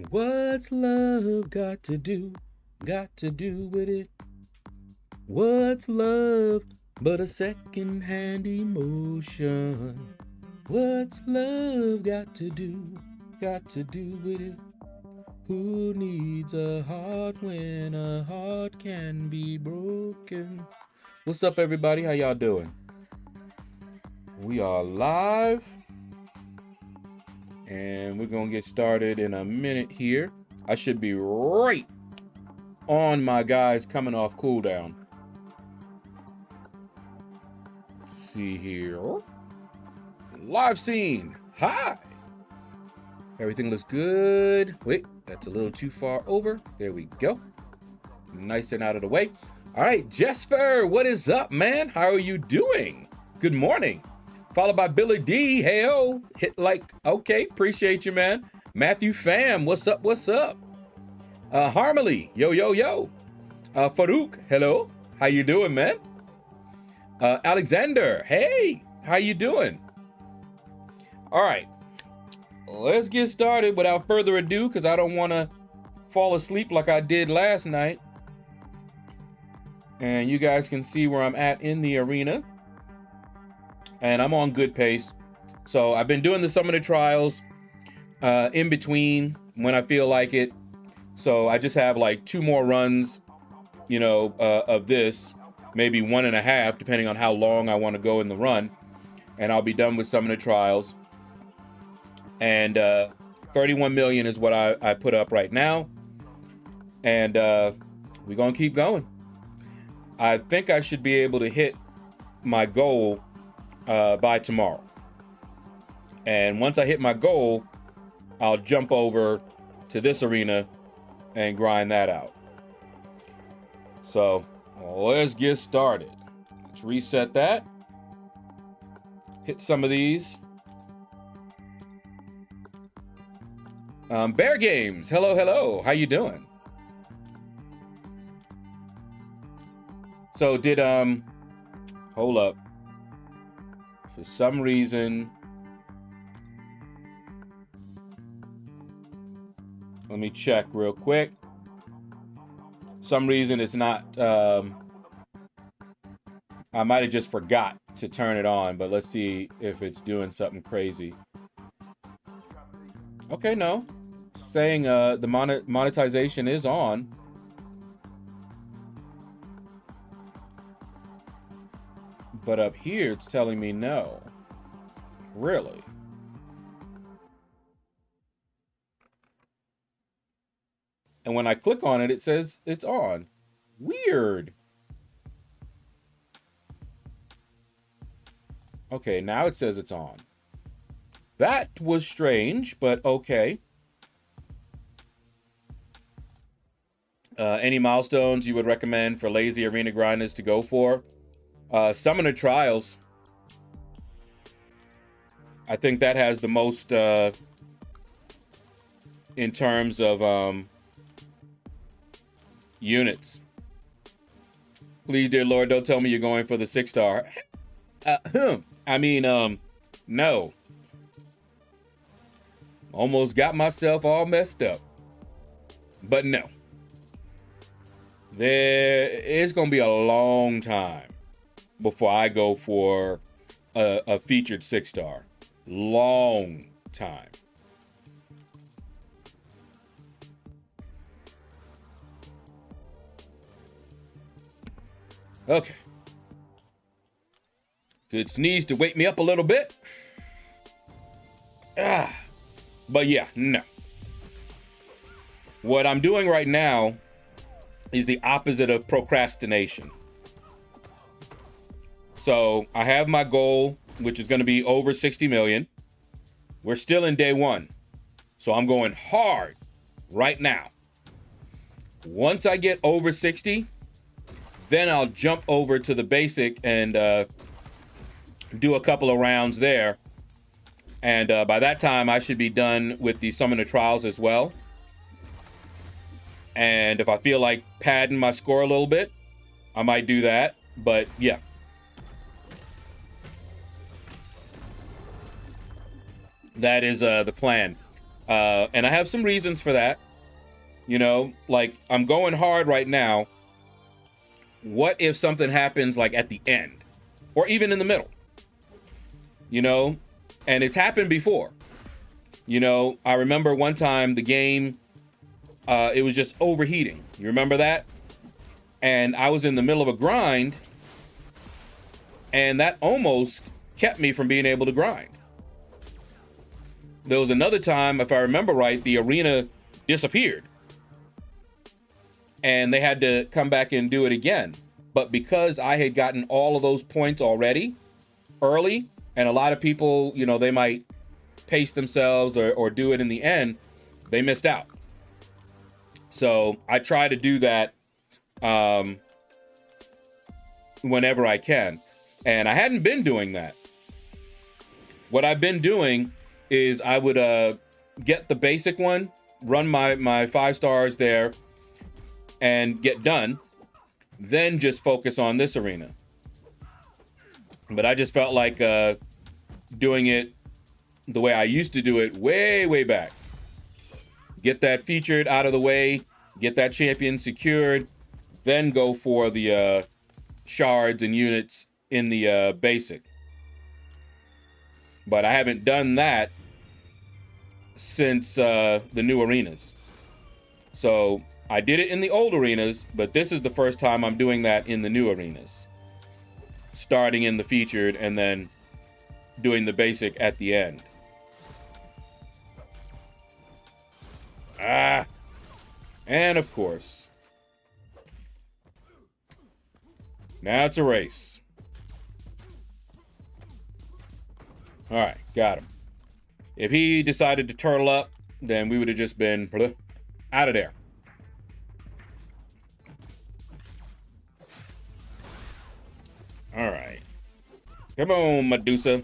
What's love got to do with it? What's love but a second-hand emotion? What's love got to do with it? Who needs a heart when a heart can be broken? What's up, everybody? How y'all doing? We are live, and we're gonna get started in a minute here. I should be right on my guys coming off cooldown. Let's see here. Live scene. Hi. Everything looks good. Wait, that's a little too far over. There we go. Nice and out of the way. All right, Jesper, what is up, man? How are you doing? Good morning. Followed by Billy D. Hey-o. Hit like. Okay, appreciate you, man. Matthew Pham, what's up, what's up? Harmony, yo, yo, yo. Farouk, hello. How you doing, man? Alexander, hey, how you doing? All right. Let's get started without further ado, because I don't want to fall asleep like I did last night. And you guys can see where I'm at in the arena. And I'm on good pace. So I've been doing the summoner trials in between when I feel like it. So I just have like 2 more runs, you know, of this. Maybe 1.5, depending on how long I want to go in the run. And I'll be done with summoner trials. And 31 million is what I put up right now. And we're going to keep going. I think I should be able to hit my goal by tomorrow. And once I hit my goal, I'll jump over to this arena and grind that out. So let's get started. Let's reset that. Hit some of these. Bear Games, hello, hello. How you doing? So did, hold up. For some reason, let me check real quick. Some reason it's not, I might have just forgot to turn it on, but let's see if it's doing something crazy. Okay, no. Saying the monetization is on. But up here, it's telling me no. Really? And when I click on it, it says it's on. Weird. Okay, now it says it's on. That was strange, but okay. Any milestones you would recommend for lazy arena grinders to go for? Summoner Trials. I think that has the most in terms of units. Please, dear Lord, don't tell me you're going for the 6-star. I mean, no. Almost got myself all messed up. But no. There is going to be a long time before I go for a featured 6-star. Long time. Okay. Good sneeze to wake me up a little bit. But yeah, no. What I'm doing right now is the opposite of procrastination. So I have my goal, which is going to be over 60 million. We're still in day 1. So I'm going hard right now. Once I get over 60, then I'll jump over to the basic and do a couple of rounds there. And by that time, I should be done with the Summoner Trials as well. And if I feel like padding my score a little bit, I might do that. But yeah. That is the plan. And I have some reasons for that. You know, like, I'm going hard right now. What if something happens, like, at the end? Or even in the middle? You know? And it's happened before. You know, I remember one time the game, it was just overheating. You remember that? And I was in the middle of a grind, and that almost kept me from being able to grind. There was another time, if I remember right, the arena disappeared. And they had to come back and do it again. But because I had gotten all of those points already, early, and a lot of people, you know, they might pace themselves or do it in the end, they missed out. So I try to do that whenever I can. And I hadn't been doing that. What I've been doing is I would get the basic one, run my 5 stars there, and get done, then just focus on this arena. But I just felt like doing it the way I used to do it way back. Get that featured out of the way, get that champion secured, then go for the shards and units in the basic. But I haven't done that since the new arenas. So I did it in the old arenas, but this is the first time I'm doing that in the new arenas. Starting in the featured and then doing the basic at the end. And of course, now it's a race. All right, got him. If he decided to turtle up, then we would have just been out of there. All right. Come on, Medusa.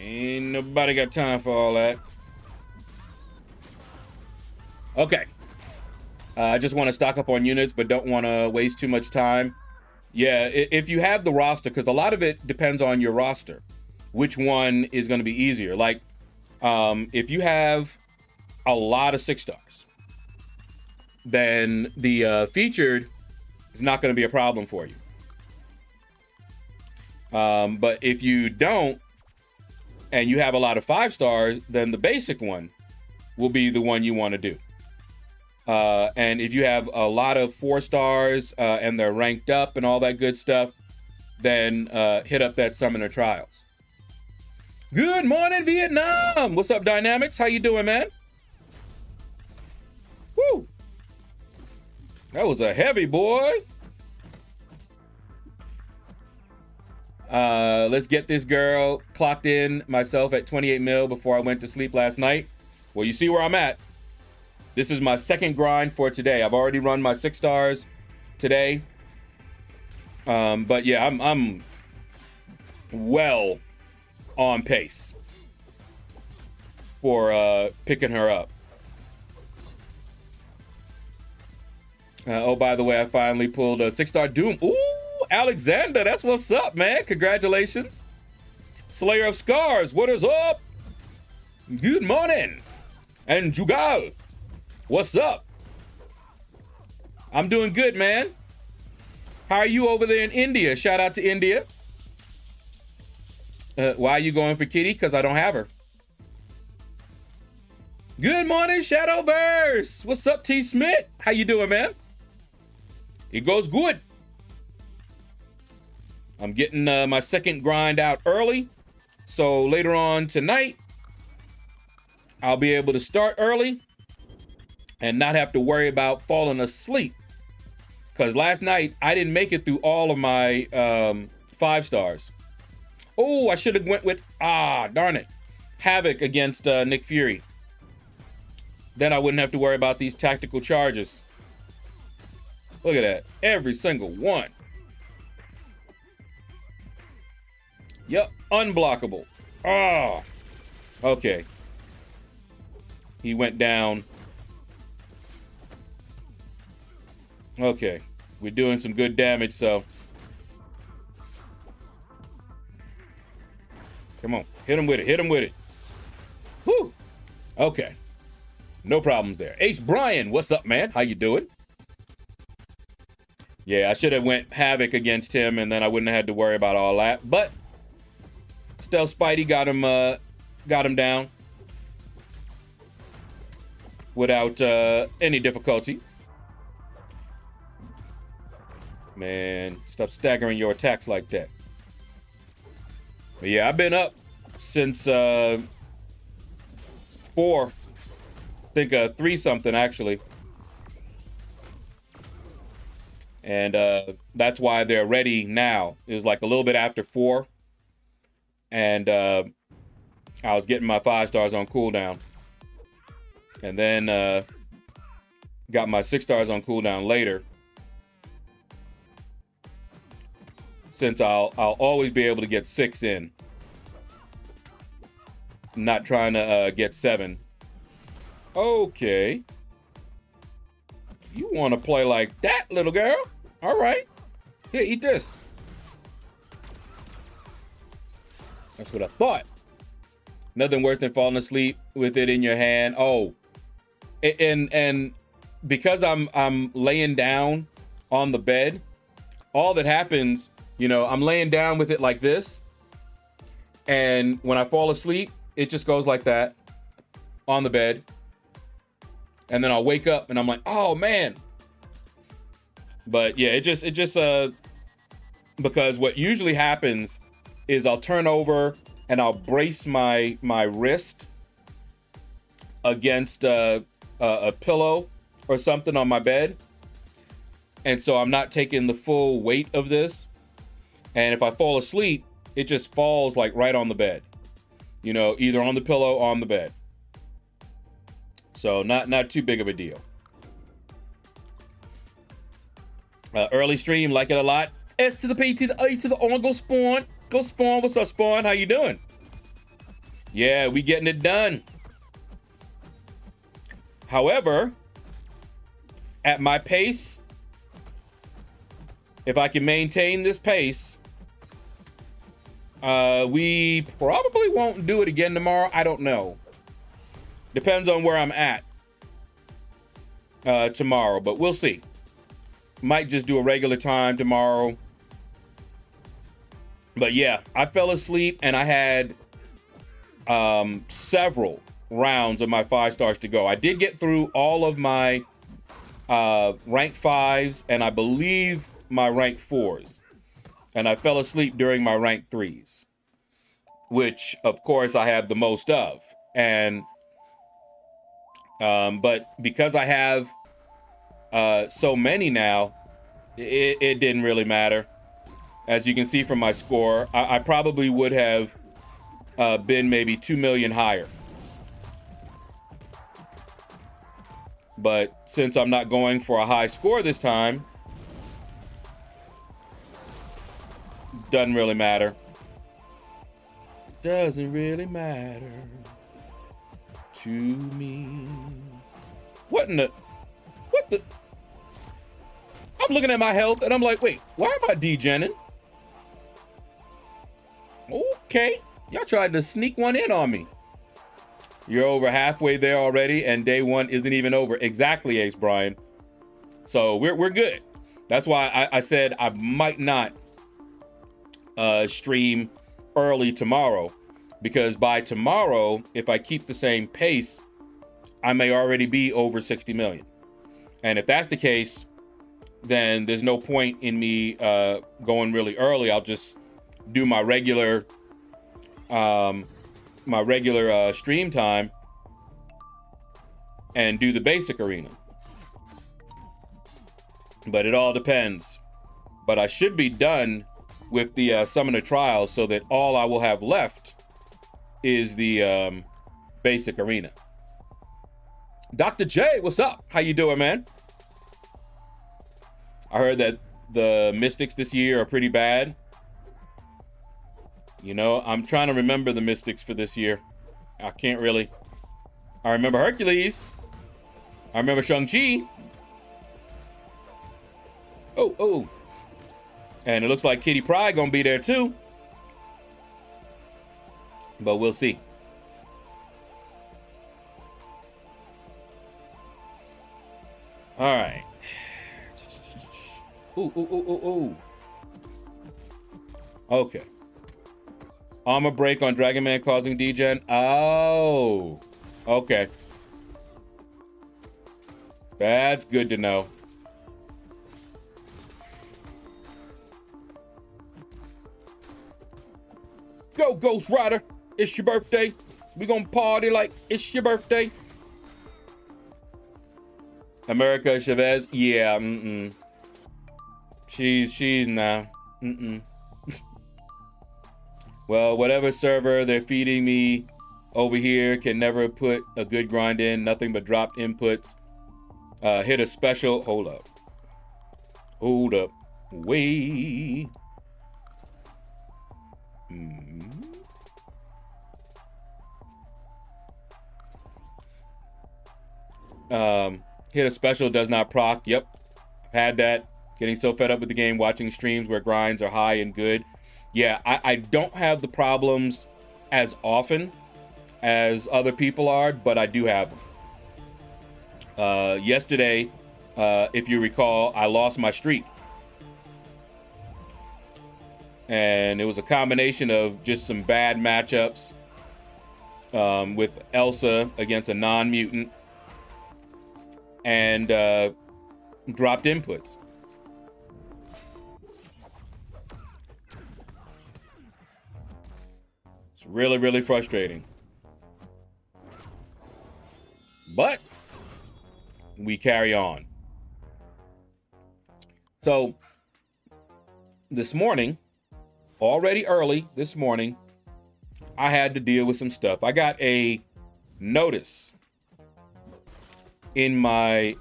Ain't nobody got time for all that. Okay. I just want to stock up on units, but don't want to waste too much time. Yeah, if you have the roster, because a lot of it depends on your roster, which one is going to be easier. Like, if you have a lot of 6 stars, then the featured is not going to be a problem for you. But if you don't, and you have a lot of 5 stars, then the basic one will be the one you want to do. And if you have a lot of 4 stars and they're ranked up and all that good stuff, then hit up that Summoner Trials. Good morning, Vietnam. What's up, Dynamics? How you doing, man? Woo. That was a heavy boy. Let's get this girl clocked in myself at 28 mil before I went to sleep last night. Well, you see where I'm at. This is my second grind for today. I've already run my 6 stars today. But yeah, I'm well on pace for picking her up. Oh, by the way, I finally pulled a 6-star Doom. Ooh, Alexander, that's what's up, man. Congratulations. Slayer of Scars, what is up? Good morning. And Jugal, what's up? I'm doing good, man. How are you over there in India? Shout out to India. Why are you going for Kitty? Because I don't have her. Good morning, Shadowverse. What's up, T. Smith? How you doing, man? It goes good. I'm getting my second grind out early. So later on tonight, I'll be able to start early and not have to worry about falling asleep. Because last night, I didn't make it through all of my 5 stars. Oh, I should have went with, darn it, Havoc against Nick Fury. Then I wouldn't have to worry about these tactical charges. Look at that. Every single one. Yep, unblockable. Okay. He went down. Okay. we're doing some good damage, so. Come on, hit him with it, hit him with it. Whew. Okay, no problems there. Ace Brian, what's up, man? How you doing? Yeah, I should have went Havoc against him, and then I wouldn't have had to worry about all that. But Stealth Spidey got him down without any difficulty. Man, stop staggering your attacks like that. But yeah, I've been up since 4. I think 3 something actually. And that's why they're ready now. It was like a little bit after 4. And I was getting my 5 stars on cooldown. And then got my 6 stars on cooldown later. Since I'll always be able to get 6 in. I'm not trying to get 7. Okay. You want to play like that, little girl? All right. Here, eat this. That's what I thought. Nothing worse than falling asleep with it in your hand. Oh, and because I'm laying down on the bed, all that happens, you know, I'm laying down with it like this, and when I fall asleep, it just goes like that on the bed, and then I'll wake up and I'm like, oh man. But yeah, it just because what usually happens is I'll turn over and I'll brace my wrist against a pillow or something on my bed. And so I'm not taking the full weight of this. And if I fall asleep, it just falls like right on the bed. You know, either on the pillow or on the bed. So not too big of a deal. Early stream, like it a lot. S to the P to the A to the O, go Spawn. Go Spawn, what's up, Spawn? How you doing? Yeah, we getting it done. However, at my pace, if I can maintain this pace, we probably won't do it again tomorrow. I don't know. Depends on where I'm at tomorrow, but we'll see. Might just do a regular time tomorrow. But yeah, I fell asleep and I had several rounds of my 5 stars to go. I did get through all of my rank 5s and I believe my rank 4s. And I fell asleep during my rank 3s, which of course I have the most of. And but because I have so many now, it didn't really matter. As you can see from my score, I probably would have been maybe 2 million higher. But since I'm not going for a high score this time, doesn't really matter. Doesn't really matter to me. What the? I'm looking at my health and I'm like, wait, why am I degenning? Okay, y'all tried to sneak one in on me. You're over halfway there already and day 1 isn't even over. Exactly, Ace Brian. So we're good. That's why I said I might not stream early tomorrow, because by tomorrow, if I keep the same pace, I may already be over 60 million. And if that's the case, then there's no point in me going really early. I'll just do my regular stream time and do the basic arena. But it all depends. But I should be done with the summoner trials so that all I will have left is the basic arena. Dr. J, what's up? How you doing, man? I heard that the Mystics this year are pretty bad. You know, I'm trying to remember the Mystics for this year. I can't really. I remember Hercules. I remember Shang-Chi. Oh. And it looks like Kitty Pryde gonna be there too. But we'll see. All right. Ooh. Okay. Armor break on Dragon Man causing degen. Oh. Okay. That's good to know. Go, Ghost Rider. It's your birthday. We gonna party like it's your birthday. America Chavez. Yeah, She's nah. Well, whatever server they're feeding me over here can never put a good grind in. Nothing but dropped inputs. Hit a special. Hold up. Wait. Hit a special does not proc. Yep. I've had that. Getting so fed up with the game, watching streams where grinds are high and good. Yeah, I don't have the problems as often as other people are, but I do have them. Yesterday, if you recall, I lost my streak. And it was a combination of just some bad matchups with Elsa against a non-mutant and dropped inputs. It's really, really frustrating. But we carry on. So this morning, already early this morning, I had to deal with some stuff. I got a notice in my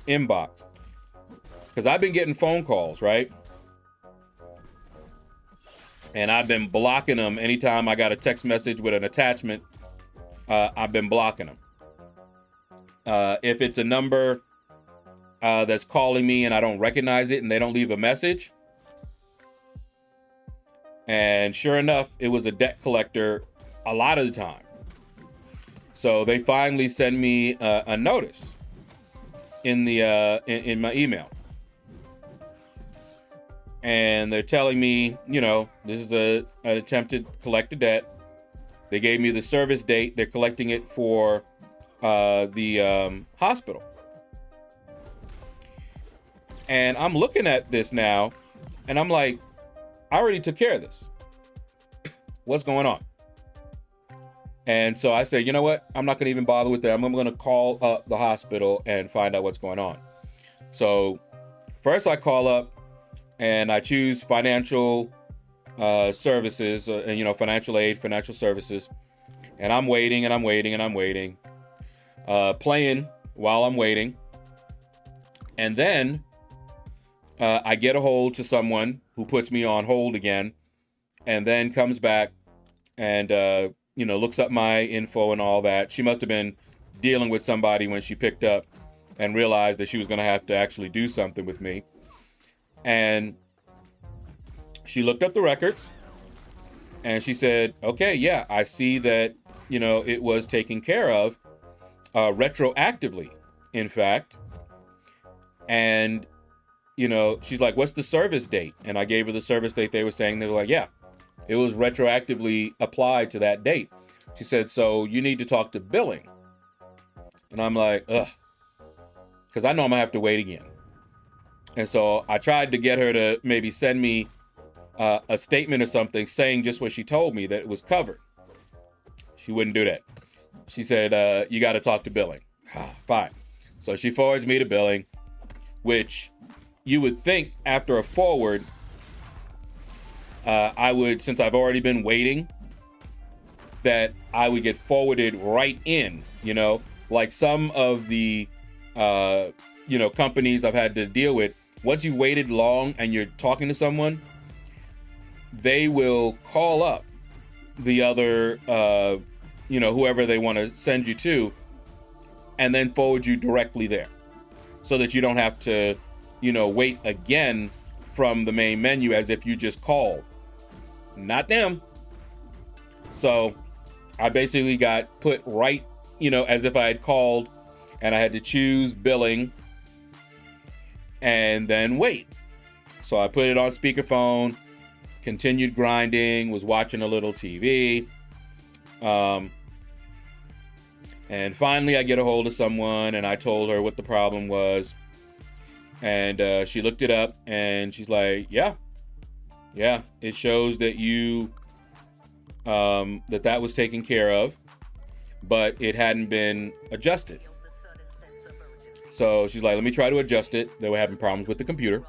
inbox because I've been getting phone calls, right? And I've been blocking them anytime I got a text message with an attachment. I've been blocking them. If it's a number that's calling me and I don't recognize it and they don't leave a message. And sure enough, it was a debt collector a lot of the time. So they finally send me a notice in the in my email. And they're telling me, you know, this is an attempted collect a debt. They gave me the service date. They're collecting it for the hospital. And I'm looking at this now, and I'm like, I already took care of this. What's going on? And so I say, you know what? I'm not going to even bother with that. I'm going to call up the hospital and find out what's going on. So first I call up and I choose financial services, and, you know, financial aid, financial services. And I'm waiting and I'm waiting and I'm waiting, playing while I'm waiting. And then I get a hold to someone who puts me on hold again, and then comes back and, you know, looks up my info and all that. She must have been dealing with somebody when she picked up and realized that she was going to have to actually do something with me. And she looked up the records and she said, okay, yeah, I see that, you know, it was taken care of retroactively, in fact. And, you know, she's like, what's the service date? And I gave her the service date they were saying. They were like, yeah, it was retroactively applied to that date. She said, so you need to talk to billing. And I'm like, ugh, because I know I'm gonna have to wait again. And so I tried to get her to maybe send me a statement or something saying just what she told me, that it was covered. She wouldn't do that. She said, you got to talk to billing. Fine. So she forwards me to billing, which you would think after a forward, I would, since I've already been waiting, that I would get forwarded right in, you know, like some of the, you know, companies I've had to deal with. Once you've waited long and you're talking to someone, they will call up the other, you know, whoever they want to send you to, and then forward you directly there so that you don't have to, wait again from the main menu as if you just called. Not them. So I basically got put right, as if I had called, and I had to choose billing and then wait. So I put it on speakerphone, continued grinding, was watching a little TV. And finally I get a hold of someone, and I told her what the problem was. And she looked it up, and she's like, yeah, it shows that you, that was taken care of, but it hadn't been adjusted. So she's like, let me try to adjust it. They were having problems with the computer.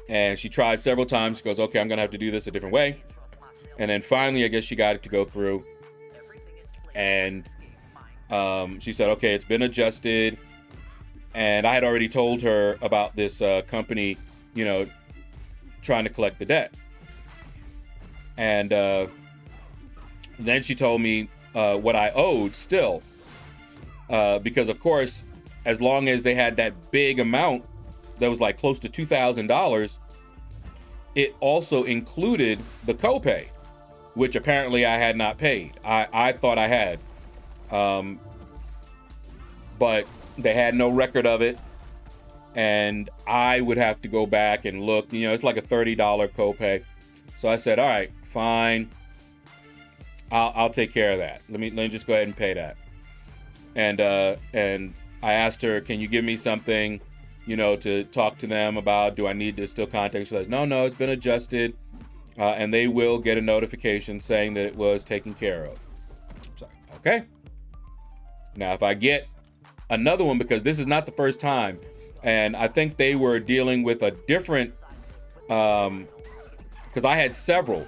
And she tried several times. She goes, okay, I'm going to have to do this a different way. And then finally, I guess she got it to go through. And she said, okay, it's been adjusted. And I had already told her about this company, trying to collect the debt. And then she told me what I owed still. Because, of course, as long as they had that big amount that was like close to $2,000, it also included the copay, which apparently I had not paid. I thought I had. But they had no record of it. And I would have to go back and look. It's like a $30 copay. So I said, all right, fine. I'll take care of that. Let me just go ahead and pay that. And I asked her, can you give me something, to talk to them about? Do I need to still contact? She says, no, it's been adjusted. And they will get a notification saying that it was taken care of. So, okay. Now, if I get another one, because this is not the first time, and I think they were dealing with a different, because I had several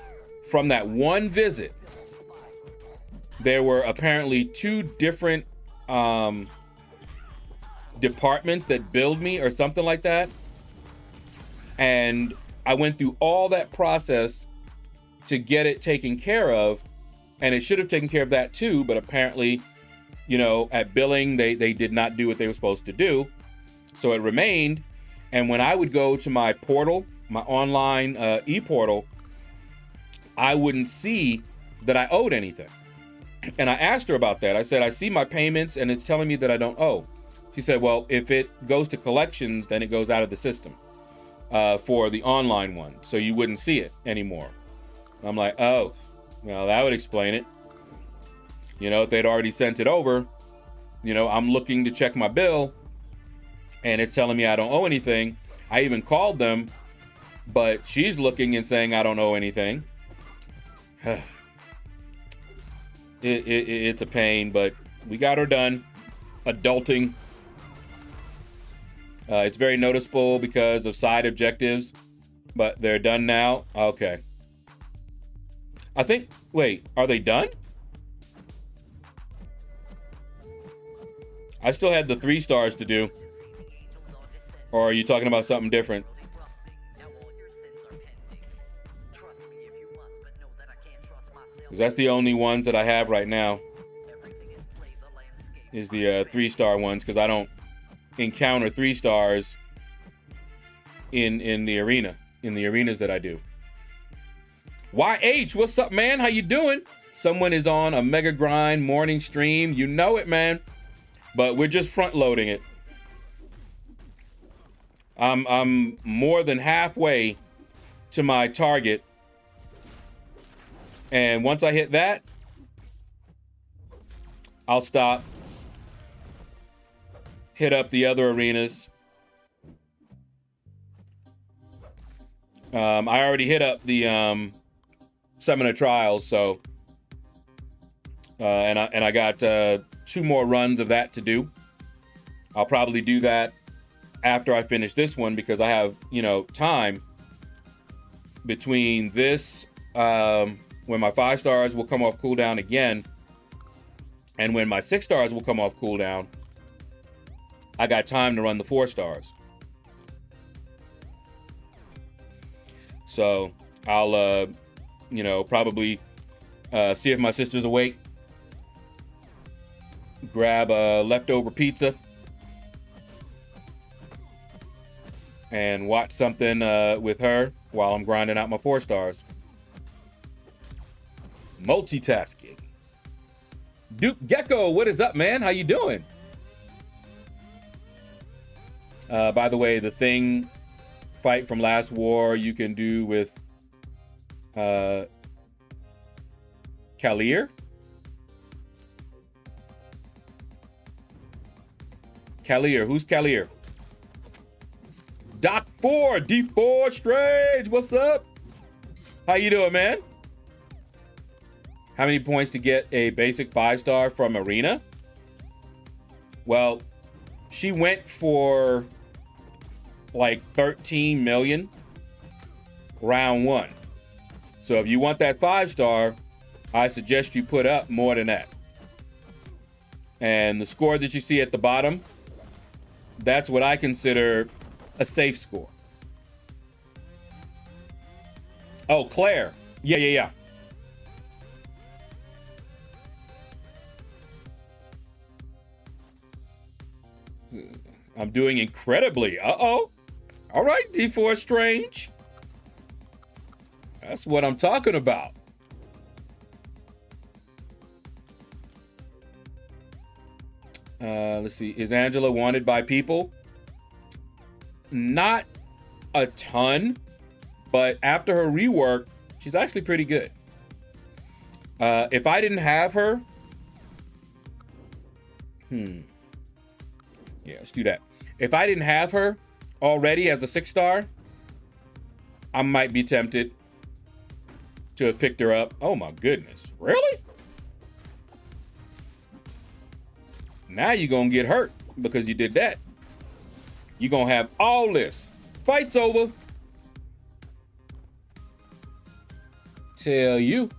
from that one visit. There were apparently 2 different departments that billed me or something like that. And I went through all that process to get it taken care of. And it should have taken care of that too. But apparently, at billing, they did not do what they were supposed to do. So it remained. And when I would go to my portal, my online e-portal, I wouldn't see that I owed anything. And I asked her about that. I said, I see my payments and it's telling me that I don't owe. She said, well, if it goes to collections, then it goes out of the system for the online one. So you wouldn't see it anymore. I'm like, oh, well, that would explain it. If they'd already sent it over, I'm looking to check my bill and it's telling me I don't owe anything. I even called them, but she's looking and saying I don't owe anything. It's a pain, but we got her done. Adulting. It's very noticeable because of side objectives, but they're done now. Okay. I think, wait, are they done? I still had the 3 stars to do. Or are you talking about something different? Because that's the only ones that I have right now. Is the 3-star ones, because I don't encounter 3 stars in the arena, in the arenas that I do. YH, what's up, man? How you doing? Someone is on a mega grind morning stream. You know it, man. But we're just front loading it. I'm more than halfway to my target. And once I hit that, I'll stop. Hit up the other arenas. I already hit up the Summoner Trials, so and I got 2 more runs of that to do. I'll probably do that after I finish this one because I have, time between this when my 5 stars will come off cooldown again and when my 6 stars will come off cooldown. I got time to run the 4 stars. So I'll, probably see if my sister's awake. Grab a leftover pizza. and watch something with her while I'm grinding out my 4 stars. Multitasking. Duke Gecko, what is up, man? How you doing? By the way, the thing fight from last war you can do with Kalir. Kalir, who's Kalir? Doc 4, D4 Strange, what's up? How you doing, man? How many points to get a basic 5-star from Arena? Well, she went for like 13 million round 1. So if you want that 5-star, I suggest you put up more than that. And the score that you see at the bottom, that's what I consider a safe score. Oh, Claire. Yeah. I'm doing incredibly. Uh-oh. All right, D4 Strange. That's what I'm talking about. Let's see. Is Angela wanted by people? Not a ton, but after her rework, she's actually pretty good. If I didn't have her... Yeah, let's do that. If I didn't have her already as a 6-star, I might be tempted to have picked her up. Oh my goodness. Really? Now you're gonna get hurt because you did that. You're gonna have all this. Fight's over. Tell you.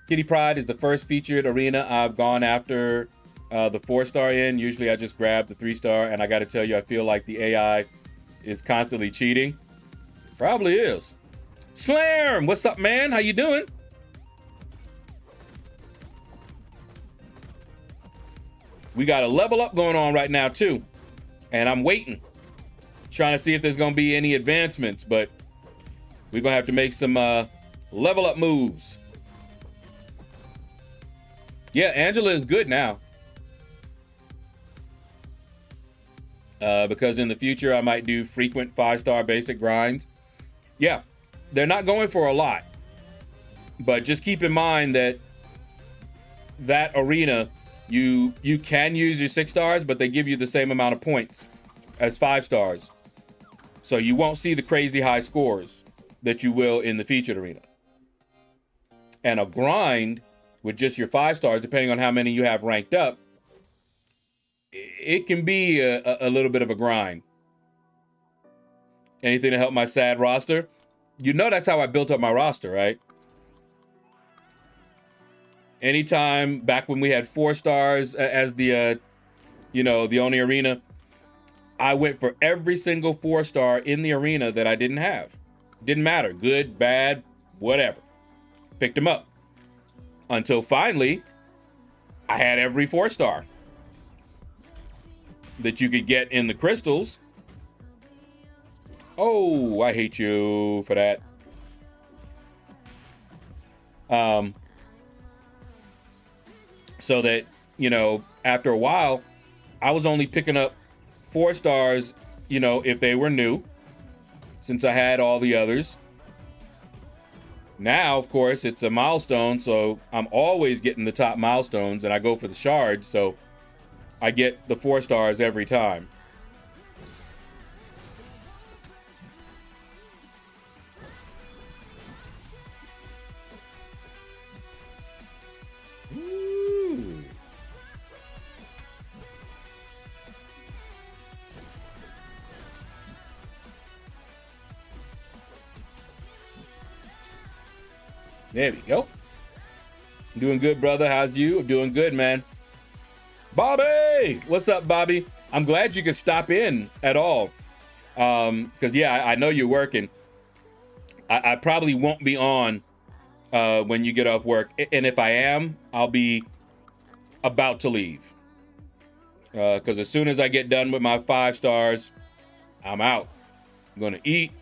Kitty Pryde is the first featured arena I've gone after the 4-star in. Usually I just grab the 3-star, and I gotta tell you, I feel like the AI is constantly cheating. Probably is. Slam, what's up, man? How you doing? We got a level up going on right now too, and I'm waiting, trying to see if there's gonna be any advancements, but we're gonna have to make some level up moves. Yeah, Angela is good now. Because in the future I might do frequent 5-star basic grinds. Yeah, they're not going for a lot, but just keep in mind that that arena, you can use your 6 stars, but they give you the same amount of points as 5 stars. So you won't see the crazy high scores that you will in the featured arena. And a grind with just your 5 stars, depending on how many you have ranked up, it can be a little bit of a grind. Anything to help my sad roster? You know that's how I built up my roster, right? Anytime back when we had 4 stars as the, the only arena, I went for every single 4-star in the arena that I didn't have. Didn't matter, good, bad, whatever. Picked them up. Until finally, I had every 4-star that you could get in the crystals. Oh, I hate you for that. So that, after a while, I was only picking up 4 stars, if they were new, since I had all the others. Now, of course, it's a milestone, so I'm always getting the top milestones, and I go for the shards, so I get the 4 stars every time. Ooh. There we go. Doing good, brother. How's you? Doing good, man. Bobby! What's up, Bobby? I'm glad you could stop in at all. Because, yeah, I know you're working. I probably won't be on when you get off work. And if I am, I'll be about to leave. Because as soon as I get done with my 5 stars, I'm out. I'm gonna eat,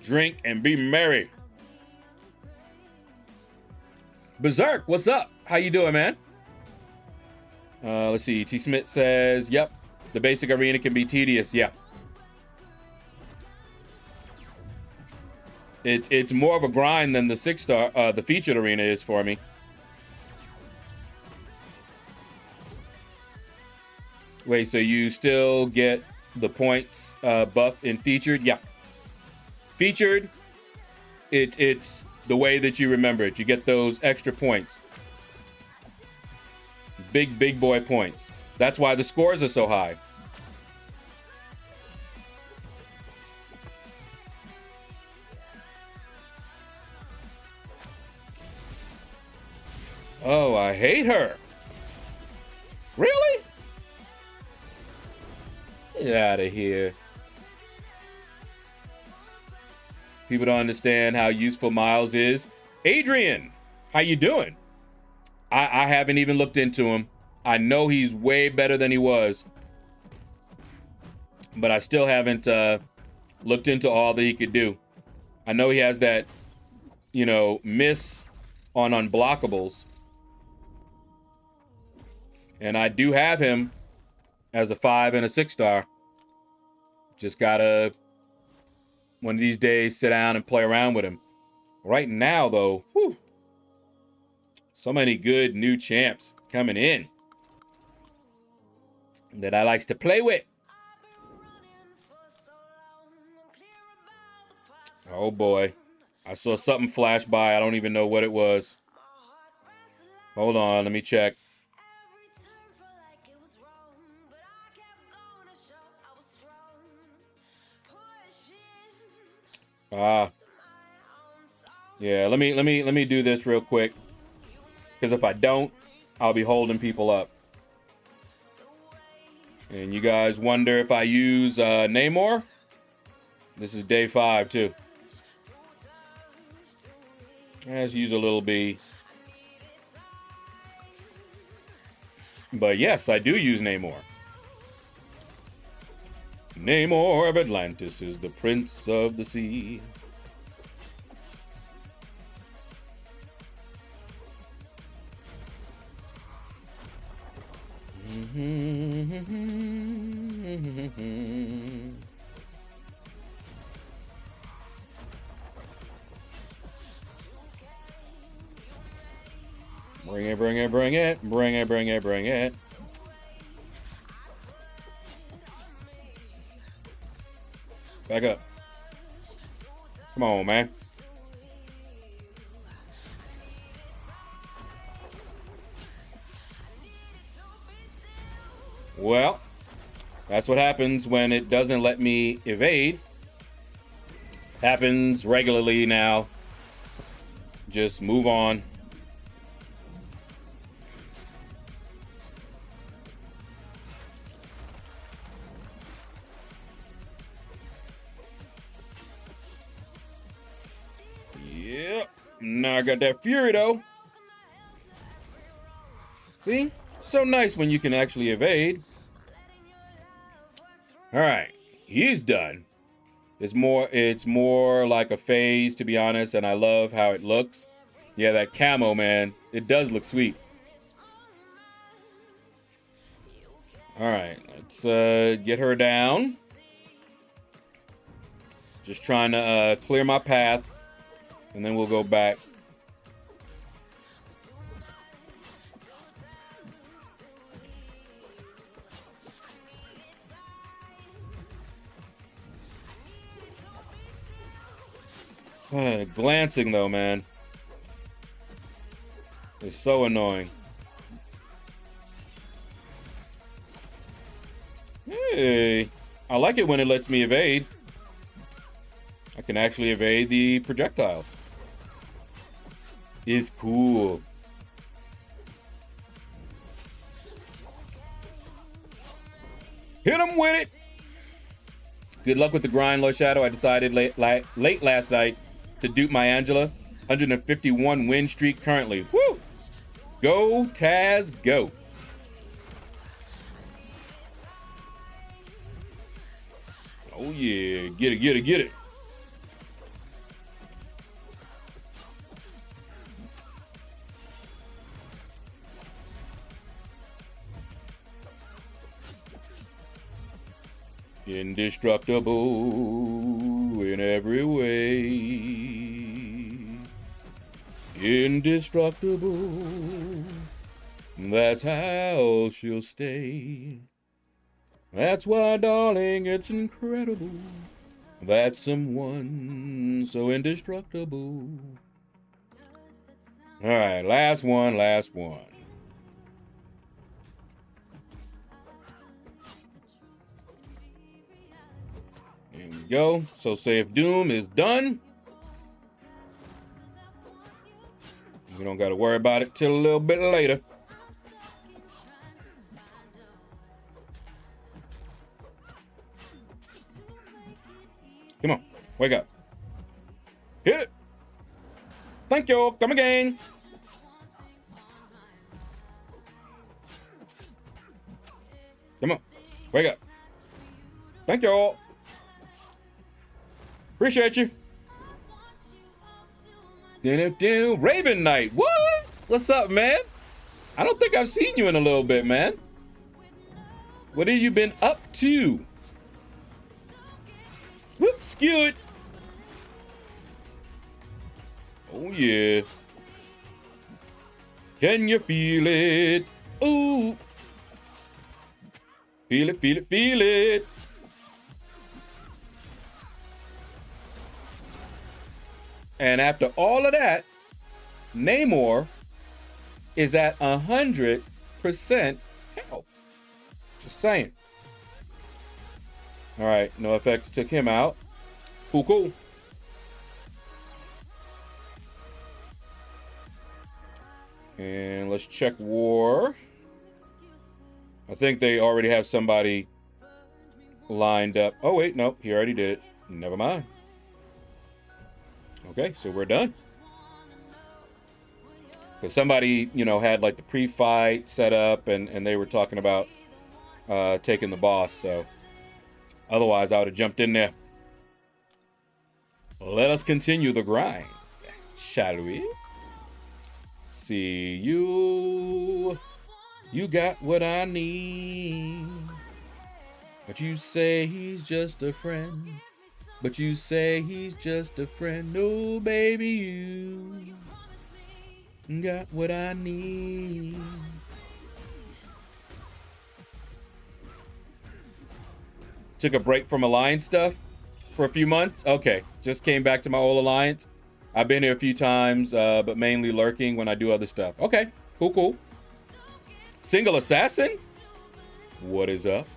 drink, and be merry. Berserk, what's up? How you doing, man? Let's see. T. Smith says, yep, the basic arena can be tedious. Yeah. It's more of a grind than the 6-star, the featured arena is for me. Wait, so you still get the points buff in featured? Yeah. Featured, it's the way that you remember it. You get those extra points. Big boy points. That's why the scores are so high. Oh, I hate her. Really? Get out of here. People don't understand how useful Miles is. Adrian, how you doing? I haven't even looked into him. I know he's way better than he was. But I still haven't looked into all that he could do. I know he has that, you know, miss on unblockables. And I do have him as a 5 and a 6-star. Just gotta, one of these days, sit down and play around with him. Right now, though, whew, so many good new champs coming in that I likes to play with. Oh boy, I saw something flash by. I don't even know what it was. Hold on, let me check. Yeah, let me do this real quick, because if I don't, I'll be holding people up. And you guys wonder if I use Namor? This is day 5 too. Let's use a little B. But yes, I do use Namor. Namor of Atlantis is the prince of the sea. Bring it, bring it, bring it, bring it, bring it, bring it. Back up. Come on, man. Well, that's what happens when it doesn't let me evade. Happens regularly now. Just move on. Yep. Now I got that fury though. See? So nice when you can actually evade. All right, he's done. It's more like a phase, to be honest, and I love how it looks. Yeah, that camo, man, it does look sweet. All right, let's get her down. Just trying to clear my path, and then we'll go back. Glancing though, man, it's so annoying. Hey, I like it when it lets me evade. I can actually evade the projectiles. It's cool. Hit him with it. Good luck with the grind, LordShaedow. I decided late last night to dupe my Angela. 151 win streak currently. Woo! Go, Taz, go. Oh yeah, get it, get it, get it. Indestructible in every way. Indestructible. That's how she'll stay. That's why, darling, it's incredible. That's someone so indestructible. All right, last one, last one. There we go. So Safe Doom is done. We don't got to worry about it till a little bit later. Come on, wake up. Hit it. Thank you. Come again. Come on, wake up. Thank you. Appreciate you. Raven Knight. What? What's up, man? I don't think I've seen you in a little bit, man. What have you been up to? Whoop, skew it. Oh, yeah. Can you feel it? Ooh. Feel it, feel it, feel it. And after all of that, Namor is at 100% health. Just saying. All right, no effects took him out. Cool, cool. And let's check war. I think they already have somebody lined up. Oh, wait, no, he already did it. Never mind. Okay, so we're done. Because somebody, you know, had like the pre-fight set up and they were talking about taking the boss, so otherwise I would have jumped in there. Let us continue the grind, shall we? See you. You got what I need. But you say he's just a friend. But you say he's just a friend. Oh, baby, you got what I need. Took a break from Alliance stuff for a few months. Okay, just came back to my old Alliance. I've been here a few times, but mainly lurking when I do other stuff. Okay, cool, cool. Single Assassin? What is up?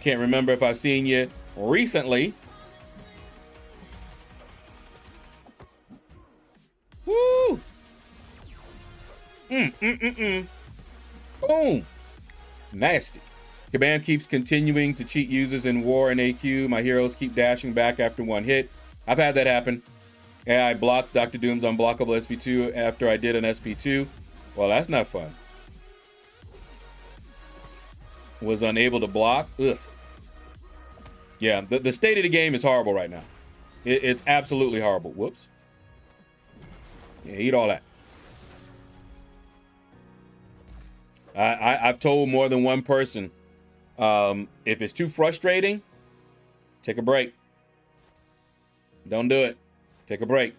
Can't remember if I've seen you recently. Woo! Boom! Nasty. Command keeps continuing to cheat users in war and AQ. My heroes keep dashing back after one hit. I've had that happen. AI blocks Dr. Doom's unblockable SP2 after I did an SP2. Well, that's not fun. Was unable to block. Ugh. Yeah, the state of the game is horrible right now. It's absolutely horrible. Whoops. Yeah, eat all that. I've told more than one person, if it's too frustrating, take a break. Don't do it. Take a break.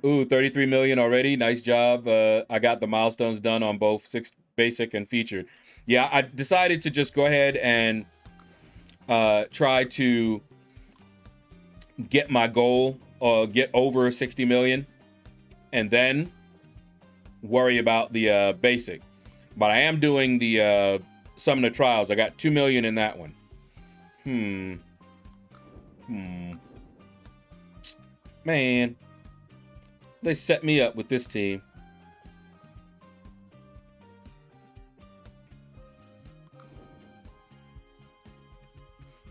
Ooh, 33 million already. Nice job. I got the milestones done on both basic and featured. Yeah, I decided to just go ahead and try to get my goal, get over 60 million, and then worry about the basic. But I am doing the Summoner Trials. I got 2 million in that one. Man, they set me up with this team.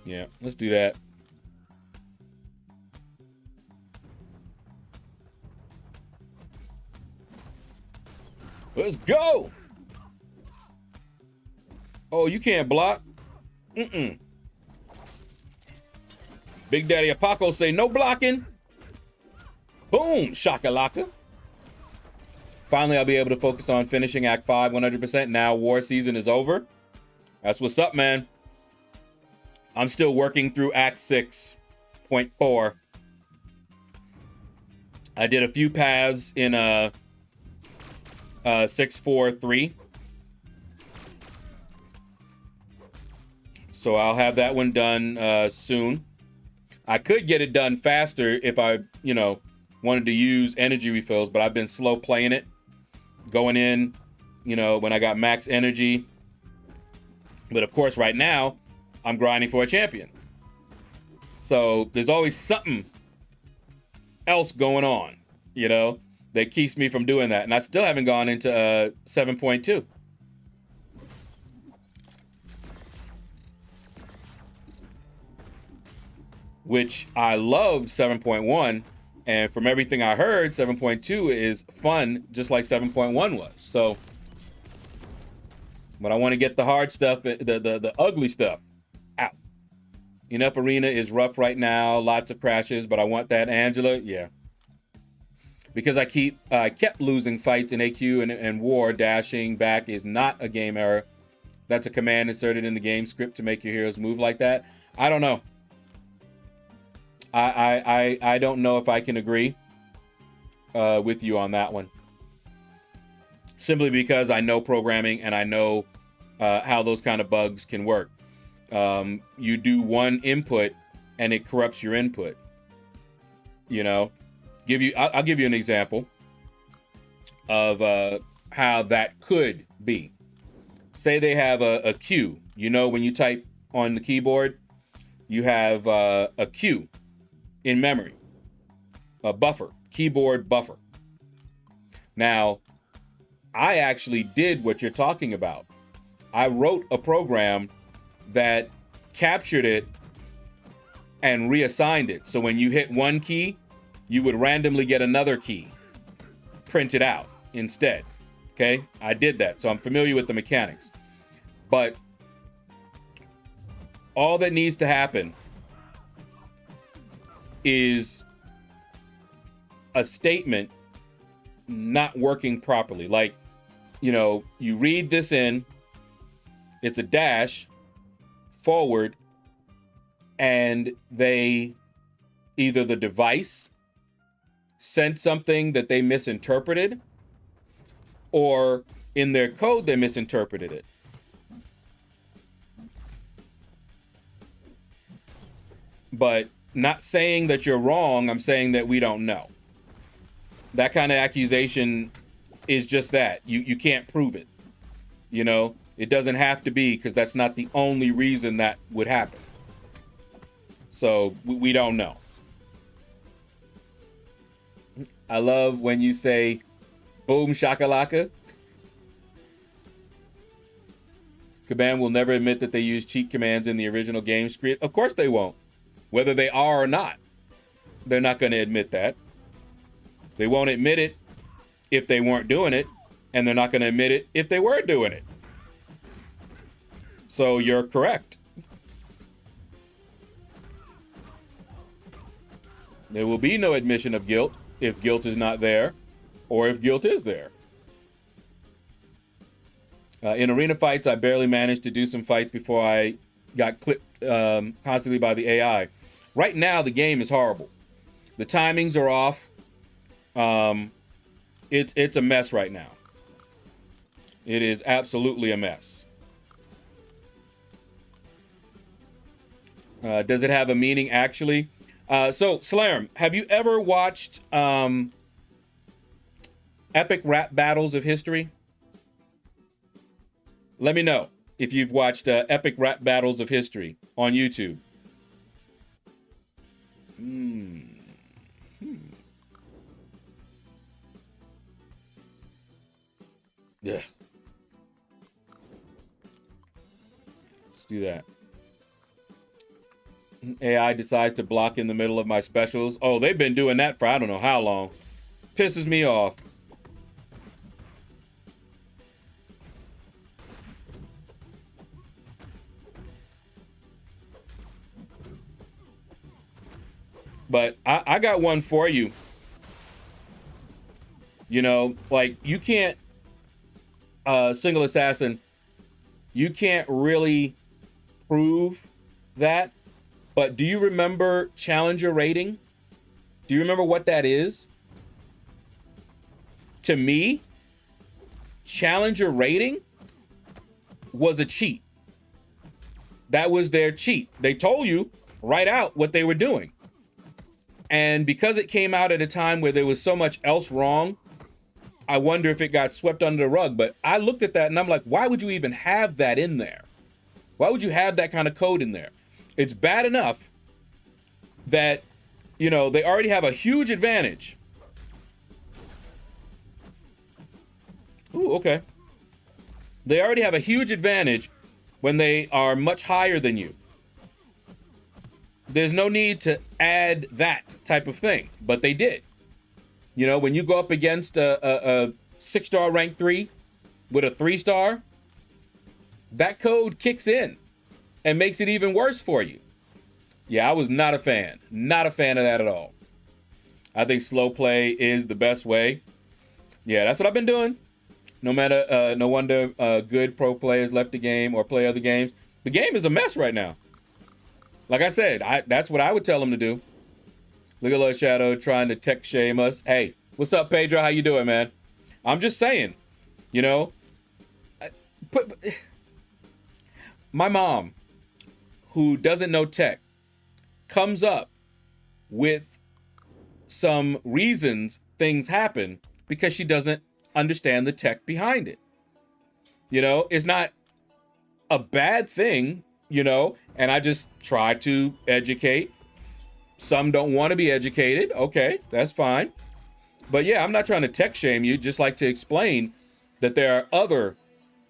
Yeah, let's do that. Let's go. Oh, you can't block. Big Daddy Apaco say no blocking. Boom, shakalaka. Finally, I'll be able to focus on finishing Act 5 100%. Now war season is over. That's what's up, man. I'm still working through Act 6.4. I did a few paths in 6.4.3. So I'll have that one done soon. I could get it done faster if I, wanted to use energy refills, but I've been slow playing it. Going in, when I got max energy. But of course, right now, I'm grinding for a champion. So there's always something else going on, that keeps me from doing that. And I still haven't gone into 7.2. Which I loved 7.1. And from everything I heard, 7.2 is fun, just like 7.1 was. So, but I want to get the hard stuff, the ugly stuff out. Enough Arena is rough right now, lots of crashes, but I want that Angela, yeah. Because I kept losing fights in AQ and war, dashing back is not a game error. That's a command inserted in the game script to make your heroes move like that. I don't know. I don't know if I can agree with you on that one. Simply because I know programming and I know how those kind of bugs can work. You do one input and it corrupts your input. I'll give you an example of how that could be. Say they have a Q. When you type on the keyboard, you have a Q in memory, a buffer, keyboard buffer. Now, I actually did what you're talking about. I wrote a program that captured it and reassigned it. So when you hit one key, you would randomly get another key printed out instead. Okay, I did that, so I'm familiar with the mechanics. But all that needs to happen is a statement not working properly. Like, you read this in, it's a dash forward, and either the device sent something that they misinterpreted, or in their code they misinterpreted it. But not saying that you're wrong, I'm saying that we don't know. That kind of accusation is just that. You can't prove it. It doesn't have to be, because that's not the only reason that would happen. So we don't know. I love when you say, boom shakalaka. Kabam will never admit that they use cheat commands in the original game script. Of course they won't. Whether they are or not, they're not going to admit that. They won't admit it if they weren't doing it, and they're not going to admit it if they were doing it. So you're correct. There will be no admission of guilt if guilt is not there, or if guilt is there. In arena fights, I barely managed to do some fights before I got clipped constantly by the AI. Right now, the game is horrible. The timings are off. It's a mess right now. It is absolutely a mess. Does it have a meaning, actually? So, Slarm, have you ever watched Epic Rap Battles of History? Let me know if you've watched Epic Rap Battles of History on YouTube. Yeah. Let's do that. AI decides to block in the middle of my specials. Oh, they've been doing that for I don't know how long. Pisses me off. But I got one for you. You know, like you can't, single assassin, you can't really prove that. But do you remember challenger rating? Do you remember what that is? To me, challenger rating was a cheat. That was their cheat. They told you right out what they were doing. And because it came out at a time where there was so much else wrong, I wonder if it got swept under the rug. But I looked at that and I'm like, why would you even have that in there? Why would you have that kind of code in there? It's bad enough that, you know, they already have a huge advantage. Ooh, okay. They already have a huge advantage when they are much higher than you. There's no need to add that type of thing, but they did. You know, when you go up against a 6-star rank 3 with a 3-star, that code kicks in and makes it even worse for you. Yeah, I was not a fan. Not a fan of that at all. I think slow play is the best way. Yeah, that's what I've been doing. No wonder good pro players left the game or play other games. The game is a mess right now. Like I said, that's what I would tell them to do. Look at LordShaedow trying to tech shame us. Hey, what's up, Pedro? How you doing, man? I'm just saying, you know, my mom, who doesn't know tech, comes up with some reasons things happen because she doesn't understand the tech behind it. You know, it's not a bad thing, you know, and I just try to educate. Some don't want to be educated. Okay, that's fine. But yeah, I'm not trying to tech shame you, just like to explain that there are other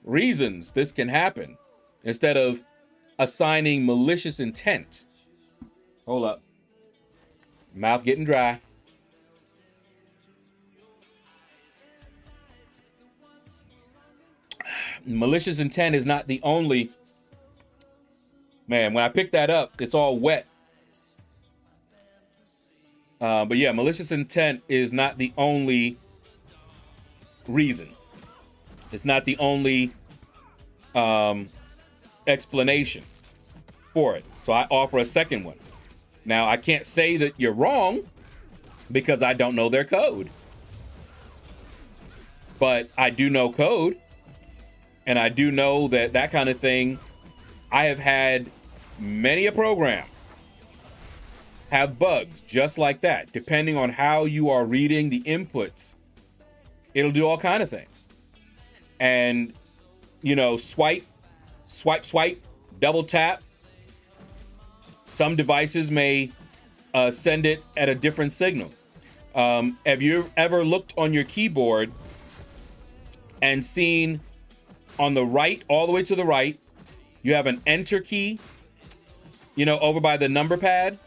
reasons this can happen instead of assigning malicious intent. Hold up. Mouth getting dry. Malicious intent is not the only. Man, when I pick that up, it's all wet. But yeah, malicious intent is not the only reason. It's not the only explanation for it. So I offer a second one. Now, I can't say that you're wrong because I don't know their code. But I do know code. And I do know that that kind of thing, I have had many a program have bugs just like that. Depending on how you are reading the inputs, it'll do all kind of things. And, you know, swipe, double tap. Some devices may send it at a different signal. Have you ever looked on your keyboard and seen on the right, all the way to the right, you have an enter key, you know, over by the number pad?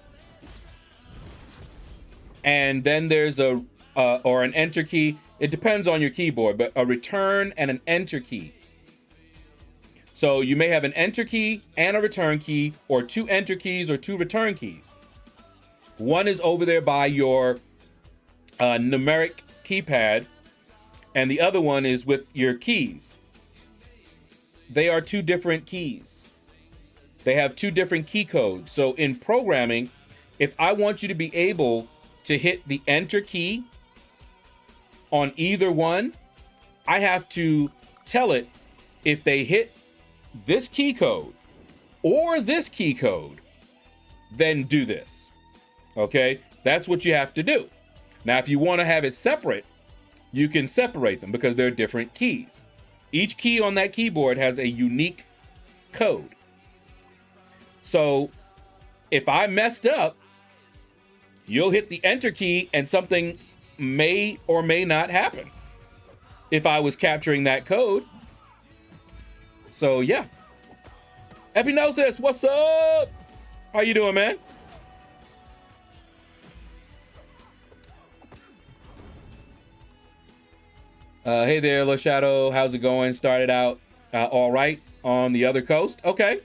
And then there's or an enter key. It depends on your keyboard, but a return and an enter key. So you may have an enter key and a return key, or 2 enter keys or 2 return keys. One is over there by your numeric keypad, and the other one is with your keys. They are 2 different keys. They have 2 different key codes. So in programming, if I want you to be able to hit the enter key on either one, I have to tell it if they hit this key code or this key code, then do this. Okay? That's what you have to do. Now, if you want to have it separate, you can separate them because they're different keys. Each key on that keyboard has a unique code. So if I messed up, you'll hit the enter key and something may or may not happen if I was capturing that code. So yeah. Epinosis, what's up? How you doing, man? Hey there, LordShaedow. How's it going? Started out all right on the other coast. Okay.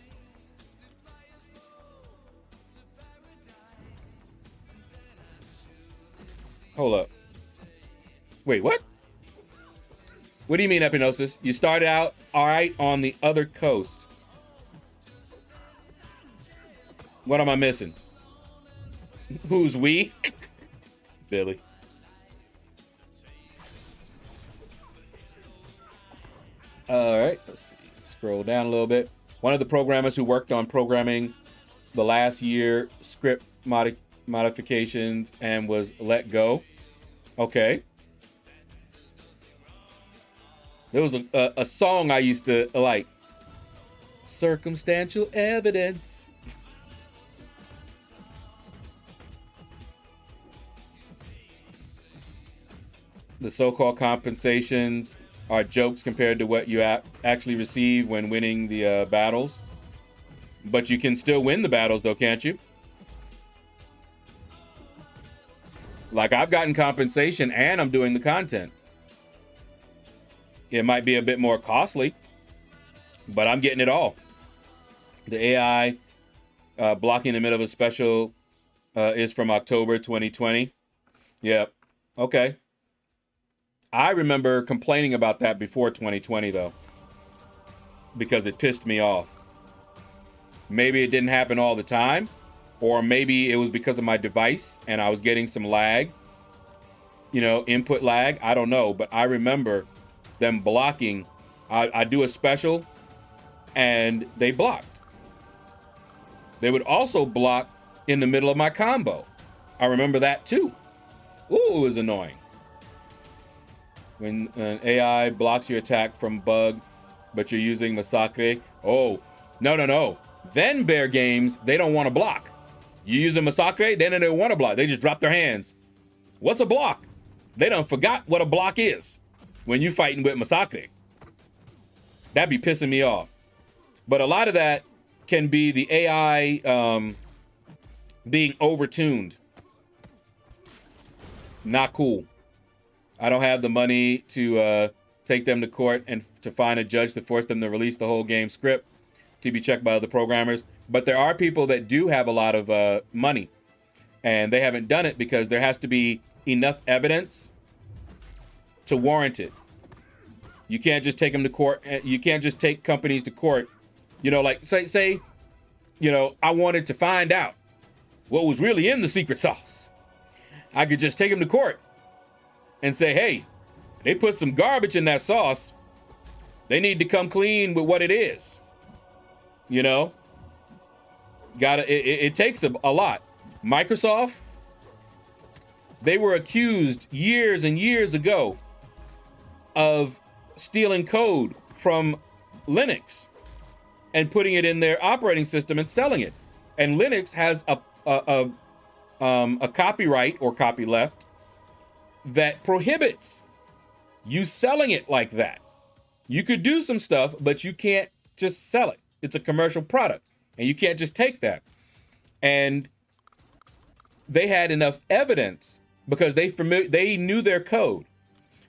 Hold up. Wait, what? What do you mean, Epinosis? You started out all right on the other coast. What am I missing? Who's we? Billy. All right, let's see. Scroll down a little bit. One of the programmers who worked on programming the last year script modifications and was let go. Okay. There was a song I used to like. Circumstantial evidence. The so-called compensations are jokes compared to what you actually receive when winning the battles. But you can still win the battles though, can't you? Like, I've gotten compensation and I'm doing the content. It might be a bit more costly, but I'm getting it all. The AI blocking in the middle of a special is from October 2020. Yep. Okay. I remember complaining about that before 2020 though, because it pissed me off. Maybe it didn't happen all the time, or maybe it was because of my device and I was getting some lag, you know, input lag. I don't know, but I remember them blocking. I do a special and they blocked. They would also block in the middle of my combo. I remember that too. Ooh, it was annoying. When an AI blocks your attack from bug, but you're using Masacre. Oh, no. Then Bear Games, they don't want to block. You use a Masacre, then they don't want to block. They just drop their hands. What's a block? They done forgot what a block is when you fighting with Masacre. That'd be pissing me off. But a lot of that can be the AI being overtuned. It's not cool. I don't have the money to take them to court and to find a judge to force them to release the whole game script to be checked by other programmers. But there are people that do have a lot of money, and they haven't done it because there has to be enough evidence to warrant it. You can't just take them to court. You can't just take companies to court. You know, like say, you know, I wanted to find out what was really in the secret sauce. I could just take them to court and say, hey, they put some garbage in that sauce. They need to come clean with what it is. You know, it takes a lot. Microsoft, they were accused years and years ago of stealing code from Linux and putting it in their operating system and selling it. And Linux has a copyright or copyleft that prohibits you selling it like that. You could do some stuff, but you can't just sell it. It's a commercial product, and you can't just take that. And they had enough evidence because they knew their code.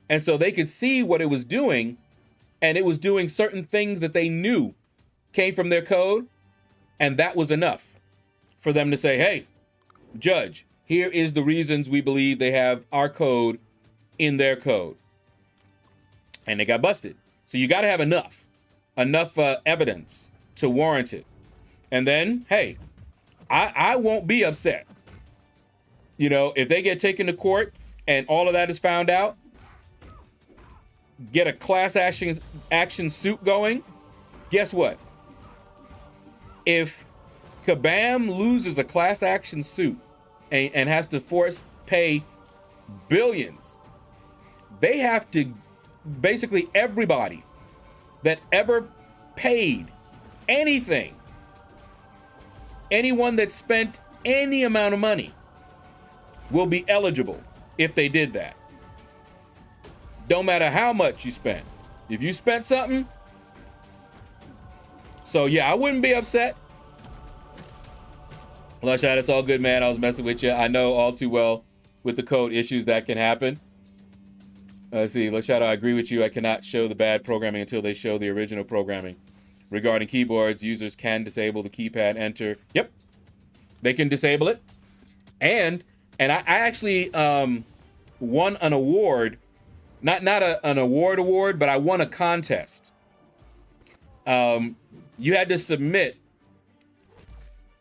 And so they could see what it was doing, and it was doing certain things that they knew came from their code, and that was enough for them to say, hey, judge, here is the reasons we believe they have our code in their code. And they got busted. So you got to have enough evidence to warrant it. And then, hey, I won't be upset. You know, if they get taken to court and all of that is found out, get a class action suit going, guess what? If Kabam loses a class action suit and has to pay billions, they have to, basically everybody that ever paid anything, anyone that spent any amount of money will be eligible if they did that. Don't matter how much you spent. If you spent something. So yeah, I wouldn't be upset. LordShaedow, it's all good, man. I was messing with you. I know all too well with the code issues that can happen. Let's see, LordShaedow, I agree with you. I cannot show the bad programming until they show the original programming. Regarding keyboards, users can disable the keypad enter. Yep, they can disable it. And I actually won an award, not an award, but I won a contest. You had to submit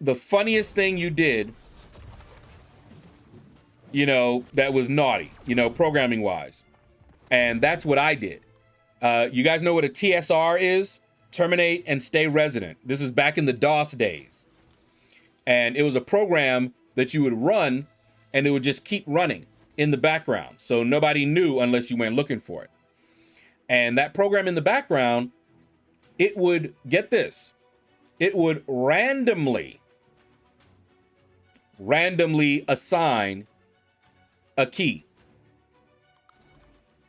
the funniest thing you did, you know, that was naughty, you know, programming wise. And that's what I did. You guys know what a TSR is? Terminate and stay resident. This is back in the DOS days. And it was a program that you would run and it would just keep running in the background. So nobody knew unless you went looking for it. And that program in the background, it would, get this, it would randomly assign a key.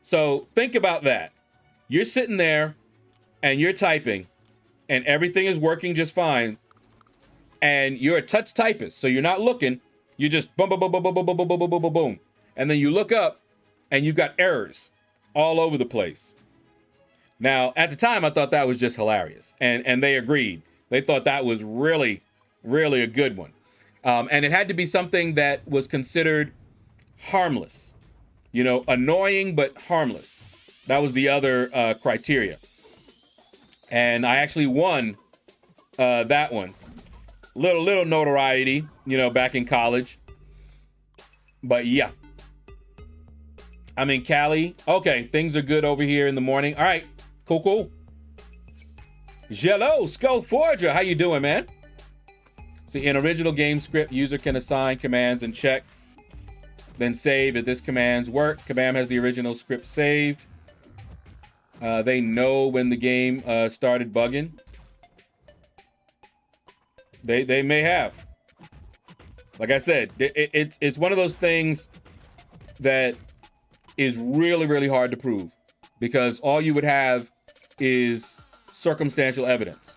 So think about that. You're sitting there and you're typing and everything is working just fine. And you're a touch typist, so you're not looking. You just boom, boom, boom, boom, boom, boom, boom, boom, boom, boom, boom, boom. And then you look up and you've got errors all over the place. Now, at the time, I thought that was just hilarious. And they agreed. They thought that was really, really a good one. And it had to be something that was considered harmless. You know, annoying, but harmless. That was the other criteria. And I actually won that one. Little notoriety, you know, back in college. But yeah. I'm in Cali. Okay, things are good over here in the morning. All right, cool. Jello, Skull Forger, how you doing, man? See, in original game script, user can assign commands and check, then save if this commands work. Kabam has the original script saved. They know when the game started bugging. They may have. Like I said, it's one of those things that is really, really hard to prove because all you would have is circumstantial evidence.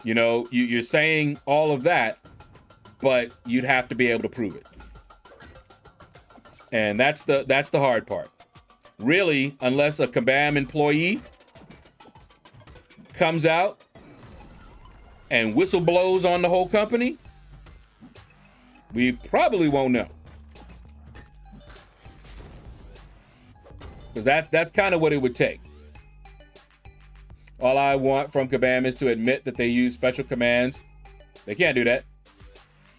You know, you're saying all of that, but you'd have to be able to prove it. And that's the hard part. Really, unless a Kabam employee comes out and whistle blows on the whole company, we probably won't know. Because that's kind of what it would take. All I want from Kabam is to admit that they use special commands. They can't do that.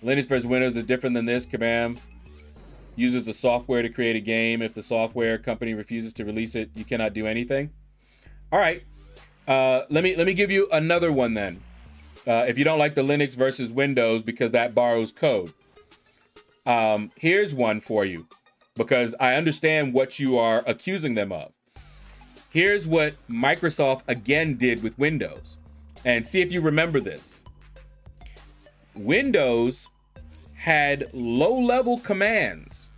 Linux versus Windows is different than this. Kabam uses the software to create a game. If the software company refuses to release it, you cannot do anything. All right. Let me give you another one then. If you don't like the Linux versus Windows because that borrows code. Here's one for you because I understand what you are accusing them of. Here's what Microsoft again did with Windows. And see if you remember this. Windows had low-level commands,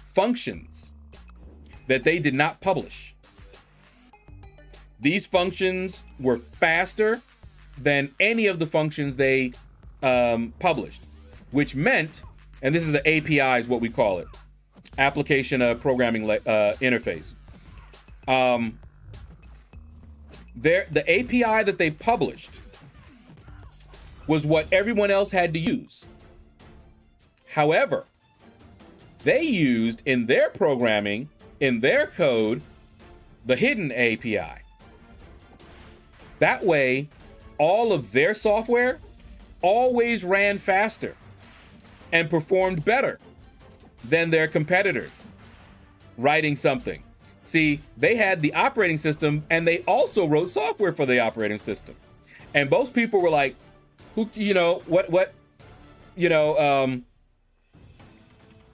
functions that they did not publish. These functions were faster than any of the functions they published, which meant, and this is the API is what we call it, application programming interface. The API that they published was what everyone else had to use. However, they used in their programming, in their code, the hidden API. That way, all of their software always ran faster and performed better than their competitors writing something. See, they had the operating system and they also wrote software for the operating system. And most people were like, who, you know,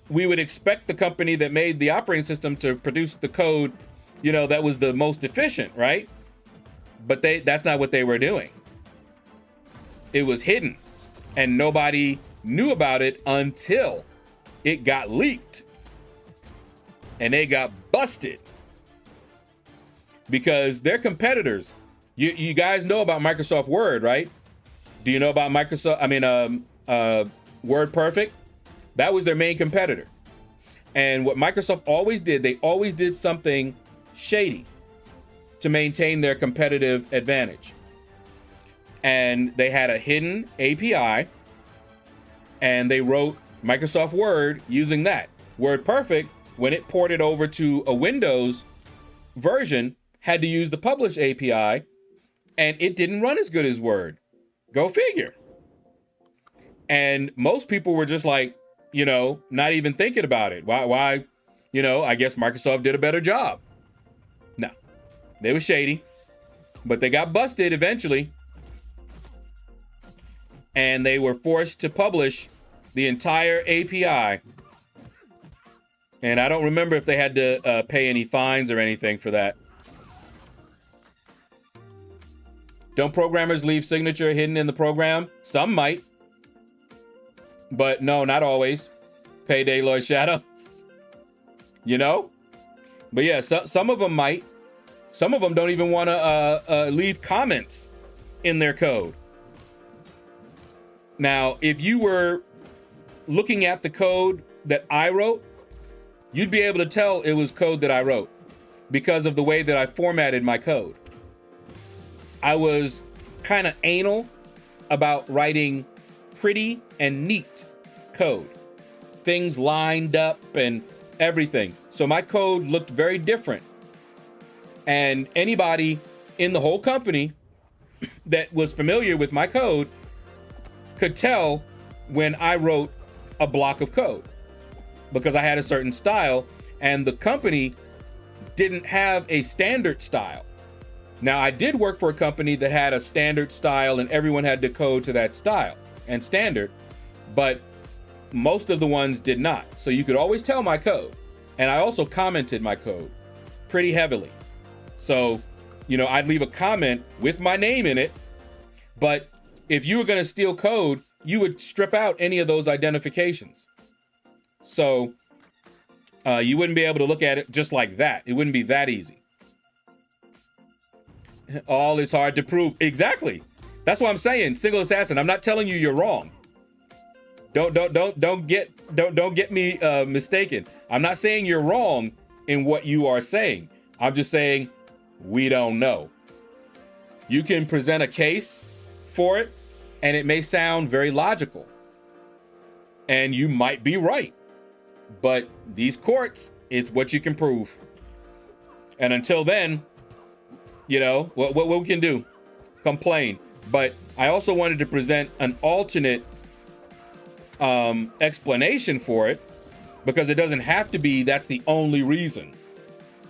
we would expect the company that made the operating system to produce the code, you know, that was the most efficient, right? But that's not what they were doing. It was hidden and nobody knew about it until it got leaked and they got busted because their competitors, you guys know about Microsoft Word, right? Do you know about Word Perfect? That was their main competitor. And what Microsoft always did, they always did something shady to maintain their competitive advantage. And they had a hidden API and they wrote Microsoft Word using that. Word Perfect when it ported over to a Windows version, had to use the publish API, and it didn't run as good as Word. Go figure. And most people were just like, you know, not even thinking about it. Why, you know, I guess Microsoft did a better job. No, they were shady, but they got busted eventually. And they were forced to publish the entire API. And I don't remember if they had to pay any fines or anything for that. Don't programmers leave signature hidden in the program? Some might. But no, not always. Payday LordShaedow. You know? But yeah, some of them might. Some of them don't even want to leave comments in their code. Now, if you were looking at the code that I wrote, you'd be able to tell it was code that I wrote because of the way that I formatted my code. I was kind of anal about writing pretty and neat code. Things lined up and everything. So my code looked very different. And anybody in the whole company that was familiar with my code could tell when I wrote a block of code because I had a certain style and the company didn't have a standard style. Now, I did work for a company that had a standard style and everyone had to code to that style and standard, but most of the ones did not. So you could always tell my code. And I also commented my code pretty heavily. So, you know, I'd leave a comment with my name in it, but if you were going to steal code, you would strip out any of those identifications. So you wouldn't be able to look at it just like that. It wouldn't be that easy. All is hard to prove. Exactly. That's what I'm saying. Single assassin. I'm not telling you you're wrong. Don't get me mistaken. I'm not saying you're wrong in what you are saying. I'm just saying we don't know. You can present a case for it, and it may sound very logical. And you might be right. But these courts, it's what you can prove. And until then, you know, what we can do? Complain. But I also wanted to present an alternate explanation for it, because it doesn't have to be that's the only reason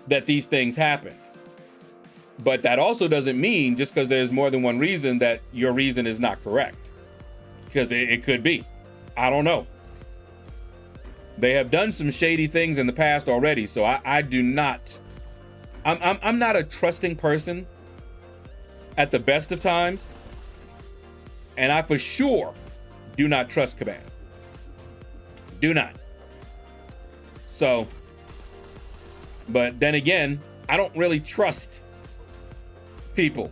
that these things happen. But that also doesn't mean just because there's more than one reason that your reason is not correct. Because it could be. I don't know. They have done some shady things in the past already, so I do not. I'm not a trusting person at the best of times, and I for sure do not trust Kabam. Do not. So, but then again, I don't really trust people.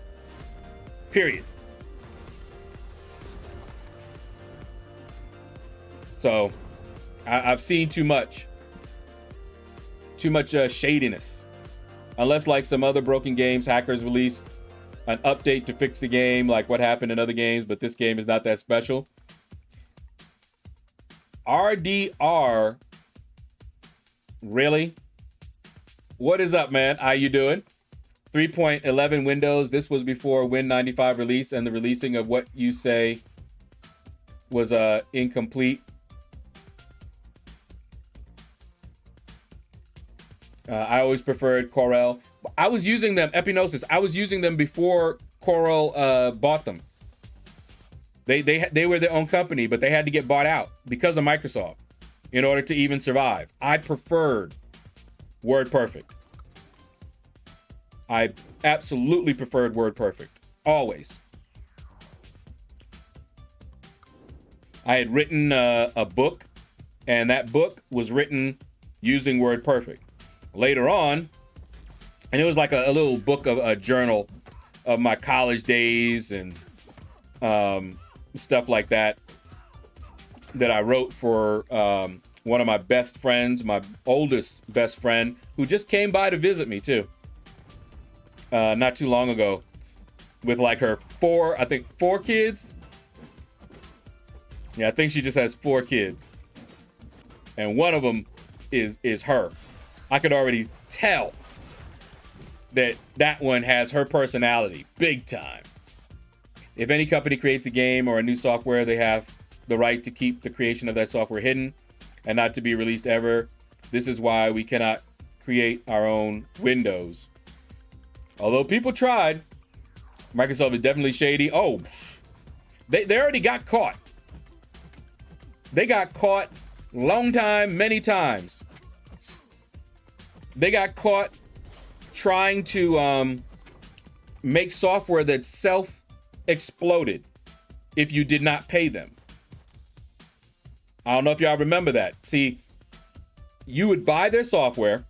Period. So, I've seen too much shadiness. Unless, like some other broken games, hackers released an update to fix the game, like what happened in other games, but this game is not that special. RDR, really? What is up, man? How you doing? 3.11 Windows. This was before Win95 release and the releasing of what you say was incomplete. I always preferred Corel. I was using them, Epinosis. I was using them before Corel bought them. They were their own company, but they had to get bought out because of Microsoft in order to even survive. I preferred WordPerfect. I absolutely preferred WordPerfect. Always. I had written a book, and that book was written using WordPerfect. Later on, and it was like a little book of a journal of my college days and stuff like that I wrote for one of my best friends, my oldest best friend, who just came by to visit me too, not too long ago, with like her four kids. Yeah, I think she just has 4 kids, and one of them is her. I could already tell that that one has her personality big time. If any company creates a game or a new software, they have the right to keep the creation of that software hidden and not to be released ever. This is why we cannot create our own Windows. Although people tried, Microsoft is definitely shady. Oh, they already got caught. They got caught long time, many times. They got caught trying to make software that self-exploded if you did not pay them. I don't know if y'all remember that. See, you would buy their software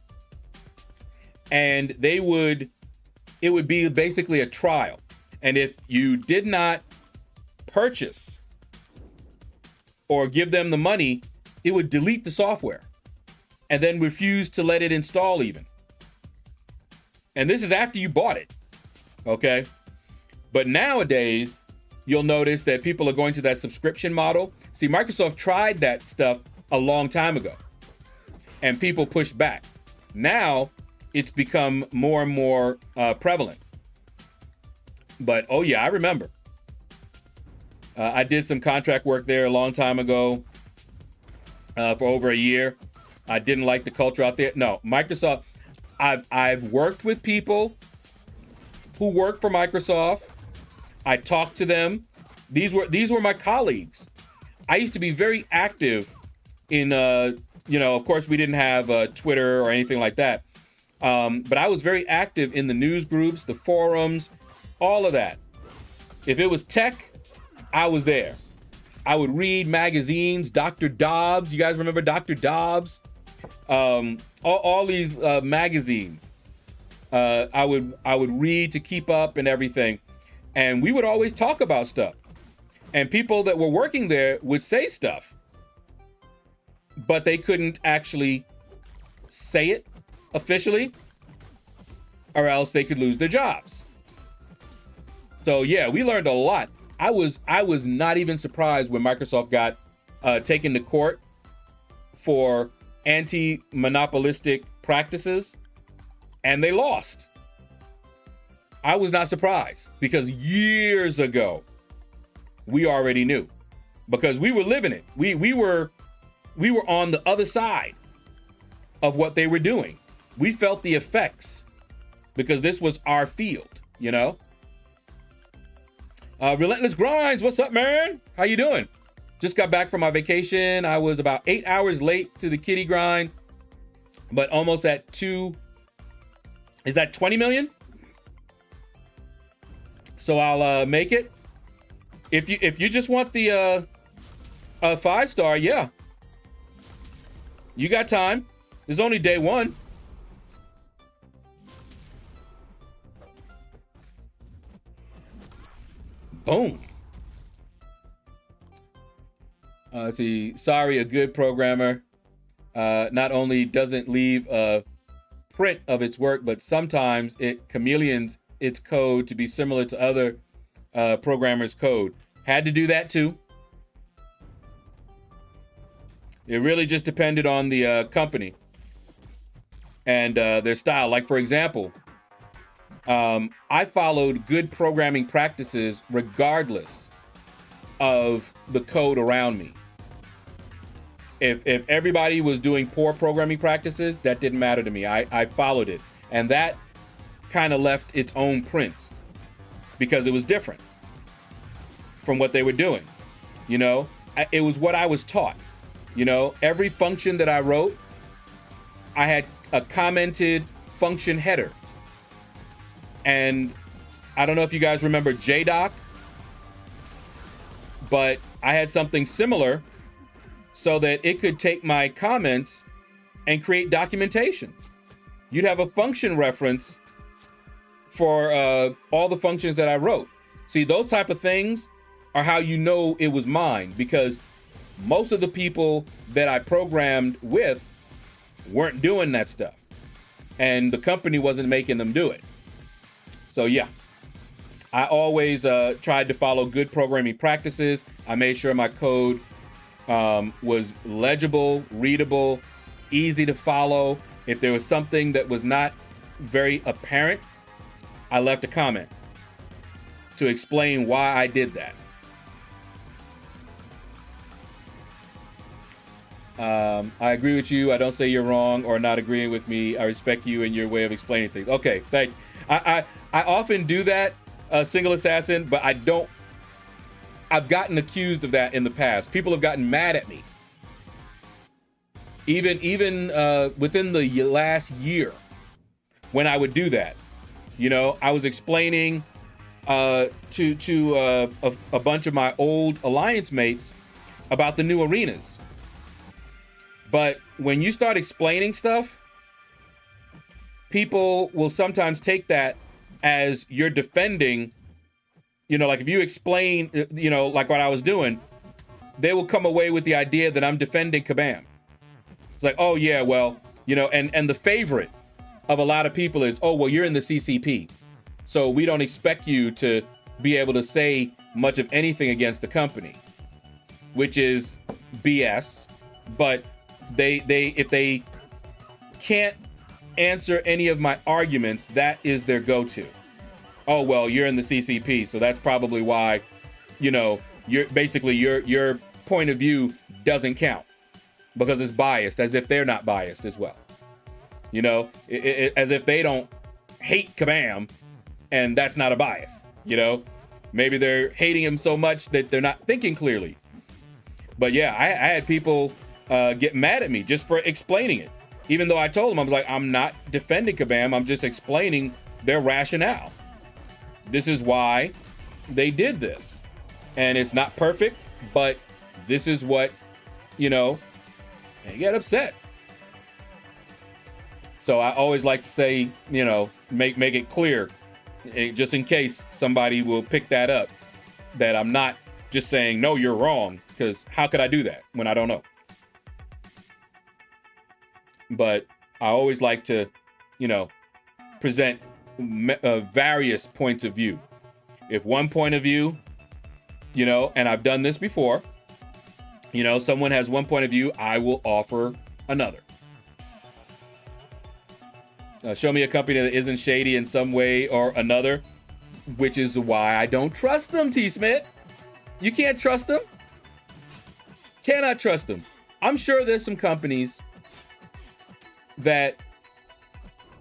and it would be basically a trial. And if you did not purchase or give them the money, it would delete the software and then refuse to let it install even. And this is after you bought it, okay? But nowadays, you'll notice that people are going to that subscription model. See, Microsoft tried that stuff a long time ago, and people pushed back. Now, it's become more and more prevalent. But, oh yeah, I remember. I did some contract work there a long time ago for over a year. I didn't like the culture out there. No, Microsoft... I've worked with people who work for Microsoft. I talked to them. These were my colleagues. I used to be very active in of course we didn't have Twitter or anything like that. But I was very active in the news groups, the forums, all of that. If it was tech, I was there. I would read magazines, Dr. Dobbs. You guys remember Dr. Dobbs? All these magazines I would read to keep up and everything, and we would always talk about stuff, and people that were working there would say stuff, but they couldn't actually say it officially, or else they could lose their jobs. So yeah, we learned a lot. I was not even surprised when Microsoft got taken to court for anti-monopolistic practices, and they lost. I was not surprised because years ago we already knew, because we were living it. We were on the other side of what they were doing. We felt the effects because this was our field, you know. Relentless Grinds, what's up, man? How you doing? Just got back from my vacation. I was about 8 hours late to the kitty grind, but almost at 2. Is that 20 million? So I'll make it. If you just want the 5-star, yeah, you got time. There's only day one. Boom. See, sorry, a good programmer not only doesn't leave a print of its work, but sometimes it chameleons its code to be similar to other programmers' code. Had to do that too. It really just depended on the company and their style. Like, for example, I followed good programming practices regardless of the code around me. If everybody was doing poor programming practices, that didn't matter to me. I followed it. And that kind of left its own print because it was different from what they were doing. You know, it was what I was taught. You know, every function that I wrote, I had a commented function header. And I don't know if you guys remember JDoc, but I had something similar so that it could take my comments and create documentation. You'd have a function reference for all the functions that I wrote. See, those type of things are how you know it was mine, because most of the people that I programmed with weren't doing that stuff, and the company wasn't making them do it. So yeah, I always tried to follow good programming practices. I made sure my code was legible, readable, easy to follow. If there was something that was not very apparent, I left a comment to explain why I did that. I agree with you. I don't say you're wrong or not agreeing with me. I respect you and your way of explaining things. Okay, thank you. I often do that, Single Assassin, but I don't. I've gotten accused of that in the past. People have gotten mad at me. Even within the last year, when I would do that, you know, I was explaining to a bunch of my old alliance mates about the new arenas. But when you start explaining stuff, people will sometimes take that as you're defending, you know, like if you explain, you know, like what I was doing, they will come away with the idea that I'm defending Kabam. It's like, oh yeah, well, you know, and the favorite of a lot of people is, oh, well, you're in the CCP, so we don't expect you to be able to say much of anything against the company, which is BS. But they if they can't answer any of my arguments, that is their go-to. Oh, well, you're in the CCP, so that's probably why, you know, you're basically your point of view doesn't count because it's biased, as if they're not biased as well. You know, as if they don't hate Kabam, and that's not a bias. You know, maybe they're hating him so much that they're not thinking clearly. But yeah, I had people get mad at me just for explaining it, even though I told them, I was like, I'm not defending Kabam, I'm just explaining their rationale. This is why they did this, and it's not perfect, but this is what, you know, and you get upset. So I always like to say, you know, make it clear, just in case somebody will pick that up, that I'm not just saying, no, you're wrong, because how could I do that when I don't know? But I always like to, you know, present various points of view. If one point of view, you know, and I've done this before, you know, someone has one point of view, I will offer another. Show me a company that isn't shady in some way or another, which is why I don't trust them, T-Smith. You can't trust them. Cannot trust them. I'm sure there's some companies that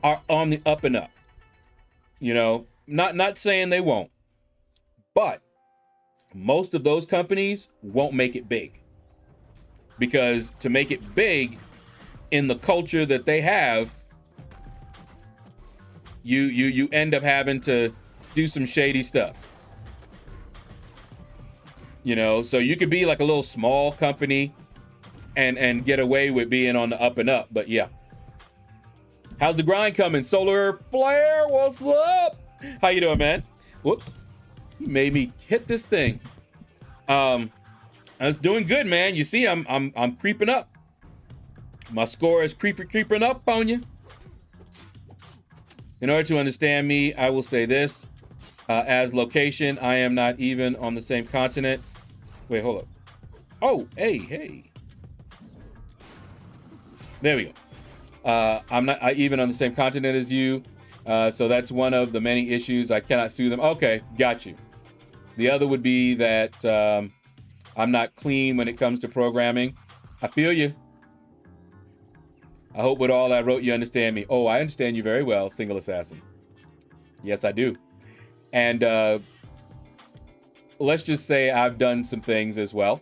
are on the up and up. You know, not saying they won't, but most of those companies won't make it big. Because to make it big in the culture that they have, you end up having to do some shady stuff. You know, so you could be like a little small company and get away with being on the up and up. But yeah. How's the grind coming? Solar Flare, what's up? How you doing, man? Whoops. You made me hit this thing. It's doing good, man. You see, I'm creeping up. My score is creeping up on you. In order to understand me, I will say this. As location, I am not even on the same continent. Wait, hold up. Oh, hey. There we go. I'm not even on the same continent as you. So that's one of the many issues. I cannot sue them. Okay, got you. The other would be that I'm not clean when it comes to programming. I feel you. I hope with all I wrote you understand me. Oh, I understand you very well, Single Assassin. Yes, I do. And let's just say I've done some things as well.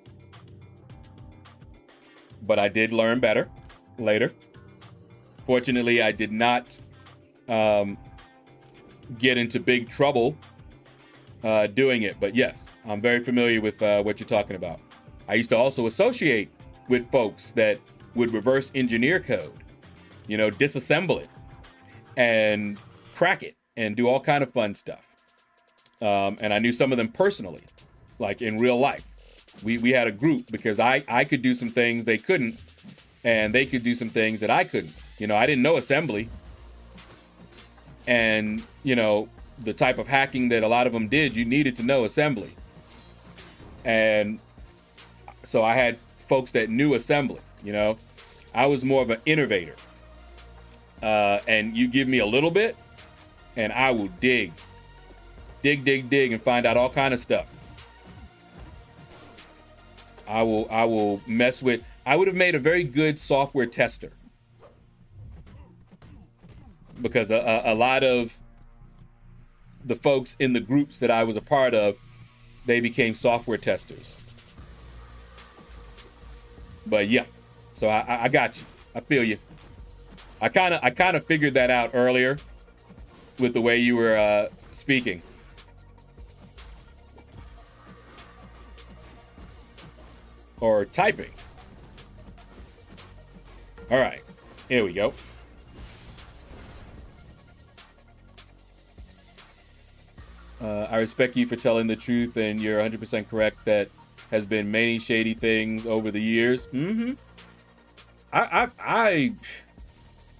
But I did learn better later. Fortunately, I did not get into big trouble doing it. But yes, I'm very familiar with what you're talking about. I used to also associate with folks that would reverse engineer code, you know, disassemble it and crack it and do all kind of fun stuff. And I knew some of them personally, like in real life. We had a group because I could do some things they couldn't, and they could do some things that I couldn't. You know, I didn't know assembly. And, you know, the type of hacking that a lot of them did, you needed to know assembly. And so I had folks that knew assembly, you know. I was more of an innovator. and you give me a little bit, and I will dig, and find out all kind of stuff. I will mess with. I would have made a very good software tester, because a lot of the folks in the groups that I was a part of, they became software testers. But yeah, so I got you. I feel you. I kind of figured that out earlier with the way you were speaking. Or typing. All right, here we go. I respect you for telling the truth, and you're 100% correct. That has been many shady things over the years. Mm-hmm. I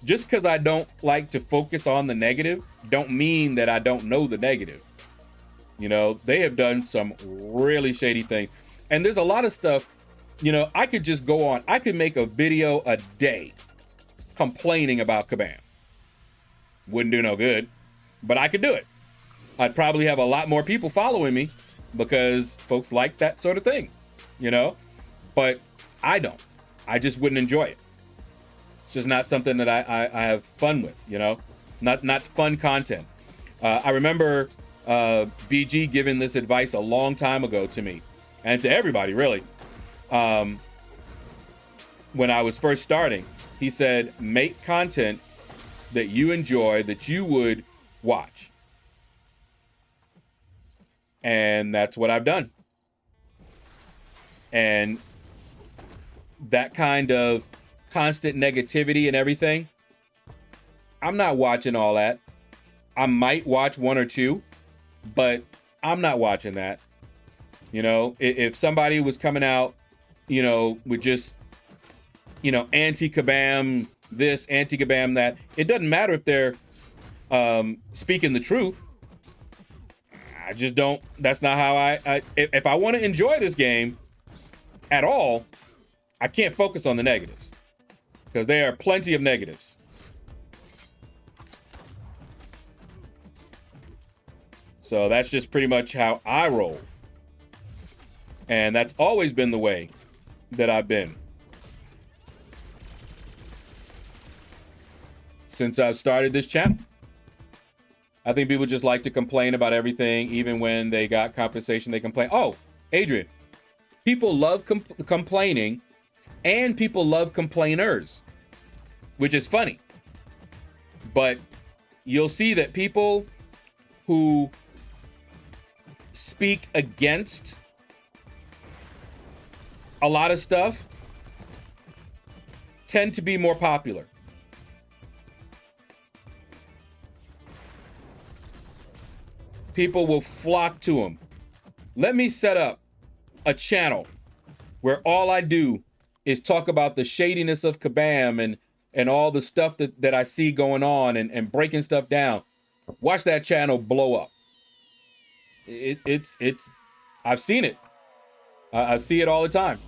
just because I don't like to focus on the negative, don't mean that I don't know the negative. You know, they have done some really shady things, and there's a lot of stuff. You know, I could just go on. I could make a video a day complaining about Kabam. Wouldn't do no good, but I could do it. I'd probably have a lot more people following me because folks like that sort of thing, you know? But I don't. I just wouldn't enjoy it. It's just not something that I have fun with, you know? Not fun content. I remember BG giving this advice a long time ago to me, and to everybody, really. When I was first starting, he said, make content that you enjoy, that you would watch. And that's what I've done. And that kind of constant negativity and everything, I'm not watching all that. I might watch one or two, but I'm not watching that. You know, if somebody was coming out, you know, with just, you know, anti-Kabam this, anti-Kabam that, it doesn't matter if they're speaking the truth. I just don't, that's not how if I want to enjoy this game at all, I can't focus on the negatives, because there are plenty of negatives. So that's just pretty much how I roll. And that's always been the way that I've been since I've started this channel. I think people just like to complain about everything. Even when they got compensation, they complain. Oh, Adrian, people love complaining, and people love complainers, which is funny. But you'll see that people who speak against a lot of stuff tend to be more popular. People will flock to them. Let me set up a channel where all I do is talk about the shadiness of Kabam and all the stuff that I see going on and breaking stuff down. Watch that channel blow up. It's I've seen it. I see it all the time.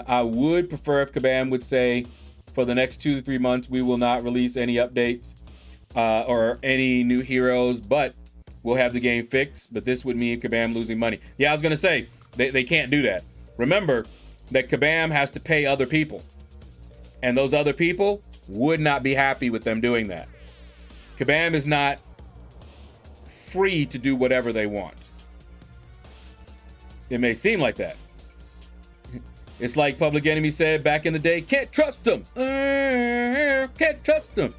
I would prefer if Kabam would say, for the next 2 to 3 months, we will not release any updates or any new heroes, but we'll have the game fixed. But this would mean Kabam losing money. Yeah, I was going to say, they can't do that. Remember that Kabam has to pay other people, and those other people would not be happy with them doing that. Kabam is not free to do whatever they want. It may seem like that. It's like Public Enemy said back in the day, can't trust them. Can't trust them.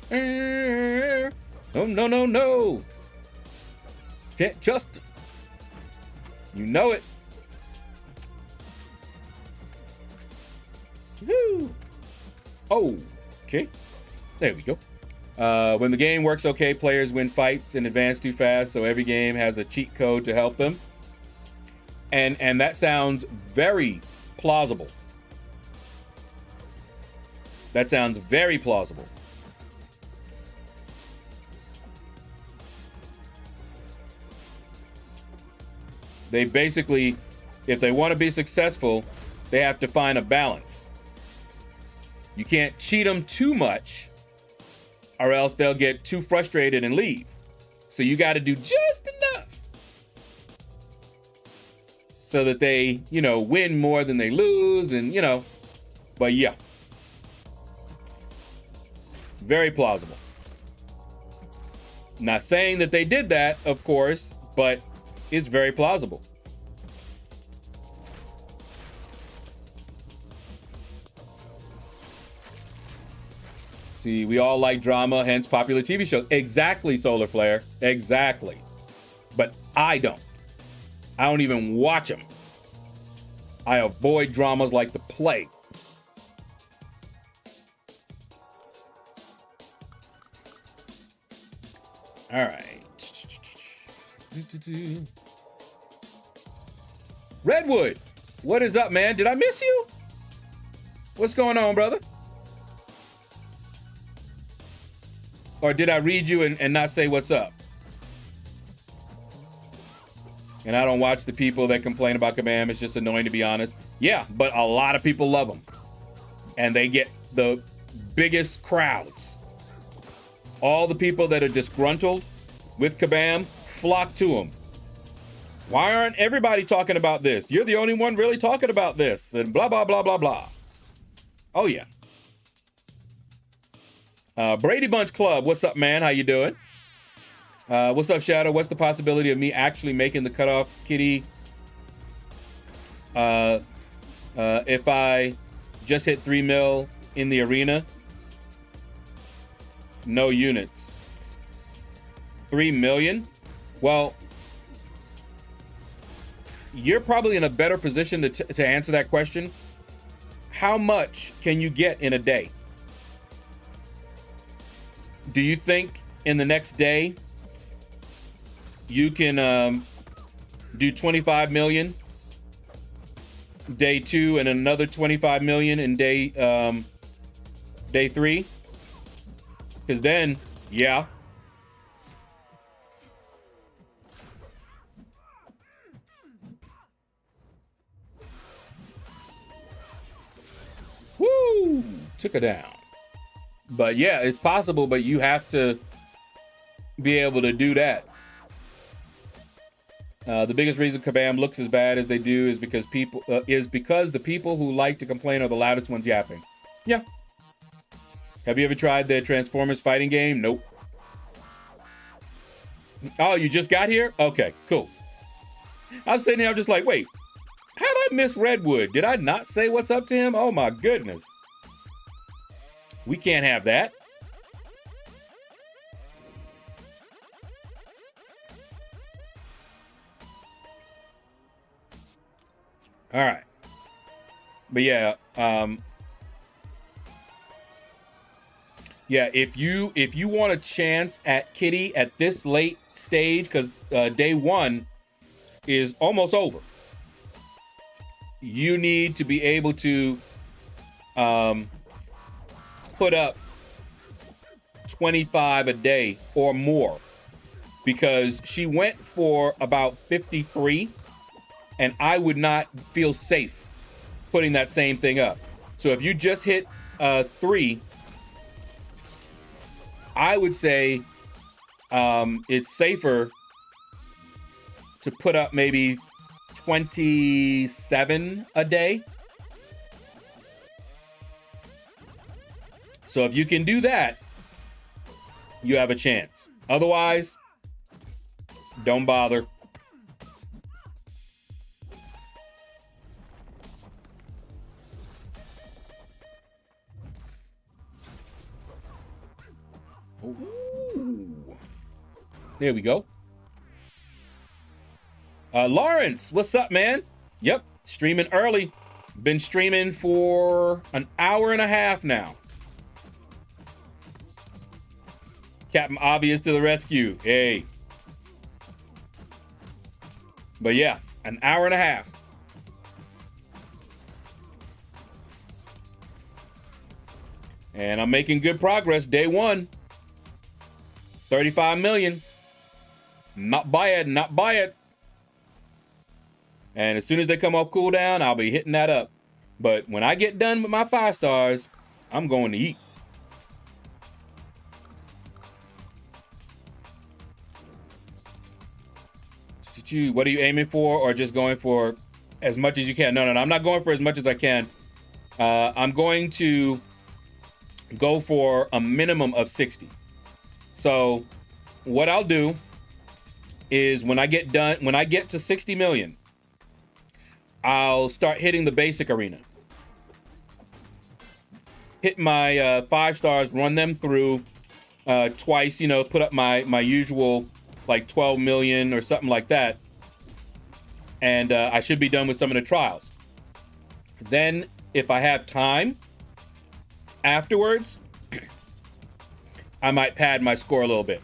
No. Can't trust them. You know it. Woo. Oh, okay. There we go. When the game works okay, players win fights and advance too fast, so every game has a cheat code to help them. And that sounds very plausible. That sounds very plausible. They basically, if they want to be successful, they have to find a balance. You can't cheat them too much, or else they'll get too frustrated and leave. So you got to do just enough so that they, you know, win more than they lose, and, you know, but yeah. Very plausible. Not saying that they did that, of course, but it's very plausible. See, we all like drama, hence popular TV shows. Exactly, Solar Flare. Exactly. But I don't. I don't even watch them. I avoid dramas like the plague. All right. Redwood, what is up, man? Did I miss you? What's going on, brother? Or did I read you and not say what's up? And I don't watch the people that complain about Kabam. It's just annoying, to be honest. Yeah, but a lot of people love them. And they get the biggest crowds. All the people that are disgruntled with Kabam flock to them. Why aren't everybody talking about this? You're the only one really talking about this. And blah, blah, blah, blah, blah. Oh, yeah. Brady Bunch Club, what's up, man? How you doing? What's up, Shaedow? What's the possibility of me actually making the cutoff kitty if I just hit 3 mil in the arena? No units. 3 million? Well, you're probably in a better position to answer that question. How much can you get in a day? Do you think in the next day you can do 25 million day 2 and another 25 million in day 3? Because then, yeah. Woo! Took her down. But yeah, it's possible, but you have to be able to do that. The biggest reason Kabam looks as bad as they do is because the people who like to complain are the loudest ones yapping. Yeah. Have you ever tried the Transformers fighting game? Nope. Oh, you just got here? Okay, cool. I'm sitting here, I'm just like, wait, how did I miss Redwood? Did I not say what's up to him? Oh my goodness. We can't have that. All right. But yeah, yeah, if you want a chance at Kitty at this late stage, because day 1 is almost over, you need to be able to put up 25 a day or more, because she went for about 53, and I would not feel safe putting that same thing up. So if you just hit 3, I would say it's safer to put up maybe 27 a day. So if you can do that, you have a chance. Otherwise, don't bother. Ooh. There we go. Lawrence, what's up, man? Yep, streaming early. Been streaming for an hour and a half now. Captain Obvious to the rescue. Hey. But yeah, an hour and a half. And I'm making good progress. Day 1. 35 million. Not bad, not bad. And as soon as they come off cooldown, I'll be hitting that up. But when I get done with my 5 stars, I'm going to eat. What are you aiming for, or just going for as much as you can? No, I'm not going for as much as I can. I'm going to go for a minimum of 60. So what I'll do is when I get to 60 million, I'll start hitting the basic arena. Hit my 5 stars, run them through twice, put up my usual like 12 million or something like that. And I should be done with some of the trials. Then if I have time afterwards, I might pad my score a little bit.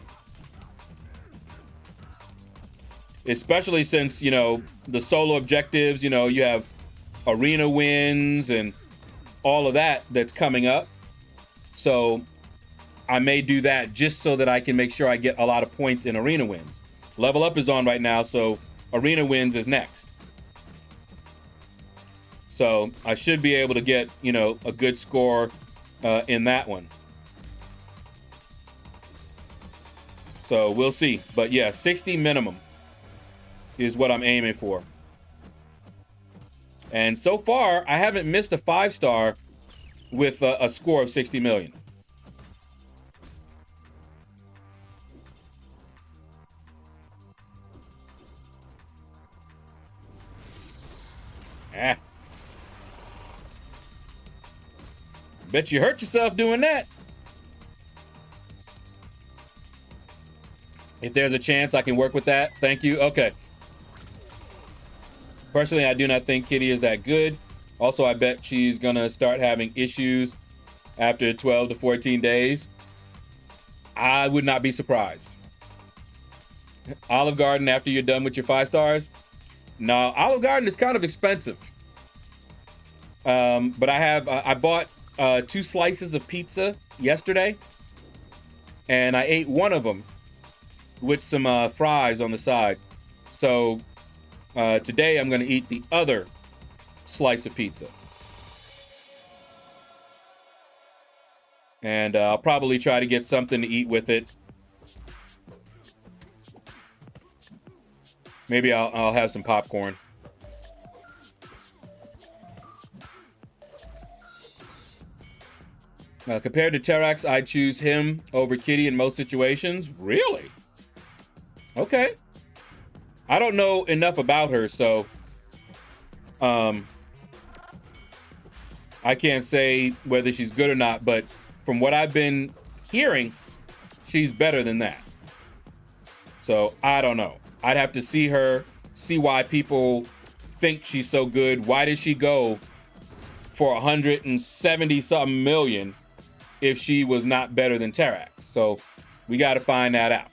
Especially since, the solo objectives, you have arena wins and all of that's coming up. So I may do that just so that I can make sure I get a lot of points in arena wins. Level up is on right now, so arena wins is next. So I should be able to get, a good score in that one. So we'll see. But yeah, 60 minimum is what I'm aiming for. And so far, I haven't missed a 5-star with a score of 60 million. Bet you hurt yourself doing that. If there's a chance I can work with that, thank you. Okay. Personally, I do not think Kitty is that good. Also, I bet she's gonna start having issues after 12 to 14 days. I would not be surprised. Olive Garden after you're done with your 5 stars? No, Olive Garden is kind of expensive. But I bought 2 slices of pizza yesterday, and I ate one of them with some fries on the side. So today I'm going to eat the other slice of pizza. And I'll probably try to get something to eat with it. Maybe I'll have some popcorn. Compared to Terax, I'd choose him over Kitty in most situations. Really? Okay. I don't know enough about her, so I can't say whether she's good or not, but from what I've been hearing, she's better than that. So I don't know. I'd have to see her, see why people think she's so good. Why did she go for 170 something million if she was not better than Terax? So we got to find that out.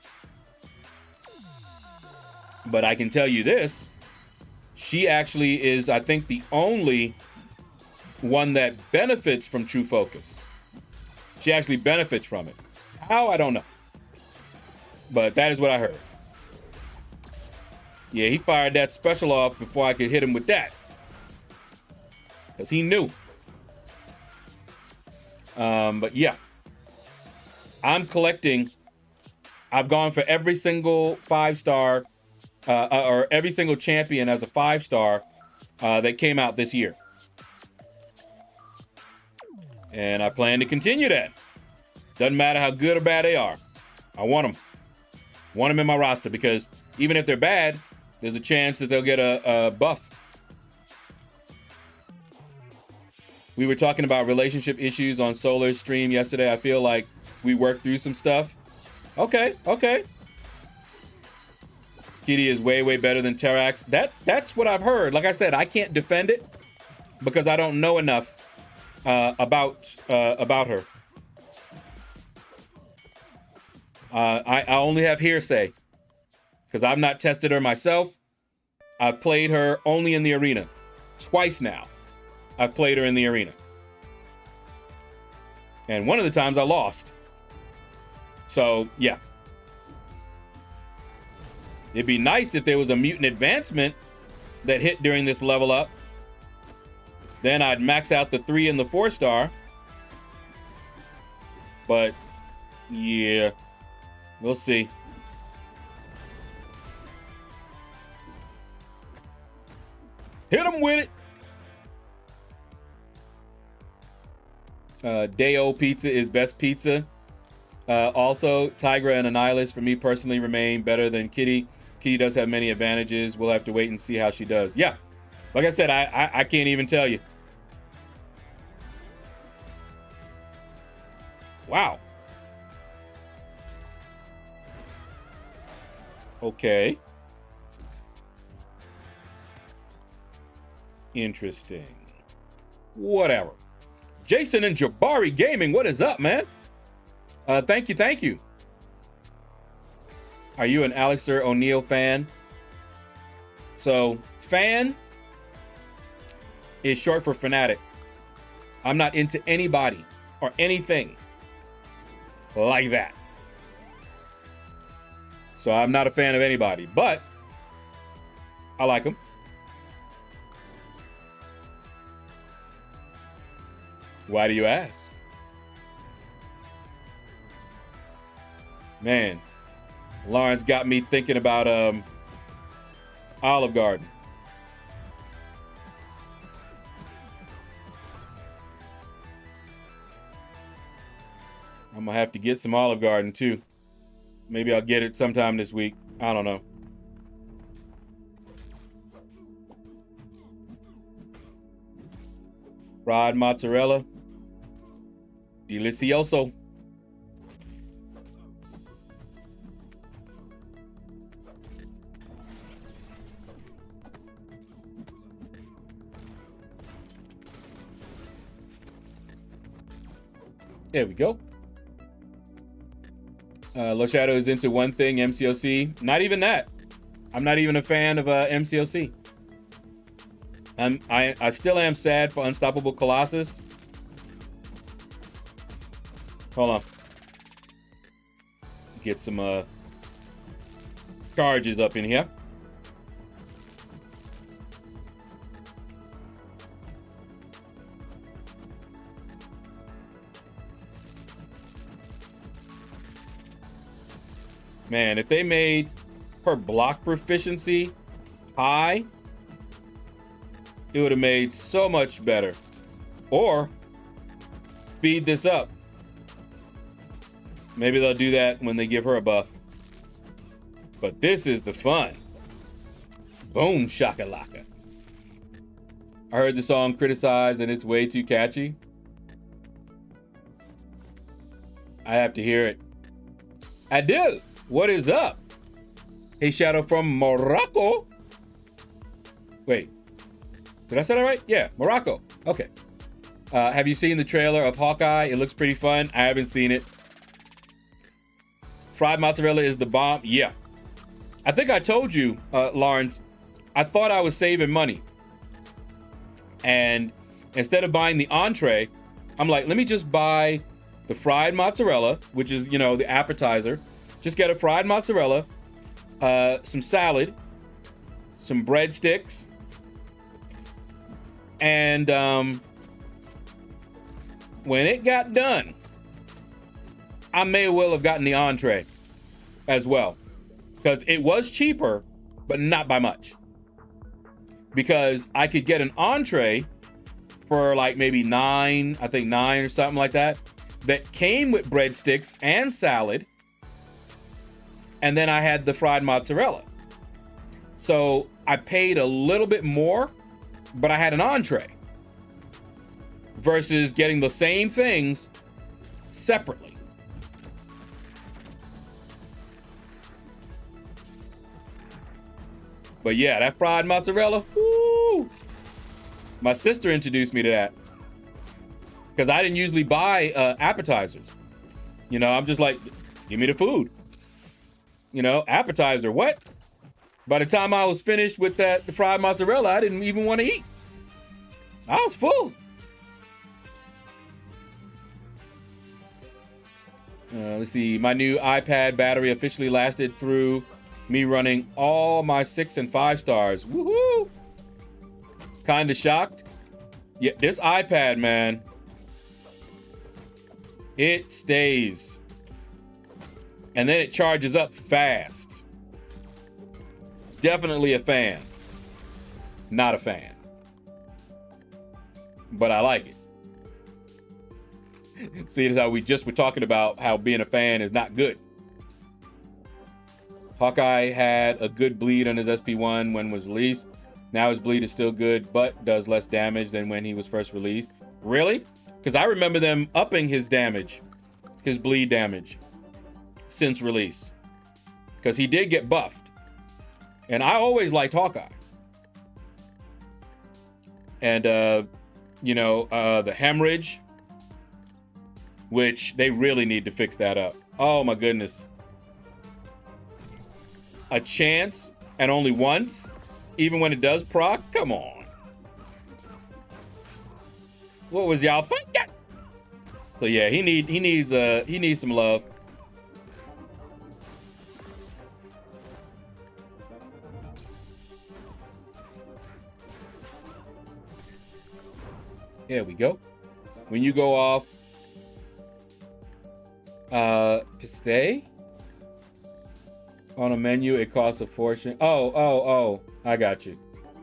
But I can tell you this, she actually is, I think, the only one that benefits from True Focus. She actually benefits from it. How? I don't know. But that is what I heard. Yeah, he fired that special off before I could hit him with that. Because he knew. But yeah. I'm collecting. I've gone for every single 5-star or every single champion as a 5-star that came out this year. And I plan to continue that. Doesn't matter how good or bad they are. I want them. Want them in my roster because even if they're bad, there's a chance that they'll get a buff. We were talking about relationship issues on Solar's stream yesterday. I feel like we worked through some stuff. Okay. Kitty is way, way better than Terax. That's what I've heard. Like I said, I can't defend it because I don't know enough about her. I only have hearsay because I've not tested her myself. I've played her only in the arena. Twice now, I've played her in the arena. And one of the times I lost. So, yeah. It'd be nice if there was a mutant advancement that hit during this level up. Then I'd max out the 3 and the 4-star. But yeah, we'll see. Hit him with it. Deo pizza is best pizza. Also, Tigra and Annihilus, for me personally, remain better than Kitty. Kitty does have many advantages. We'll have to wait and see how she does. Yeah, like I said, I can't even tell you. Wow. Okay. Interesting. Whatever. Jason and Jabari Gaming, what is up, man? Thank you. Are you an Alistair O'Neil fan? So, fan is short for fanatic. I'm not into anybody or anything like that. So I'm not a fan of anybody, but I like them. Why do you ask? Man, Lawrence got me thinking about Olive Garden. I'm gonna have to get some Olive Garden too. Maybe I'll get it sometime this week. I don't know. Fried mozzarella. Delicioso. There we go. LordShaedow is into one thing, MCOC. Not even that. I'm not even a fan of MCOC. I still am sad for Unstoppable Colossus. Hold on. Get some charges up in here. Man, if they made her block proficiency high, it would have made so much better. Or speed this up. Maybe they'll do that when they give her a buff. But this is the fun. Boom shakalaka. I heard the song criticized and it's way too catchy. I have to hear it. Adil, what is up? Hey, Shadow from Morocco. Wait. Did I say that right? Yeah, Morocco. Okay. Have you seen the trailer of Hawkeye? It looks pretty fun. I haven't seen it. Fried mozzarella is the bomb. Yeah. I think I told you, Lawrence, I thought I was saving money. And instead of buying the entree, I'm like, let me just buy the fried mozzarella, which is, you know, the appetizer. Just get a fried mozzarella, some salad, some breadsticks, and when it got done, I may well have gotten the entree as well, because it was cheaper, but not by much. Because I could get an entree for like maybe $9 or something like that came with breadsticks and salad. And then I had the fried mozzarella. So I paid a little bit more, but I had an entree. Versus getting the same things separately. But yeah, that fried mozzarella, woo! My sister introduced me to that. Because I didn't usually buy appetizers. You know, I'm just like, give me the food. You know, appetizer, what? By the time I was finished with the fried mozzarella, I didn't even want to eat. I was full. Let's see, my new iPad battery officially lasted through me running all my 6 and 5 stars. Woohoo! Kinda shocked. Yeah, this iPad, man. It stays. And then it charges up fast. Definitely a fan. Not a fan. But I like it. See, that's how we just were talking about how being a fan is not good. Hawkeye had a good bleed on his SP1 when it was released. Now his bleed is still good, but does less damage than when he was first released. Really? Because I remember them upping his damage, his bleed damage, since release. Because he did get buffed. And I always liked Hawkeye. And, you know, the hemorrhage, which they really need to fix that up. Oh my goodness. A chance and only once, even when it does proc? Come on. What was y'all thinking? So yeah, he needs some love. There we go. When you go off stay on a menu, it costs a fortune. Oh, I got you.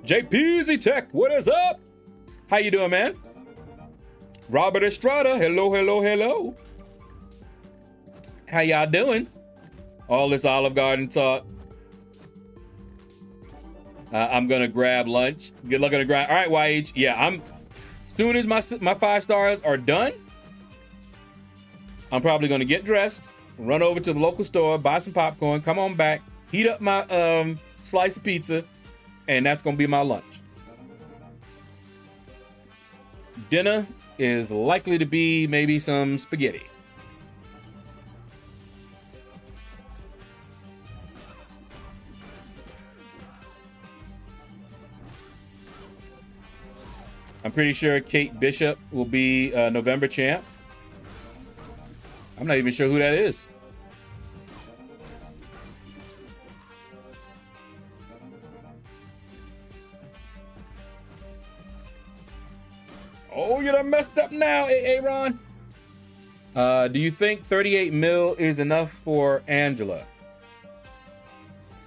JPZ Tech, what is up? How you doing, man? Robert Estrada, hello. How y'all doing? All this Olive Garden talk. I'm gonna grab lunch. Good luck on the grind. All right, YH. Yeah, as soon as my 5 stars are done, I'm probably gonna get dressed, run over to the local store, buy some popcorn, come on back, heat up my slice of pizza, and that's gonna be my lunch. Dinner is likely to be maybe some spaghetti. I'm pretty sure Kate Bishop will be November champ. I'm not even sure who that is. Oh, you done messed up now, Aaron. Do you think 38 mil is enough for Angela?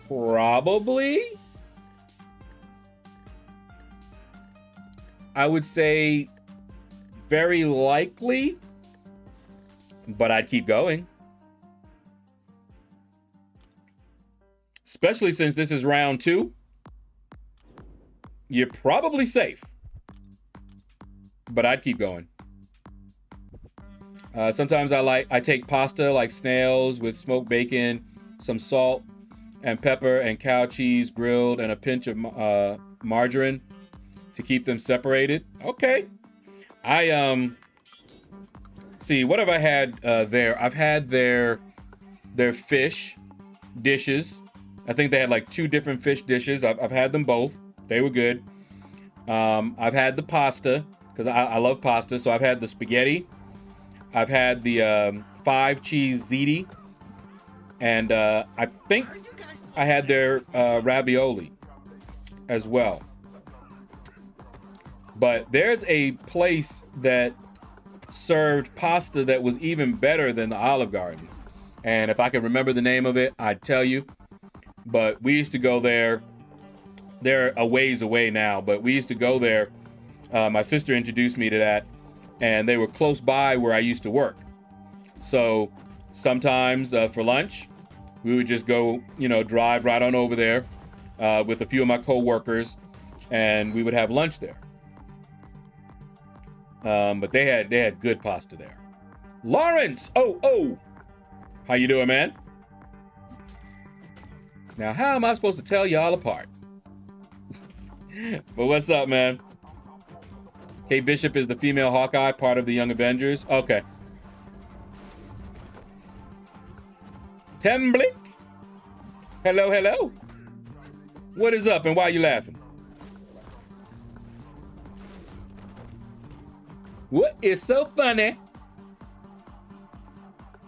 Probably. I would say very likely, but I'd keep going. Especially since this is round 2. You're probably safe, but I'd keep going. Sometimes I take pasta like snails with smoked bacon, some salt and pepper and cow cheese grilled and a pinch of margarine to keep them separated. Okay. See, what have I had there? I've had their fish dishes. I think they had like 2 different fish dishes. I've had them both. They were good. I've had the pasta because I love pasta. So I've had the spaghetti. I've had the 5 cheese ziti. And I think I had their ravioli as well. But there's a place that served pasta that was even better than the Olive Gardens. And if I could remember the name of it, I'd tell you. But we used to go there. They're a ways away now, but we used to go there. My sister introduced me to that, and they were close by where I used to work. So sometimes for lunch, we would just go, drive right on over there with a few of my co-workers, and we would have lunch there. But they had good pasta there. Lawrence, oh, how you doing, man? Now, how am I supposed to tell y'all apart? But what's up, man? Kate Bishop is the female Hawkeye, part of the Young Avengers. Okay. Temblick, hello. What is up, and why are you laughing? What is so funny?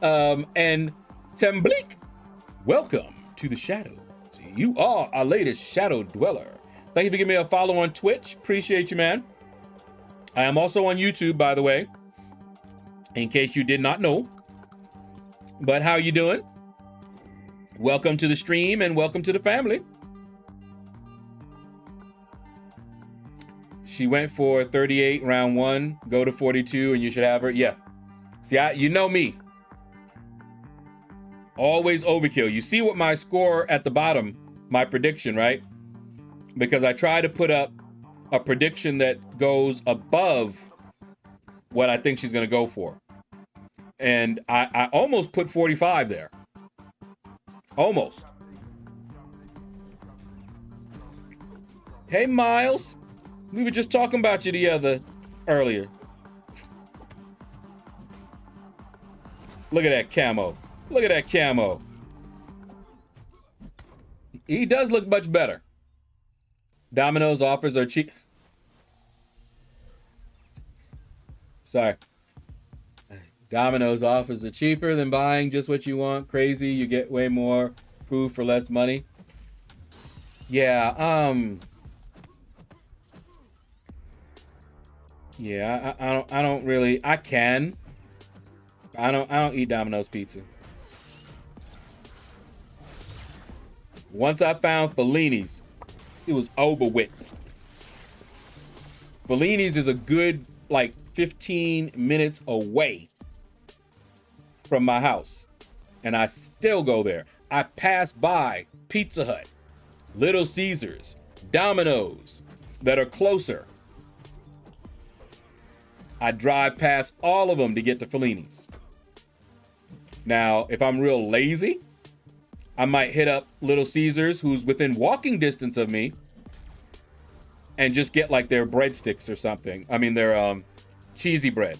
And Temblick, welcome to the Shadow. See, you are our latest Shadow Dweller. Thank you for giving me a follow on Twitch. Appreciate you, man. I am also on YouTube, by the way. in case you did not know. But how you doing? Welcome to the stream and welcome to the family. She went for 38 round 1, go to 42 and you should have her. Yeah. See, you know me. Always overkill. You see what my score at the bottom, my prediction, right? Because I try to put up a prediction that goes above what I think she's going to go for. And I almost put 45 there. Almost. Hey, Miles. We were just talking about you earlier. Look at that camo. Look at that camo. He does look much better. Domino's offers are cheap. Sorry. Domino's offers are cheaper than buying just what you want. Crazy. You get way more food for less money. Yeah, yeah, I don't really. I don't eat Domino's pizza. Once I found Fellini's, it was over with. Fellini's is a good, like, 15 minutes away from my house. And I still go there. I pass by Pizza Hut, Little Caesars, Domino's that are closer. I drive past all of them to get to Fellini's. Now, if I'm real lazy, I might hit up Little Caesars, who's within walking distance of me, and just get like their breadsticks or something. I mean, their cheesy bread.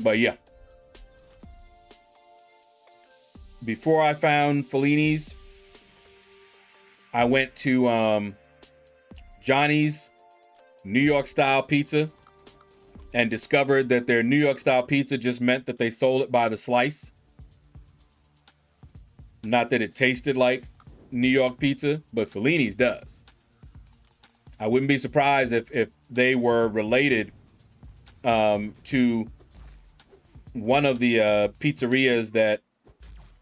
But yeah. Before I found Fellini's, I went to Johnny's New York style pizza and discovered that their New York style pizza just meant that they sold it by the slice. Not that it tasted like New York pizza, but Fellini's does. I wouldn't be surprised if they were related to one of the pizzerias that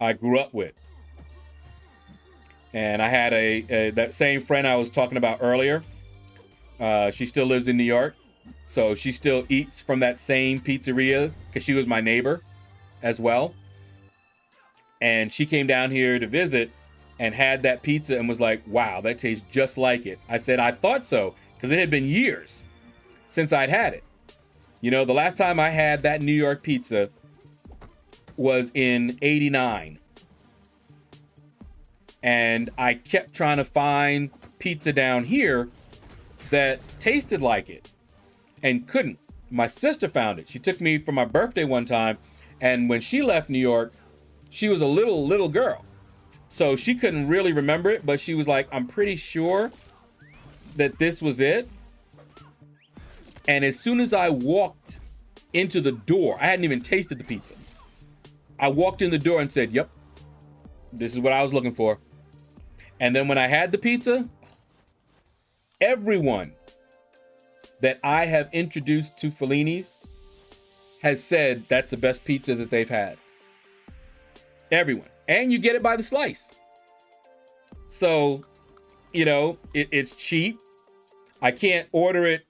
I grew up with. And I had that same friend I was talking about earlier. She still lives in New York. So she still eats from that same pizzeria because she was my neighbor as well. And she came down here to visit and had that pizza and was like, wow, that tastes just like it. I said, I thought so, because it had been years since I'd had it. You know, the last time I had that New York pizza was in '89. And I kept trying to find pizza down here that tasted like it and couldn't. My sister found it. She took me for my birthday one time. And when she left New York, she was a little girl. So she couldn't really remember it, but she was like, I'm pretty sure that this was it. And as soon as I walked into the door, I hadn't even tasted the pizza. I walked in the door and said, yep, this is what I was looking for. And then when I had the pizza, everyone that I have introduced to Fellini's has said that's the best pizza that they've had. Everyone. And you get it by the slice. So, you know, it's cheap. I can't order it,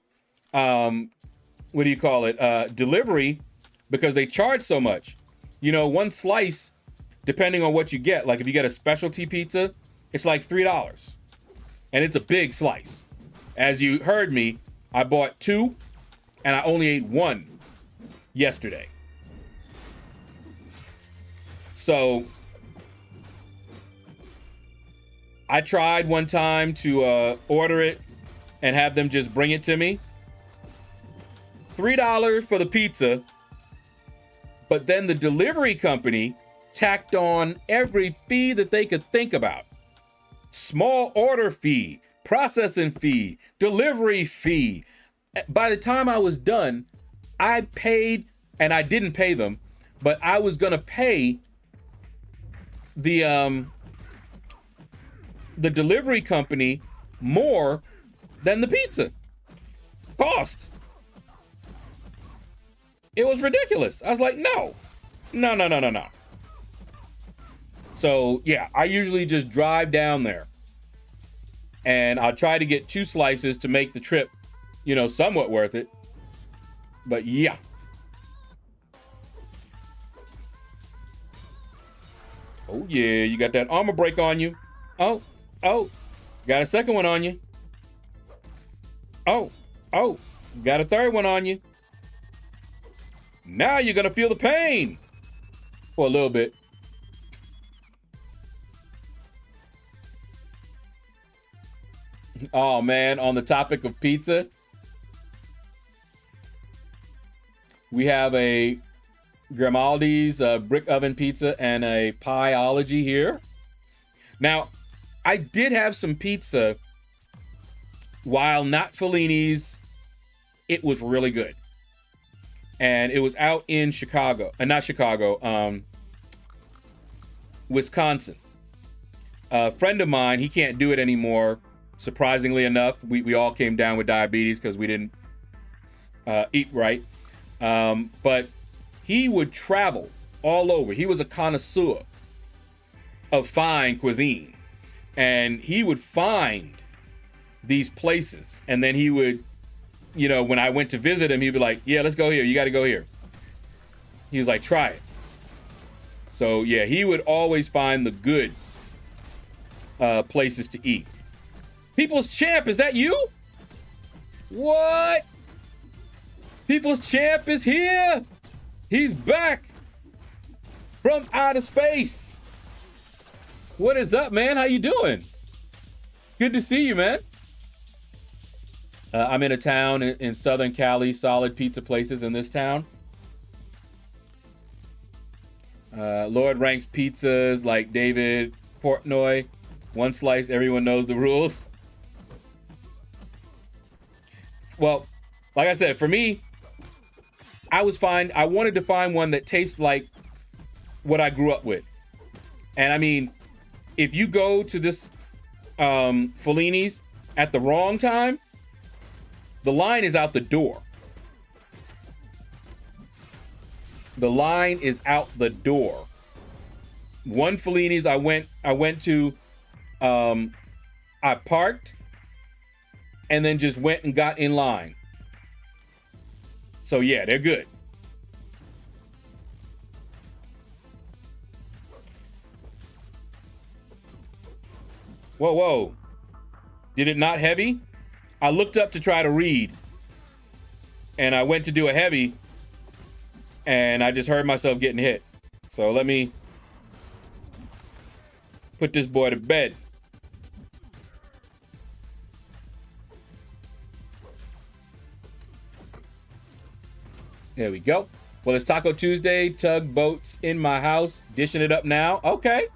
what do you call it? Delivery, because they charge so much. You know, one slice, depending on what you get, like if you get a specialty pizza, it's like $3. And it's a big slice. As you heard me, I bought 2 and I only ate 1 yesterday. So I tried one time to order it and have them just bring it to me. $3 for the pizza, but then the delivery company tacked on every fee that they could think about. Small order fee, processing fee, delivery fee. By the time I was done, I paid, and I didn't pay them, but I was gonna pay the delivery company more than the pizza cost. It was ridiculous. I was like, no. No. So yeah, I usually just drive down there and I'll try to get 2 slices to make the trip, you know, somewhat worth it. But yeah. Oh yeah, you got that armor break on you. Oh, got a second one on you. Oh, got a third one on you. Now you're gonna feel the pain for a little bit. Oh man, on the topic of pizza, we have a Grimaldi's brick oven pizza and a Pieology here. Now, I did have some pizza, while not Fellini's, it was really good. And it was out in Chicago, not Chicago, Wisconsin. A friend of mine, he can't do it anymore. Surprisingly enough, we all came down with diabetes because we didn't eat right. But he would travel all over. He was a connoisseur of fine cuisine. And he would find these places. And then he would, you know, when I went to visit him, he'd be like, yeah, let's go here. You got to go here. He was like, try it. So yeah, he would always find the good places to eat. People's Champ, is that you? What? People's Champ is here. He's back from outer space. What is up, man? How you doing? Good to see you, man. I'm in a town in Southern Cali, solid pizza places in this town. Lord ranks pizzas like David Portnoy. 1 slice, everyone knows the rules. Well, like I said, for me, I wanted to find one that tastes like what I grew up with. And I mean, if you go to this Fellini's at the wrong time, the line is out the door. The line is out the door. One Fellini's I went to, I parked and then just went and got in line. So yeah, they're good. Whoa. Did it not heavy? I looked up to try to read and I went to do a heavy and I just heard myself getting hit. So let me put this boy to bed. There we go. Well, it's Taco Tuesday. Tugboats in my house. Dishing it up now. Okay.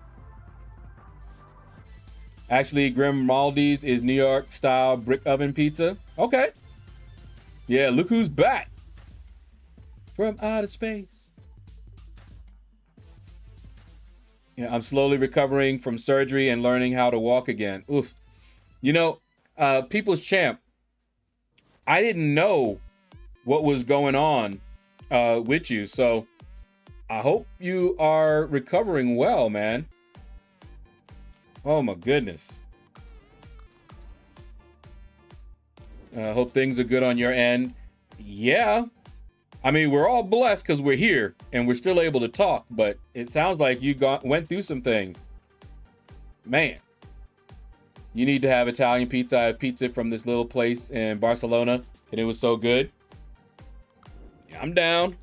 Actually, Grimaldi's is New York style brick oven pizza. Okay. Yeah, look who's back from outer space. Yeah, I'm slowly recovering from surgery and learning how to walk again. Oof. You know, People's Champ, I didn't know what was going on with you. So I hope you are recovering well, man. Oh my goodness. I hope things are good on your end. Yeah. I mean, we're all blessed because we're here and we're still able to talk, but it sounds like you went through some things. Man, you need to have Italian pizza. I had pizza from this little place in Barcelona and it was so good. Yeah, I'm down.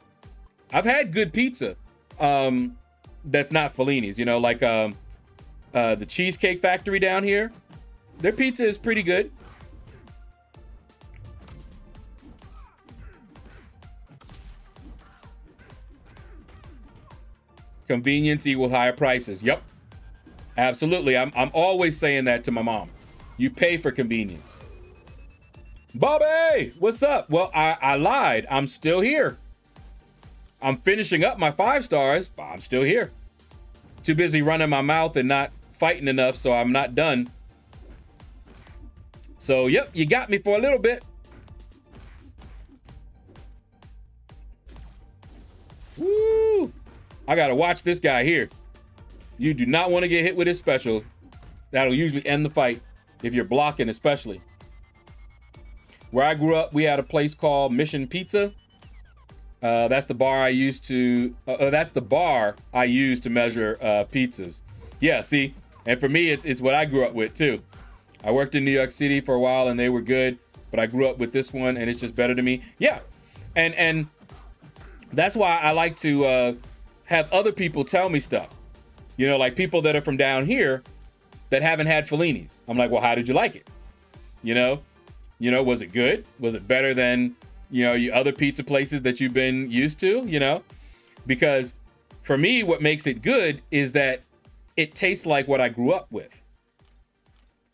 I've had good pizza. That's not Fellini's, you know, like the Cheesecake Factory down here. Their pizza is pretty good. Convenience equals higher prices. Yep. Absolutely. I'm always saying that to my mom. You pay for convenience. Bobby, what's up? Well, I lied. I'm still here. I'm finishing up my 5 stars, but I'm still here. Too busy running my mouth and not fighting enough, so I'm not done. So, yep, you got me for a little bit. I gotta watch this guy here. You do not want to get hit with his special. That'll usually end the fight if you're blocking, especially. Where I grew up, we had a place called Mission Pizza. That's the bar I used to. That's the bar I used to measure pizzas. Yeah, see, and for me, it's what I grew up with too. I worked in New York City for a while, and they were good, but I grew up with this one, and it's just better to me. Yeah, and that's why I like to have other people tell me stuff. You know, like people that are from down here that haven't had Fellini's. I'm like, well, how did you like it? You know, was it good? Was it better than, you other pizza places that you've been used to, Because for me, what makes it good is that it tastes like what I grew up with.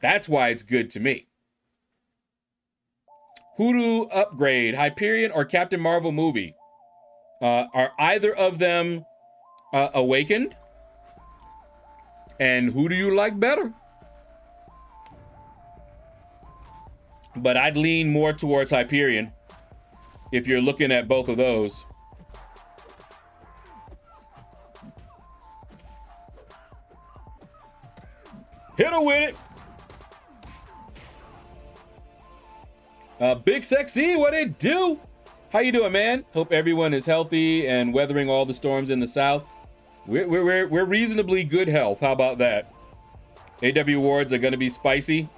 That's why it's good to me. Hoodoo upgrade, Hyperion or Captain Marvel movie? Are either of them awakened? And who do you like better? But I'd lean more towards Hyperion if you're looking at both of those. Hit her with it. Big Sexy, what it do? How you doing, man? Hope everyone is healthy and weathering all the storms in the South. We're reasonably good health. How about that? AW awards are going to be spicy.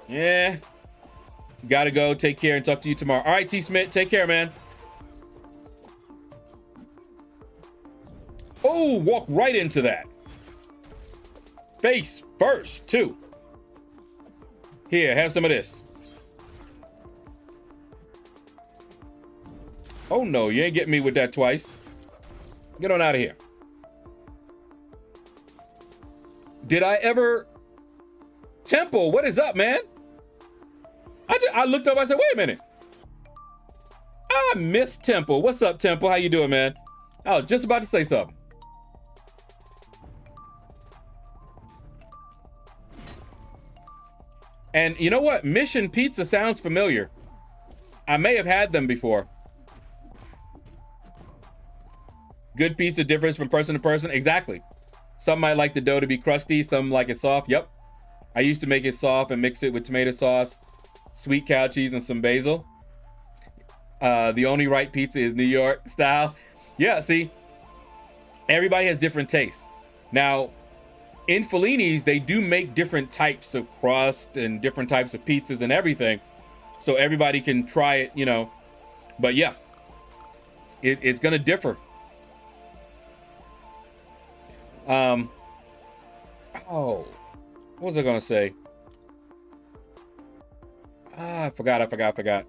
Yeah. Gotta go. Take care and talk to you tomorrow. All right, T. Smith. Take care, man. Oh, walk right into that. Face first, too. Here, have some of this. Oh, no. You ain't getting me with that twice. Get on out of here. Did I ever... Temple, what is up, man? I looked up, I said, wait a minute. I miss Temple. What's up, Temple? How you doing, man? I was just about to say something. And you know what? Mission Pizza sounds familiar. I may have had them before. Good pizza differs from person to person. Exactly. Some might like the dough to be crusty. Some like it soft. Yep. I used to make it soft and mix it with tomato sauce, sweet cow cheese, and some basil. The only right pizza is New York style. Yeah, see, everybody has different tastes. Now, in Fellini's, they do make different types of crust and different types of pizzas and everything. So everybody can try it, But yeah, it's going to differ. Oh, what was I going to say? I forgot.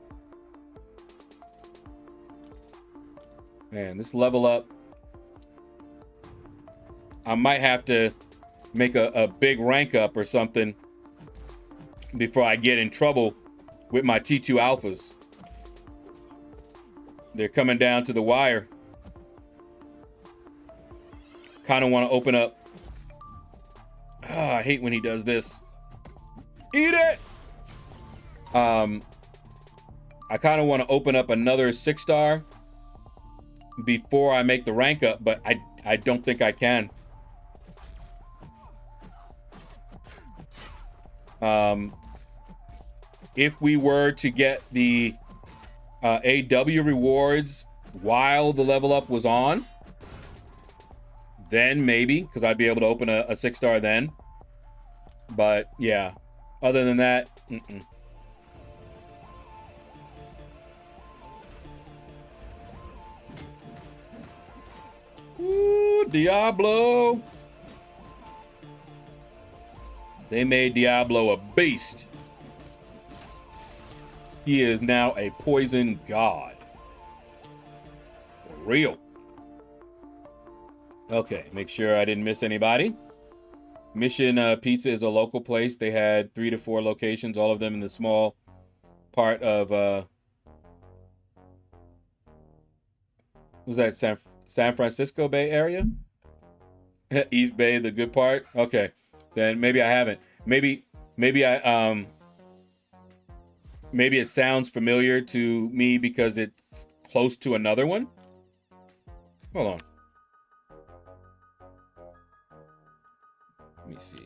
Man, this level up. I might have to make a big rank up or something before I get in trouble with my T2 alphas. They're coming down to the wire. Kind of want to open up. I hate when he does this. Eat it! I kind of want to open up another 6-star before I make the rank up, but I don't think I can. If we were to get the AW rewards while the level up was on, then maybe, because I'd be able to open a 6-star then. But yeah, other than that, Ooh, Diablo. They made Diablo a beast. He is now a poison god. For real. Okay, make sure I didn't miss anybody. Mission Pizza is a local place. They had 3 to 4 locations, all of them in the small part of was that San Francisco Bay Area? East Bay, the good part? Okay. Then maybe I haven't. Maybe I maybe it sounds familiar to me because it's close to another one. Hold on. me see.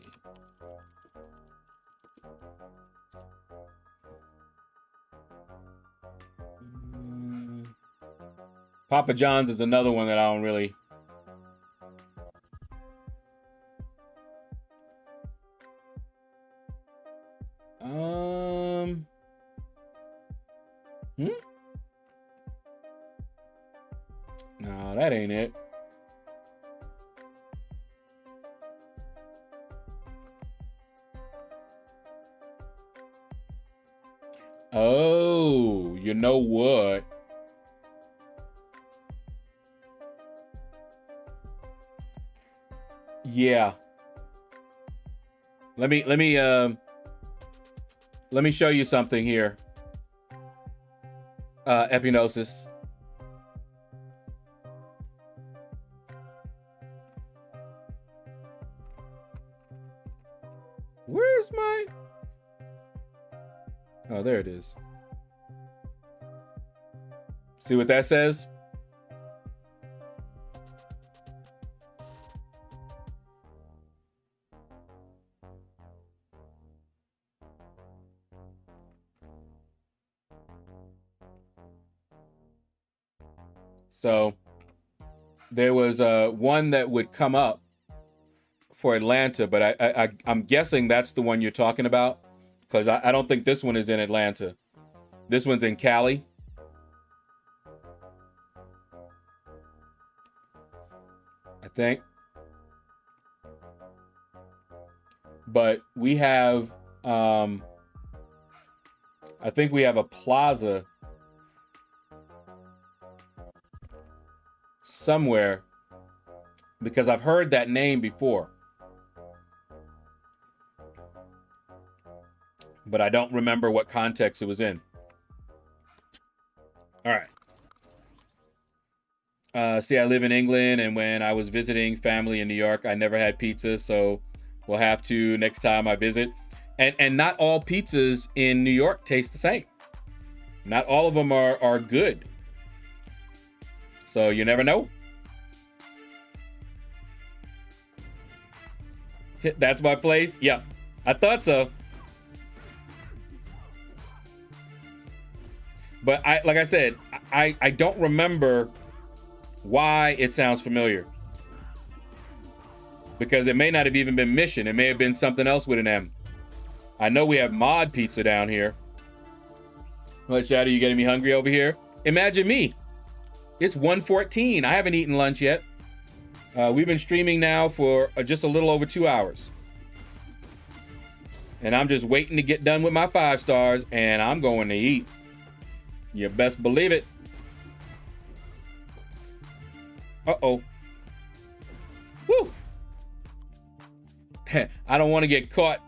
Papa John's is another one that I don't really. No, that ain't it. Oh, you know what? Yeah. Let me show you something here. Epinosis. Where's my... Oh, there it is. See what that says? So there was one that would come up for Atlanta, but I'm guessing that's the one you're talking about, because I don't think this one is in Atlanta. This one's in Cali. I think. But we have, I think we have a plaza somewhere, because I've heard that name before, but I don't remember what context it was in. All right. See, I live in England, and when I was visiting family in New York, I never had pizza, so we'll have to next time I visit. And not all pizzas in New York taste the same. Not all of them are good. So you never know. That's my place? Yeah, I thought so. But like I said, I don't remember why it sounds familiar. Because it may not have even been Mission. It may have been something else with an M. I know we have Mod Pizza down here. What, Shadow, you getting me hungry over here? Imagine me. It's 1:14. I haven't eaten lunch yet. We've been streaming now for just a little over 2 hours. And I'm just waiting to get done with my 5 stars, and I'm going to eat. You best believe it. Uh-oh. Woo! I don't want to get caught.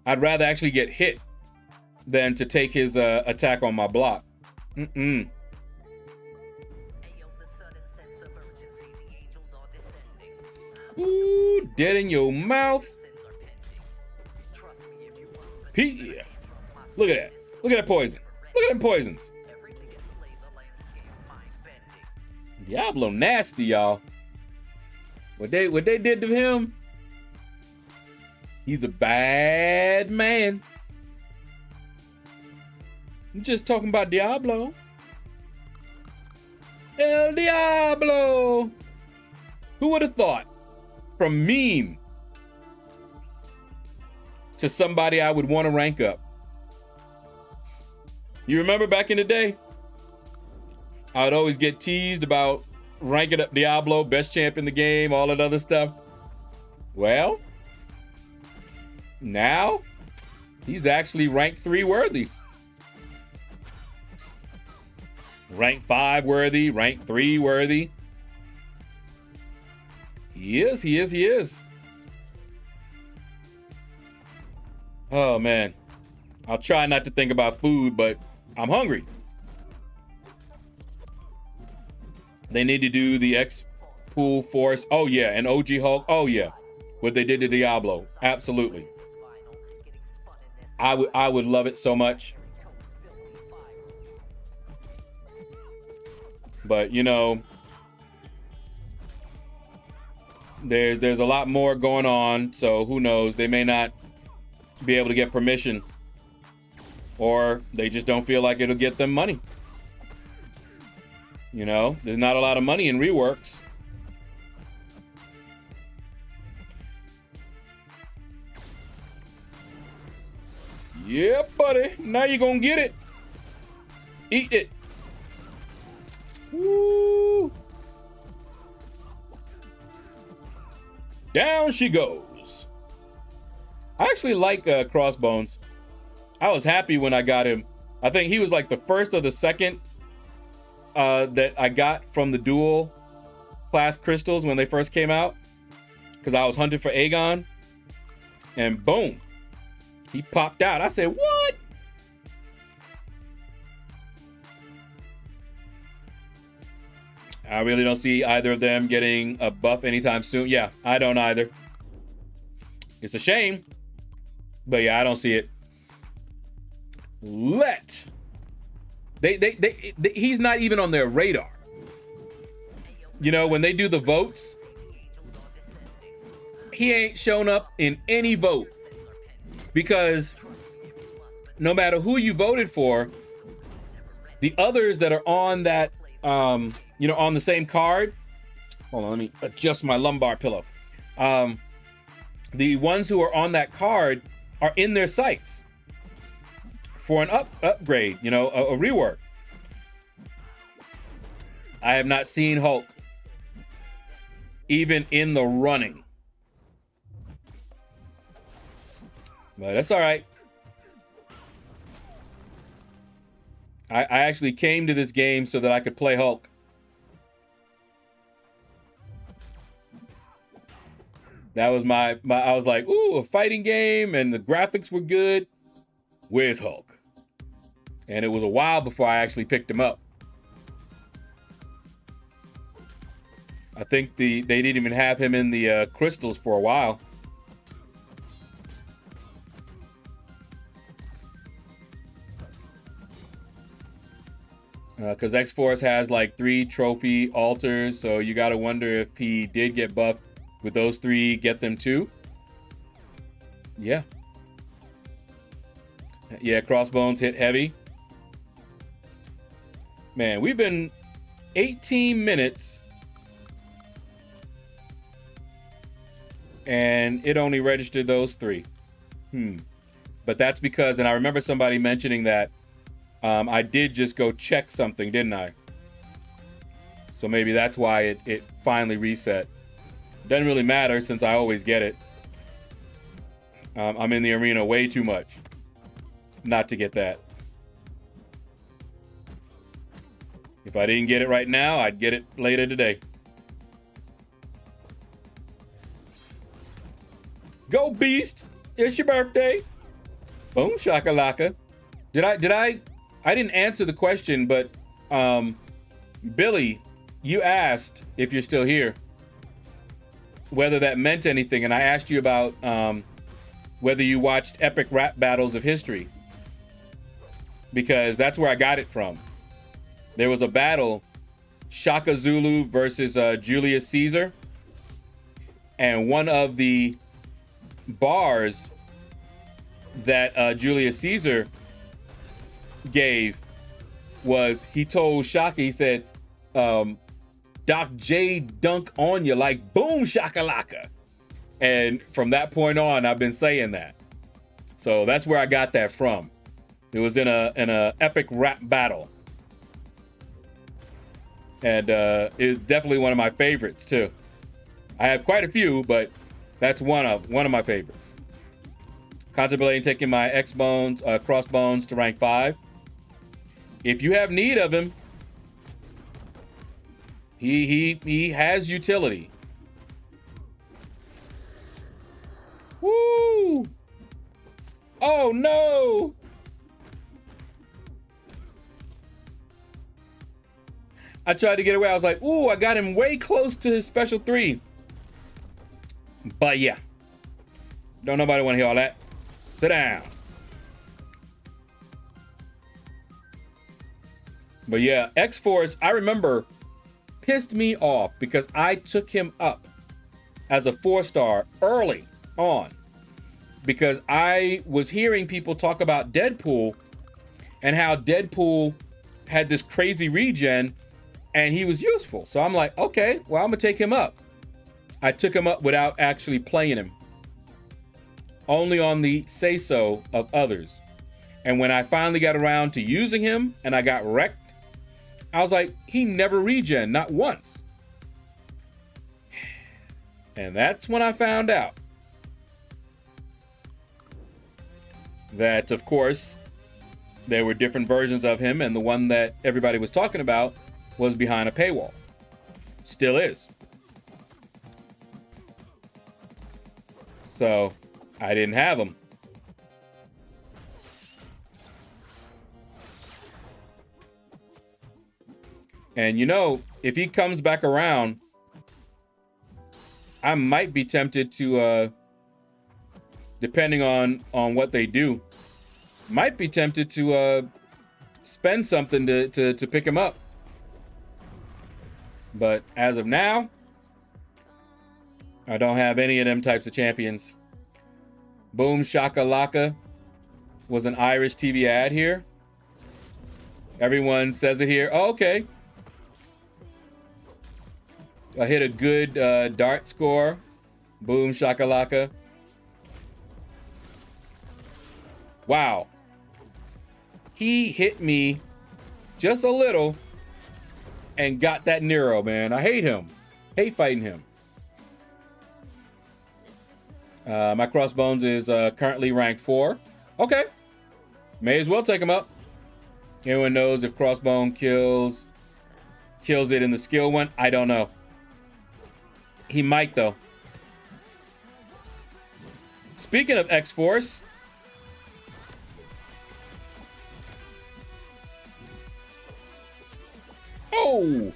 I'd rather actually get hit than to take his attack on my block. Mm-mm. Ooh, dead in your mouth. Yeah. Look at that. Look at that poison. Look at them poisons. Diablo nasty, y'all. What they did to him? He's a bad man. I'm just talking about Diablo. El Diablo. Who would have thought? From meme to somebody I would want to rank up. You remember back in the day? I would always get teased about ranking up Diablo, best champ in the game, all that other stuff. Well, now he's actually rank 3 worthy. Rank 5 worthy, rank 3 worthy. He is. Oh man. I'll try not to think about food, but I'm hungry. They need to do the X-Pool Force. Oh yeah, and OG Hulk. Oh yeah. What they did to Diablo. Absolutely. I would love it so much. But you know, There's a lot more going on, so who knows? They may not be able to get permission, or they just don't feel like it'll get them money. You know, there's not a lot of money in reworks. Yeah, buddy. Now you're gonna get it. Eat it. Woo. Down she goes. I actually like Crossbones. I was happy when I got him. I think he was like the first or the second that I got from the dual class crystals when they first came out, because I was hunting for Aegon, and boom, he popped out. I said, what? I really don't see either of them getting a buff anytime soon. Yeah, I don't either. It's a shame, but yeah, I don't see it. He's not even on their radar. You know, when they do the votes, he ain't shown up in any vote, because no matter who you voted for, the others that are on that, you know, on the same card. Hold on, let me adjust my lumbar pillow. The ones who are on that card are in their sights for an upgrade, you know, a rework. I have not seen Hulk even in the running, but that's all right. I actually came to this game so that I could play Hulk. That was my I was like, ooh, a fighting game, and the graphics were good. Where's Hulk? And it was a while before I actually picked him up. I think they didn't even have him in the crystals for a while. Because X-Force has like 3 trophy altars, so you got to wonder if he did get buffed. With those 3, get them too? Yeah. Yeah, Crossbones hit heavy. Man, we've been 18 minutes. And it only registered those 3. But that's because, and I remember somebody mentioning that I did just go check something, didn't I? So maybe that's why it finally reset. Doesn't really matter since I always get it. I'm in the arena way too much not to get that. If I didn't get it right now, I'd get it later today. Go Beast! It's your birthday. Boom shakalaka. I didn't answer the question, but Billy, you asked if you're still here, whether that meant anything, and I asked you about whether you watched epic rap battles of history, because that's where I got it from. There was a battle, Shaka Zulu versus Julius Caesar, and one of the bars that Julius Caesar gave was, he told Shaka, he said, Doc J dunk on you like boom shakalaka. And from that point on, I've been saying that. So that's where I got that from. It was in a epic rap battle. And it's definitely one of my favorites too. I have quite a few, but that's one of my favorites. Contemplating taking my Crossbones to rank 5. If you have need of him, he has utility. Woo! Oh no! I tried to get away. I was like, ooh, I got him way close to his special 3. But yeah. Don't nobody want to hear all that. Sit down. But yeah, X-Force, I remember, pissed me off because I took him up as a 4-star early on because I was hearing people talk about Deadpool and how Deadpool had this crazy regen and he was useful. So I'm like, okay, well, I'm gonna take him up. I took him up without actually playing him, only on the say-so of others. And when I finally got around to using him and I got wrecked, I was like, he never regen, not once. And that's when I found out that, of course, there were different versions of him, and the one that everybody was talking about was behind a paywall. Still is. So I didn't have him. And you know, if he comes back around, I might be tempted to, depending on what they do, might be tempted to spend something to pick him up. But as of now, I don't have any of them types of champions. Boom Shakalaka was an Irish TV ad here. Everyone says it here. Oh, okay. I hit a good dart score. Boom Shakalaka. Wow. He hit me just a little and got that Nero, man. I hate him. Hate fighting him. My Crossbones is currently ranked 4. Okay. May as well take him up. Anyone knows if Crossbone kills it in the skill one? I don't know. He might, though. Speaking of X-Force, oh,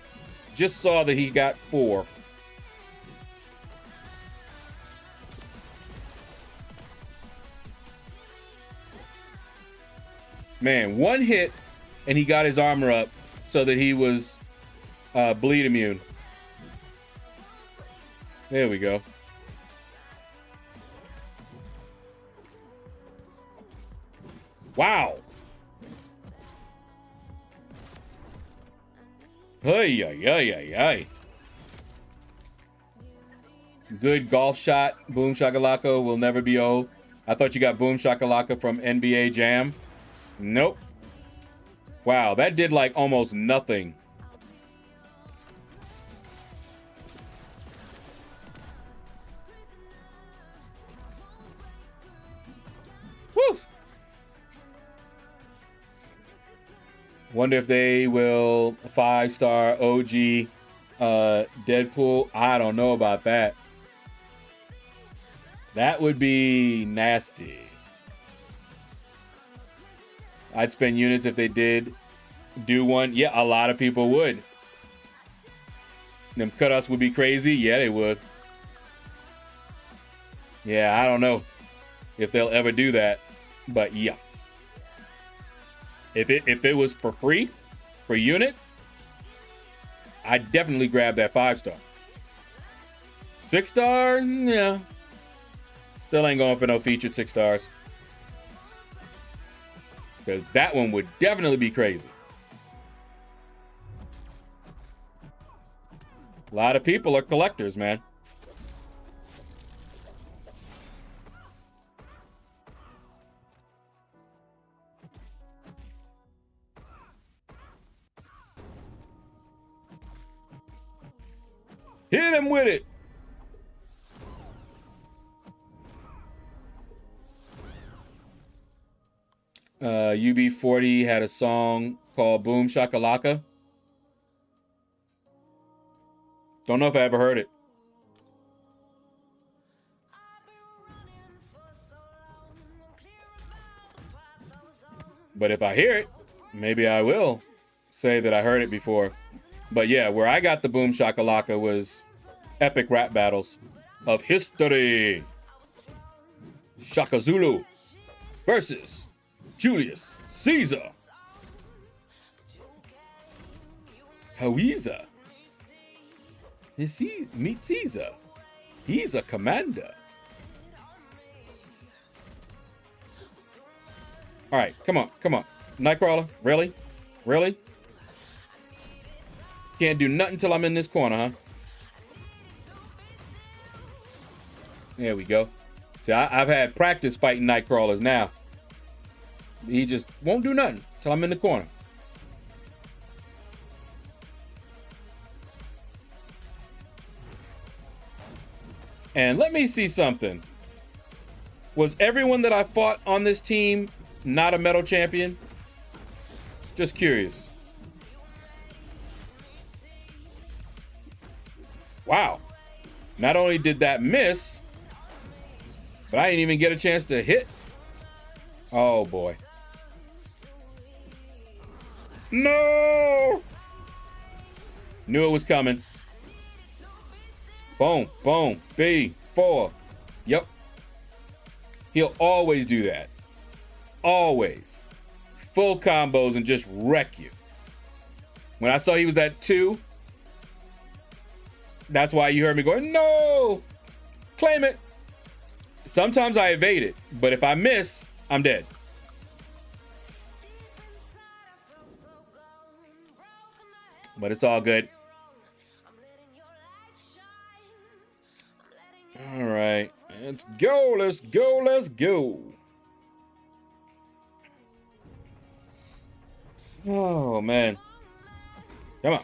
just saw that he got 4. Man, one hit and he got his armor up so that he was bleed immune. There we go. Wow. Hey, ay, ay, ay, ay. Good golf shot. Boom Shakalaka will never be old. I thought you got Boom Shakalaka from NBA Jam. Nope. Wow, that did like almost nothing. Woo! Wonder if they will 5-star OG Deadpool. I don't know about that. That would be nasty. I'd spend units if they did do one. Yeah, a lot of people would. Them cutoffs would be crazy. Yeah, they would. Yeah, I don't know if they'll ever do that, but yeah. If it was for free, for units, I'd definitely grab that 5-star. 6-star, yeah. Still ain't going for no featured 6 stars. Because that one would definitely be crazy. A lot of people are collectors, man. Hit him with it. UB40 had a song called Boom Shakalaka. Don't know if I ever heard it. But if I hear it, maybe I will say that I heard it before. But yeah, where I got the Boom Shakalaka was epic rap battles of history. Shaka Zulu versus Julius Caesar. Howiza. Meet Caesar. He's a commander. All right, come on, come on. Nightcrawler, really? Really? Can't do nothing till I'm in this corner, huh? There we go. See, I've had practice fighting Nightcrawlers now. He just won't do nothing till I'm in the corner. And let me see something. Was everyone that I fought on this team not a metal champion? Just curious. Wow. Not only did that miss, but I didn't even get a chance to hit. Oh boy. No! Knew it was coming. Boom, boom, B4. Yep. He'll always do that. Always. Full combos and just wreck you. When I saw he was at 2, that's why you heard me going, no! Claim it. Sometimes I evade it, but if I miss, I'm dead. But it's all good. All right, let's go, let's go, let's go. Oh, man. Come on.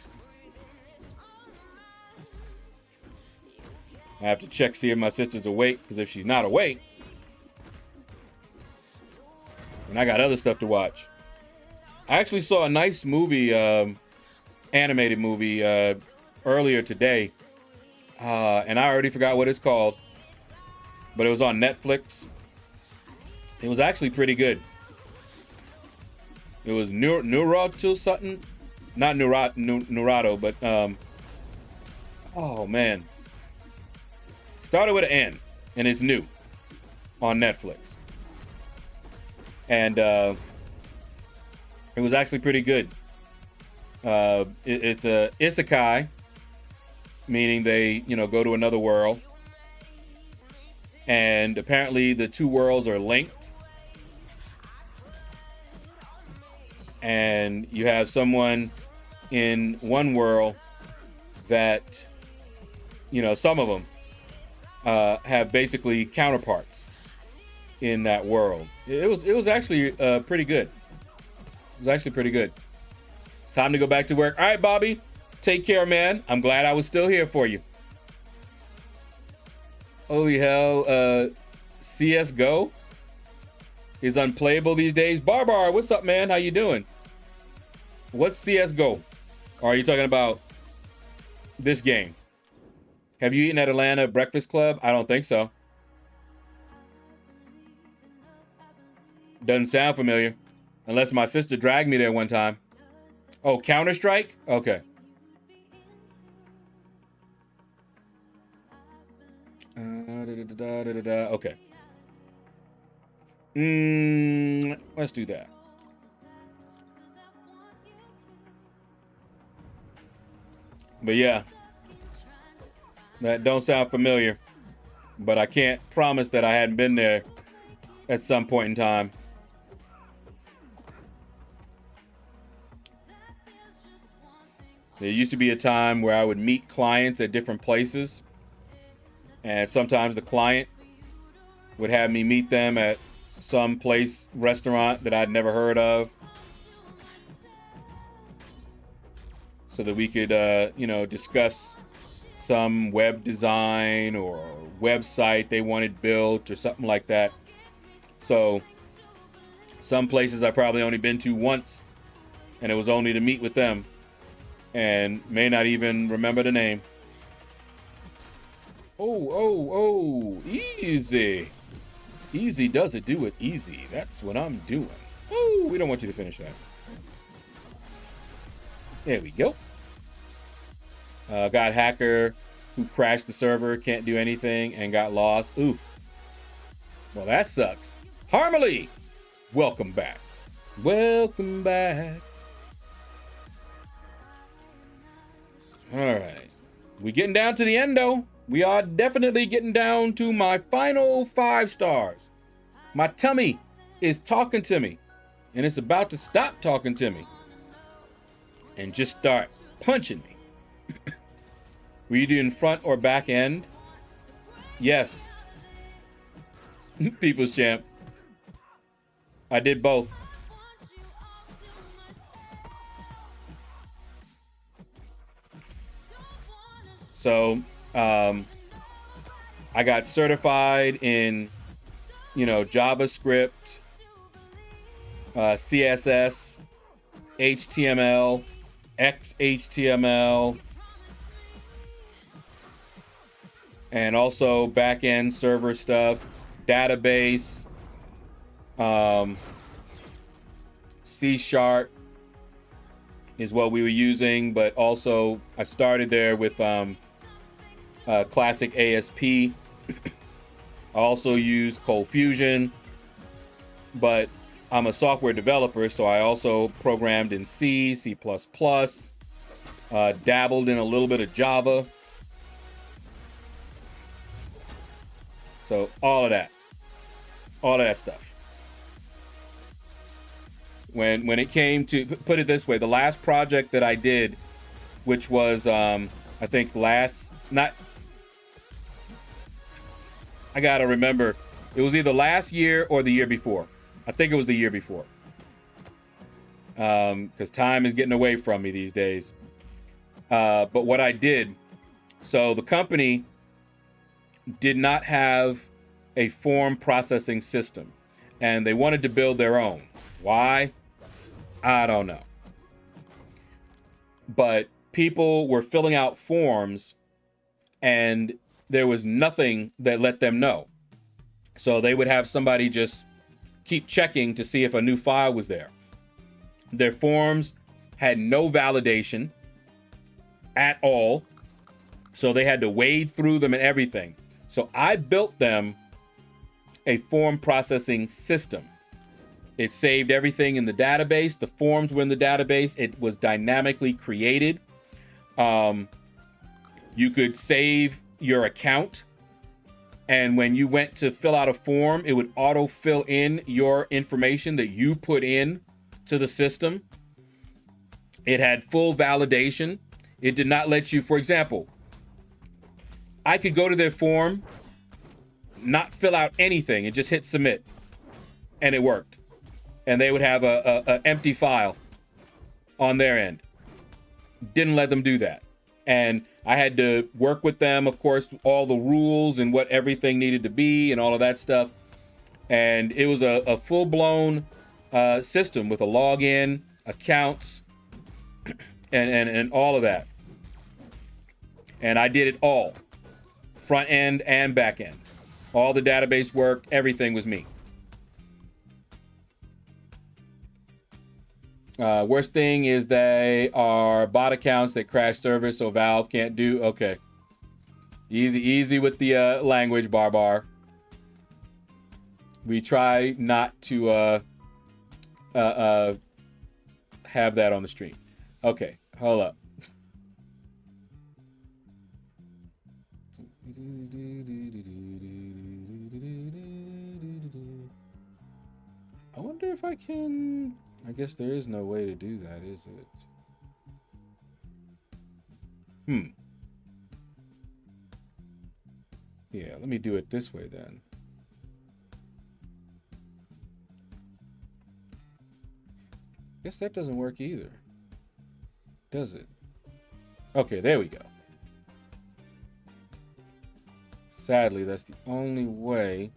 I have to check, see if my sister's awake, because if she's not awake, then I got other stuff to watch. I actually saw a nice movie, animated movie, earlier today. And I already forgot what it's called, but it was on Netflix. It was actually pretty good. It was Naruto something, not Naruto, but oh man, started with an N, and it's new on Netflix, and it was actually pretty good. It's a isekai. Meaning they, go to another world. And apparently the two worlds are linked. And you have someone in one world that, some of them have basically counterparts in that world. It was actually pretty good. It was actually pretty good. Time to go back to work. All right, Bobby. Take care, man. I'm glad I was still here for you. Holy hell, CSGO is unplayable these days. Barbar, what's up, man? How you doing? What's CSGO? Or are you talking about this game? Have you eaten at Atlanta Breakfast Club? I don't think so. Doesn't sound familiar. Unless my sister dragged me there one time. Oh, Counter-Strike? Okay. Okay. Let's do that. But yeah, that don't sound familiar, but I can't promise that I hadn't been there at some point in time. There used to be a time where I would meet clients at different places. And sometimes the client would have me meet them at some place, restaurant that I'd never heard of. So that we could, discuss some web design or website they wanted built or something like that. So some places I probably only been to once, and it was only to meet with them and may not even remember the name. Oh, easy. Easy does it, do it easy. That's what I'm doing. Oh, we don't want you to finish that. There we go. Got hacker who crashed the server, can't do anything, and got lost. Ooh. Well, that sucks. Harmony, welcome back. Welcome back. All right. We getting down to the end, though. We are definitely getting down to my final 5 stars. My tummy is talking to me, and it's about to stop talking to me and just start punching me. Were you doing front or back end? Yes. People's champ. I did both. So, I got certified in, JavaScript, CSS, HTML, XHTML, and also back-end server stuff, database, C# is what we were using, but also I started there with classic ASP. I also used Cold Fusion, but I'm a software developer, so I also programmed in C, C++, dabbled in a little bit of Java. So all of that stuff. When it came to, put it this way, the last project that I did, which was, I think I gotta remember, it was either last year or the year before. I think it was the year before. Because time is getting away from me these days. But what I did, so the company did not have a form processing system, and they wanted to build their own. Why? I don't know. But people were filling out forms, and there was nothing that let them know. So they would have somebody just keep checking to see if a new file was there. Their forms had no validation at all, so they had to wade through them and everything. So I built them a form processing system. It saved everything in the database. The forms were in the database. It was dynamically created. You could save your account, and when you went to fill out a form, it would auto fill in your information that you put in to the system. It had full validation. It did not let you, for example, I could go to their form, not fill out anything, and just hit submit, and it worked. And they would have a empty file on their end. Didn't let them do that. And I had to work with them, of course, all the rules and what everything needed to be and all of that stuff. And it was a full-blown system with a login, accounts, and all of that. And I did it all, front end and back end. All the database work, everything was me. Worst thing is they are bot accounts that crash service, so Valve can't do. Okay. Easy with the language, Barbar. We try not to have that on the stream. Okay, hold up. I wonder if I can... I guess there is no way to do that, is it? Yeah, let me do it this way then. Guess that doesn't work either. Does it? Okay, there we go. Sadly, that's the only way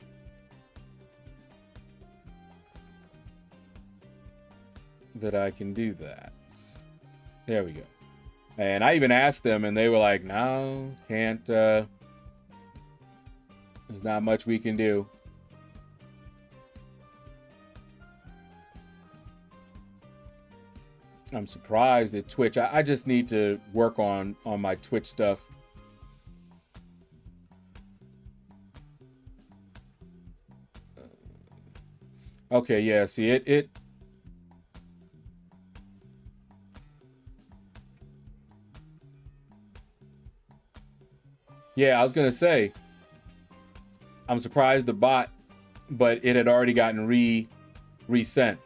that I can do that. There we go. And I even asked them, and they were like, no, can't, there's not much we can do. I'm surprised at Twitch. I just need to work on my Twitch stuff. Okay, yeah, see, it Yeah, I was gonna say, I'm surprised the bot, but it had already gotten resent.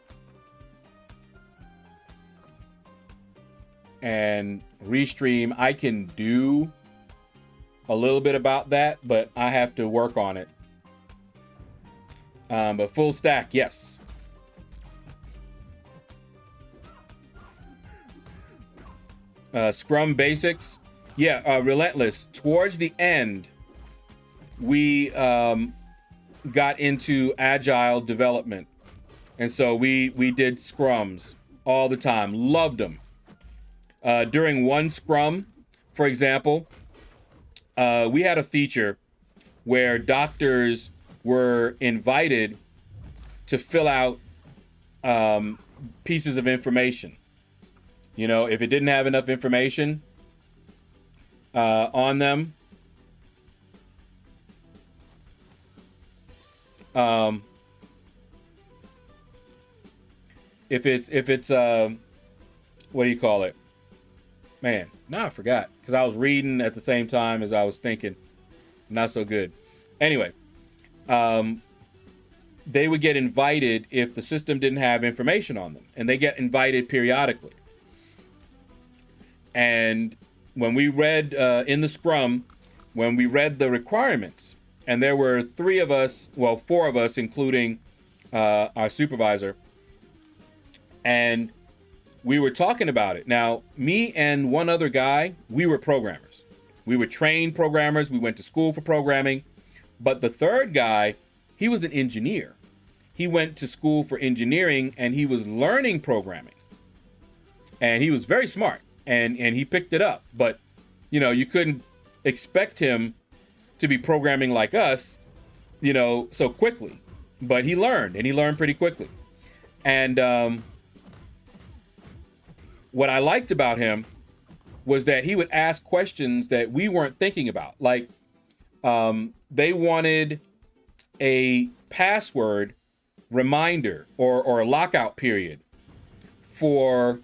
And restream, I can do a little bit about that, but I have to work on it. But full stack, yes. Scrum basics. Yeah, Relentless. Towards the end, we got into agile development. And so we did scrums all the time. Loved them. During one scrum, for example, we had a feature where doctors were invited to fill out pieces of information. You know, if it didn't have enough information on them, if it's what do you call it? Man, now I forgot because I was reading at the same time as I was thinking. Not so good. Anyway, they would get invited if the system didn't have information on them, and they get invited periodically. And when we read in the scrum, when we read the requirements, and there were 3 of us, well, 4 of us, including our supervisor, and we were talking about it. Now, me and one other guy, we were programmers. We were trained programmers. We went to school for programming. But the third guy, he was an engineer. He went to school for engineering, and he was learning programming. And he was very smart, and he picked it up. But, you know, you couldn't expect him to be programming like us, you know, so quickly. But he learned, and he learned pretty quickly. And what I liked about him was that he would ask questions that we weren't thinking about. Like, they wanted a password reminder or a lockout period for,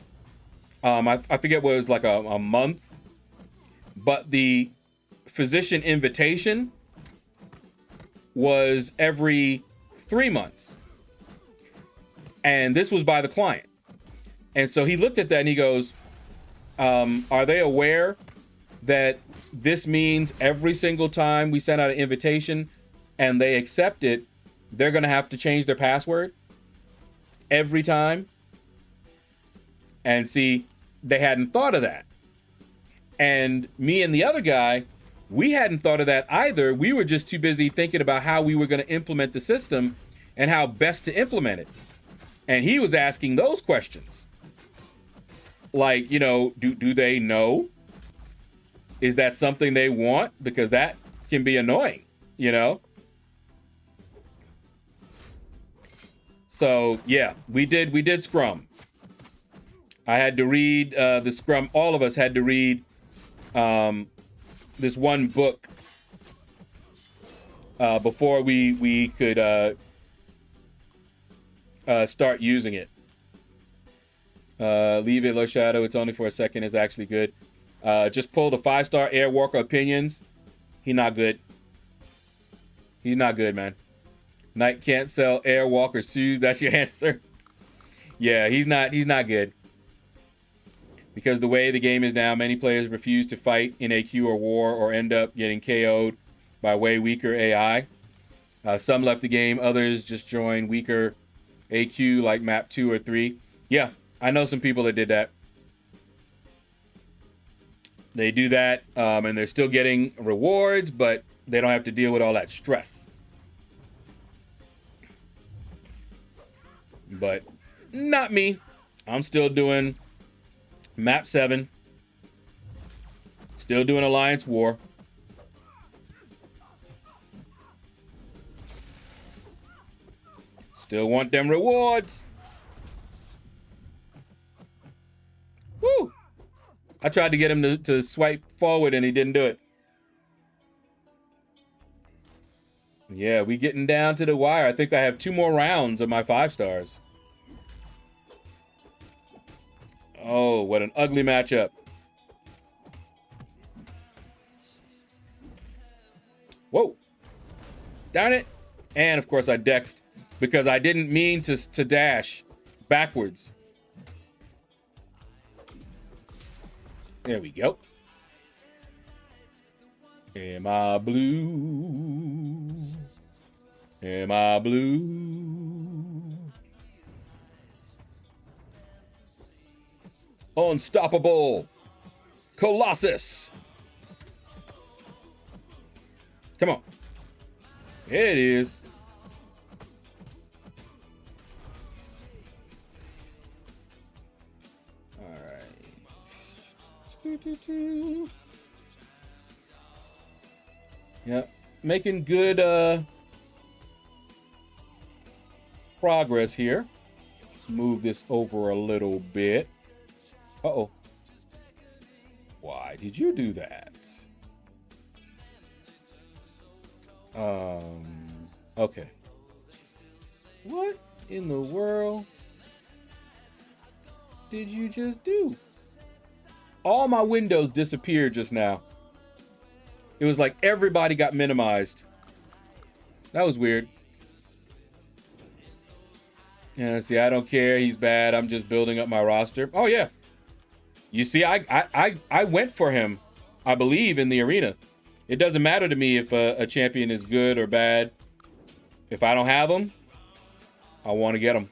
I forget what it was, like a month. But the physician invitation was every 3 months. And this was by the client. And so he looked at that and he goes, are they aware that this means every single time we send out an invitation and they accept it, they're going to have to change their password every time? And see, they hadn't thought of that. And me and the other guy, we hadn't thought of that either. We were just too busy thinking about how we were going to implement the system and how best to implement it. And he was asking those questions. Like, you know, do they know? Is that something they want? Because that can be annoying, you know? So, yeah, we did Scrum. I had to read the Scrum. All of us had to read this one book before we could start using it. Leave it, LordShaedow. It's only for a second. It's actually good. Just pull the 5-star Airwalker opinions. He's not good. He's not good, man. Knight can't sell Airwalker shoes. That's your answer. Yeah, he's not good. Because the way the game is now, many players refuse to fight in AQ or war or end up getting KO'd by way weaker AI. Some left the game. Others just joined weaker AQ like map 2 or 3. Yeah, I know some people that did that. They do that, and they're still getting rewards, but they don't have to deal with all that stress. But not me. I'm still doing map 7. Still doing Alliance War. Still want them rewards. Woo! I tried to get him to swipe forward and he didn't do it. Yeah, we getting down to the wire. I think I have 2 more rounds of my 5 stars. Oh, what an ugly matchup. Whoa. Darn it. And of course I dexed because I didn't mean to dash backwards. There we go. Am I blue? Am I blue? Unstoppable. Colossus. Come on. There it is. All right. Yep. Making good progress here. Let's move this over a little bit. Uh-oh. Why did you do that? Okay. What in the world did you just do? All my windows disappeared just now. It was like everybody got minimized. That was weird. Yeah, see, I don't care. He's bad. I'm just building up my roster. Oh, yeah. You see, I went for him, I believe, in the arena. It doesn't matter to me if a champion is good or bad. If I don't have him, I want to get him.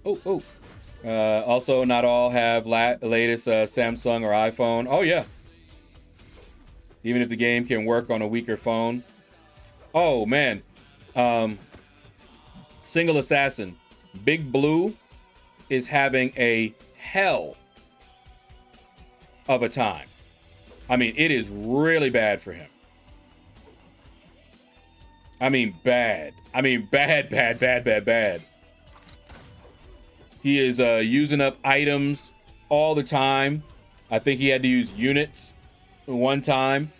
Oh. Also, not all have latest Samsung or iPhone. Oh, yeah. Even if the game can work on a weaker phone. Oh, man. Single Assassin. Big Blue is having a hell of a time. I mean, it is really bad for him. I mean, bad. I mean, bad. He is using up items all the time. I think he had to use units one time.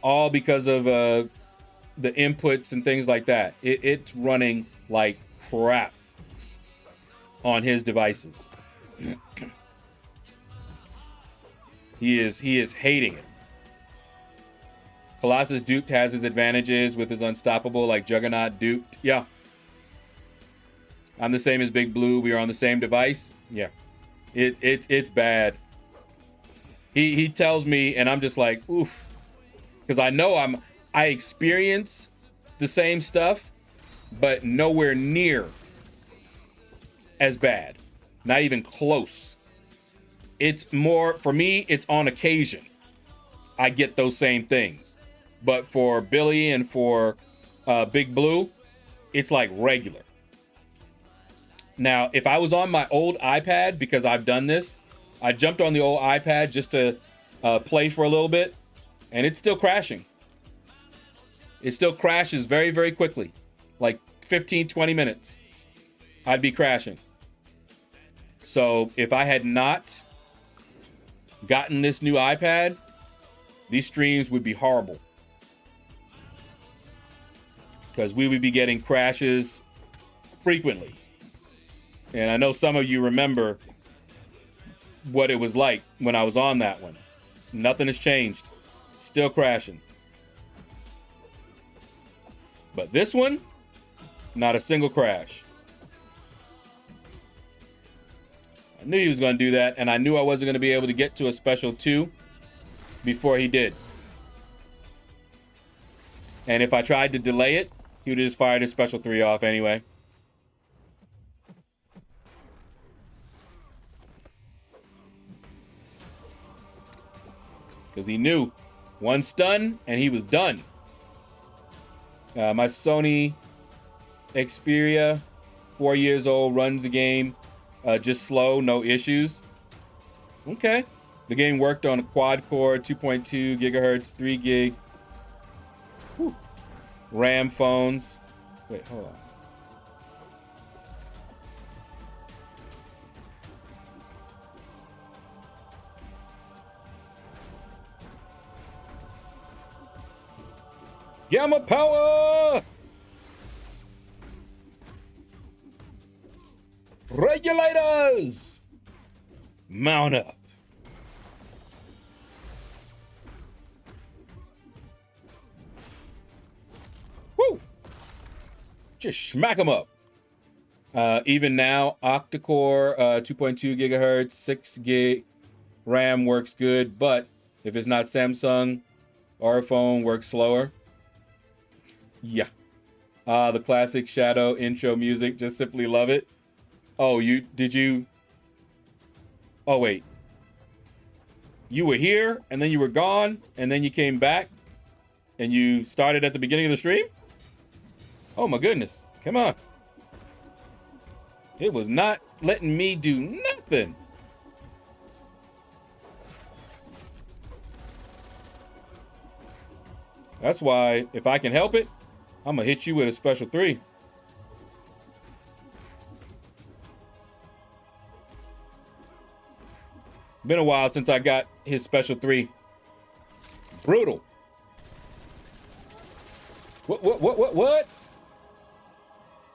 All because of the inputs and things like that. It's running like crap on his devices. He is hating it. Colossus duped has his advantages with his unstoppable, like Juggernaut duped. Yeah. I'm the same as Big Blue. We are on the same device. Yeah. It's bad. He tells me, and I'm just like, oof. Because I know I experience the same stuff, but nowhere near as bad. Not even close. It's more, for me, it's on occasion. I get those same things. But for Billy and for Big Blue, it's like regular. Now, if I was on my old iPad, because I've done this, I jumped on the old iPad just to play for a little bit, and it's still crashing. It still crashes very, very quickly. Like 15, 20 minutes. I'd be crashing. So if I had not gotten this new iPad, these streams would be horrible. Because we would be getting crashes frequently. And I know some of you remember what it was like when I was on that one. Nothing has changed. Still crashing. But this one, not a single crash. I knew he was going to do that, and I knew I wasn't going to be able to get to a special 2 before he did. And if I tried to delay it, he would have just fired his special 3 off anyway. Because he knew one stun and he was done. My Sony Xperia, 4 years old, runs the game just slow, no issues. Okay. The game worked on a quad core, 2.2 gigahertz, 3 gig. Whew. RAM phones. Wait, hold on. Gamma power! Regulators! Mount up. Just smack them up. Even now, octa-core, 2.2 gigahertz, 6 gig RAM works good, but if it's not Samsung or a phone, works slower. Yeah. The classic Shaedow intro music, just simply love it. Oh, did you? Oh, wait. You were here, and then you were gone, and then you came back, and you started at the beginning of the stream? Oh, my goodness. Come on. It was not letting me do nothing. That's why, if I can help it, I'm going to hit you with a special 3. Been a while since I got his special 3. Brutal. What?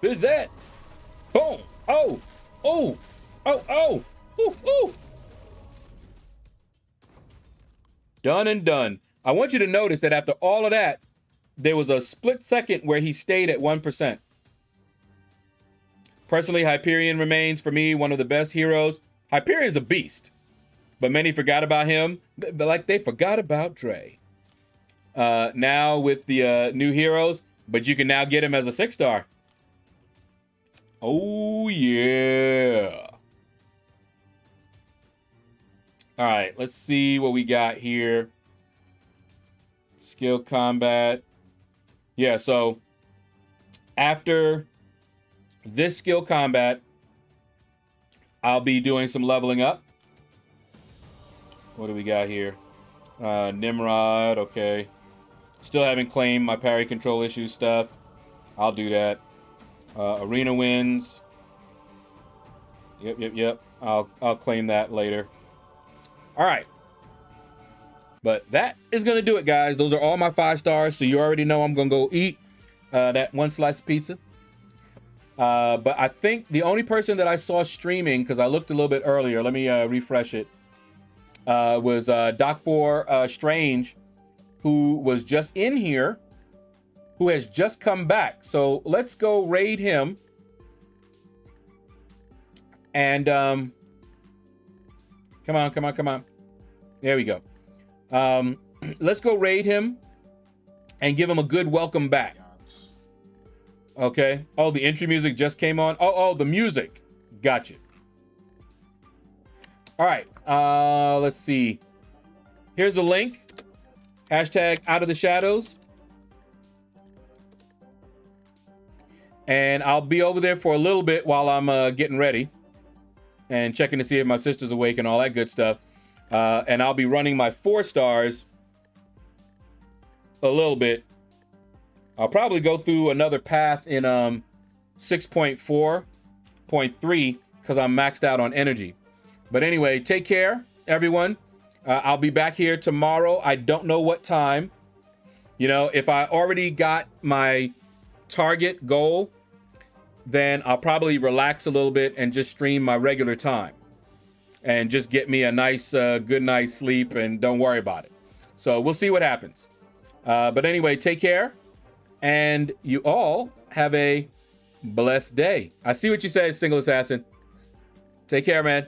What is that? Boom. Oh. Oh. Oh. Oh. Ooh. Ooh. Done and done. I want you to notice that after all of that, there was a split second where he stayed at 1%. Personally, Hyperion remains, for me, one of the best heroes. Hyperion's a beast, but many forgot about him, like they forgot about Dre. Now with the new heroes, but you can now get him as a 6-star. Oh, yeah. All right, let's see what we got here. Skill combat. Yeah, so after this skill combat, I'll be doing some leveling up. What do we got here? Nimrod, okay. Still haven't claimed my parry control issue stuff. I'll do that. Arena wins. Yep. I'll claim that later. All right. But that is going to do it, guys. Those are all my 5 stars, so you already know I'm going to go eat that 1 slice of pizza. But I think the only person that I saw streaming, because I looked a little bit earlier, let me refresh it, was Doc4 Strange, who was just in here, who has just come back. So let's go raid him. And come on. There we go. Let's go raid him and give him a good welcome back. Okay. Oh, the entry music just came on. Oh, the music. Gotcha. All right. Let's see. Here's a link. Hashtag out of the shadows. And I'll be over there for a little bit while I'm getting ready and checking to see if my sister's awake and all that good stuff. And I'll be running my 4 stars a little bit. I'll probably go through another path in 6.4.3 because I'm maxed out on energy. But anyway, take care, everyone. I'll be back here tomorrow. I don't know what time. You know, if I already got my target goal, then I'll probably relax a little bit and just stream my regular time. And just get me a nice, good night's sleep and don't worry about it. So we'll see what happens. But anyway, take care. And you all have a blessed day. I see what you said, Single Assassin. Take care, man.